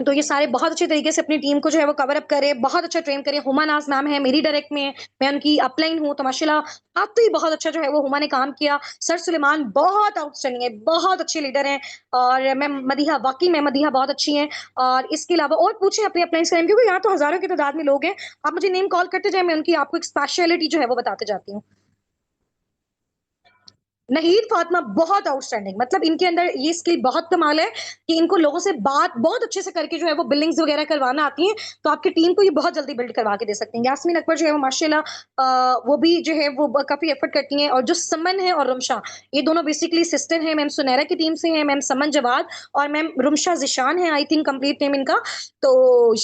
तो ये सारे बहुत अच्छे तरीके से अपनी टीम को जो है वो कवर अप करे, बहुत अच्छा ट्रेन करे। हुमा नाज मैम है, मेरी डायरेक्ट में है, मैं उनकी अपलाइन हूँ, तो माशाल्लाह आप तो ही बहुत अच्छा जो है वो हुमा ने काम किया। सर सुलेमान बहुत आउटस्टैंडिंग है, बहुत अच्छे लीडर हैं, और मैम मदीहा, वाकई में मदीहा बहुत अच्छी हैं। और इसके अलावा और पूछें अपने अपलाइन के, क्योंकि यहाँ तो हजारों की तादाद में लोग हैं, आप मुझे नेम कॉल करते जाए, मैं उनकी आपको एक स्पेशलिटी जो है वो बताते जाती हूँ। नहीद फातिमा बहुत आउटस्टैंडिंग, मतलब इनके अंदर ये स्किल बहुत कमाल है कि इनको लोगों से बात बहुत अच्छे से करके जो है वो बिल्डिंग्स वगैरह करवाना आती है, तो आपकी टीम को ये बहुत जल्दी बिल्ड करवा के दे सकती हैं। यास्मीन अकबर जो है वो माशाल्लाह वो भी जो है वो काफी एफर्ट करती हैं। और जो समन है और रुमशा, ये दोनों बेसिकली सिस्टर हैं, मैम सुनैरा की टीम से हैं, मैम समन जवाद, और मैम रुमशा जिशान है, आई थिंक कंप्लीट नेम इनका। तो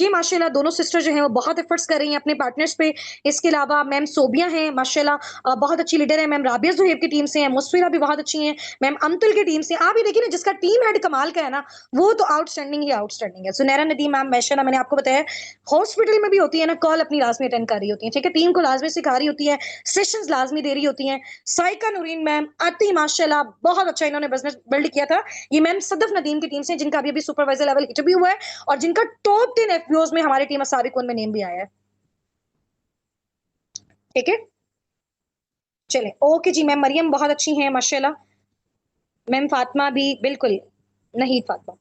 ये माशाल्लाह दोनों सिस्टर जो है वो बहुत एफर्ट्स कर रही हैं अपने पार्टनर्स पे। इसके अलावा मैम सोबिया हैं माशाल्लाह, बहुत अच्छी लीडर है, मैम राबिया जुहैब की टीम से हैं, मुस्फिरा भी बहुत अच्छी हैं, मैम अमतुल की टीम से। आप ये देखिए ना, जिसका टीम हेड कमाल का है ना, वो तो आउटस्टैंडिंग ही आउटस्टैंडिंग है। सुनैरा नदीम मैम माशाल्लाह, मैंने आपको बताया हॉस्पिटल में भी होती है ना, कॉल अपनी लाजमी अटेंड कर रही होती है, ठीक है? टीम को लाजमी सिखा रही होती है, सेशंस लाजमी दे रही होती हैं। साइका नूरीन मैम आती माशाल्लाह, बहुत अच्छा इन्होंने बिजनेस बिल्ड किया था। ये मैम सदफ नदीम की टीम से, जिनका अभी सुपरवाइजर लेवल हिट भी हुआ है, और जिनका टॉप 10 एफपीओज में हमारी टीम साबिकुन में नेम भी आया है, ठीक है? चले ओके जी। मैम मरियम बहुत अच्छी हैं माशाल्लाह, मैम फातिमा भी बिल्कुल, नहीं फातिमा।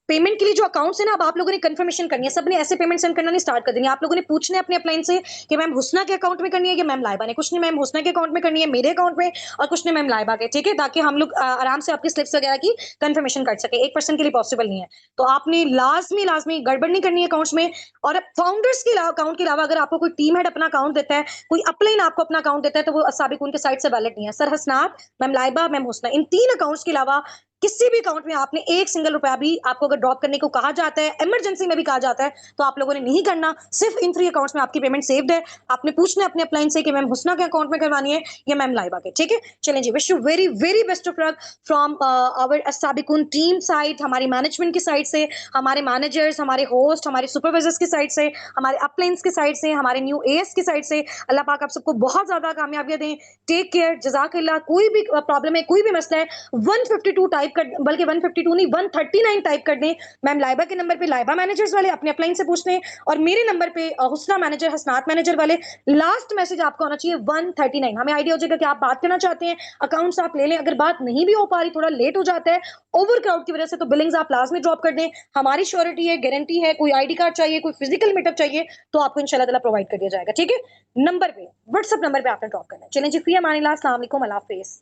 पेमेंट के लिए जो अकाउंट्स है ना, अब आप लोगों ने कंफर्मेशन करनी है, सबने ऐसे पेमेंट सेंड करना नहीं स्टार्ट कर देनी। आप लोगों ने पूछना है अपने अपलाइन से कि मैम हुस्ना के अकाउंट में करनी है या मैम लाइबा ने, कुछ ने मैम हुस्ना के अकाउंट में करनी है, मेरे अकाउंट में, और कुछ ने मैम लाइबा के, ठीक है? ताकि हम लोग आराम से आपकी स्लिप्स वगैरह की कंफर्मेशन कर सके। एक पर्सन के लिए पॉसिबल नहीं है, तो आपने लाजमी लाजमी गड़बड़ नहीं करनी है अकाउंट्स में। और फाउंडर्स के अकाउंट के अलावा अगर आपको कोई टीम हेड अपना अकाउंट देता है, कोई अपलाइन आपको अपना अकाउंट देता है, तो वो साबिकुन के साइड से वैलिड नहीं है। सर हसनात, मैम लाइबा, मैम हुस्ना, इन 3 अकाउंट्स के अलावा किसी भी अकाउंट में आपने एक सिंगल रुपया भी आपको अगर ड्रॉप करने को कहा जाता है, इमरजेंसी में भी कहा जाता है, तो आप लोगों ने नहीं करना। सिर्फ इन 3 अकाउंट्स में आपकी पेमेंट सेव्ड है। आपने पूछना है अपने अपलाइन से कि मैम हुस्ना के अकाउंट में करवानी है या मैम लाइबा के, ठीक है? चलें जी, wish you very very best of luck from our Sabiqun team side, हमारी मैनेजमेंट की साइड से, हमारे मैनेजर्स, हमारे होस्ट, हमारे सुपरवाइजर्स की साइड से, हमारे अपलाइंस की साइड से, हमारे न्यू एएस की साइड से। अल्लाह पाक आप सबको बहुत ज्यादा कामयाबियां दें। टेक केयर, जज़ाकल्लाह। कोई भी प्रॉब्लम है, कोई भी मसला है, 152 टाइप कर, बल्कि 152 नहीं 139 टाइप कर दें। मैम लाइबा के नंबर पे लाइबा मैनेजर्स वाले अपने अपलाइन से पूछ लें, और मेरे नंबर पे हुस्ना मैनेजर, हसनात मैनेजर वाले, लास्ट मैसेज आपको आना चाहिए 139। हमें आइडिया हो जाएगा कि आप बात करना चाहते हैं, अकाउंट्स आप ले लें। अगर बात नहीं भी हो पा रही, थोड़ा लेट हो जाता है ओवर क्राउड की वजह से, तो बिलिंग्स आप लाजमी ड्रॉप कर दें। हमारी श्योरिटी है, गारंटी है। कोई आईडी कार्ड चाहिए, कोई फिजिकल मीटअप चाहिए, तो आपको इंशाल्लाह ताला प्रोवाइड कर दिया जाएगा, ठीक है? नंबर पे, व्हाट्सएप नंबर पे आपने ड्रॉप करना है। चलें जी, फी अमानिल्लाह, अस्सलाम वालेकुम, अल्लाह हाफिज़।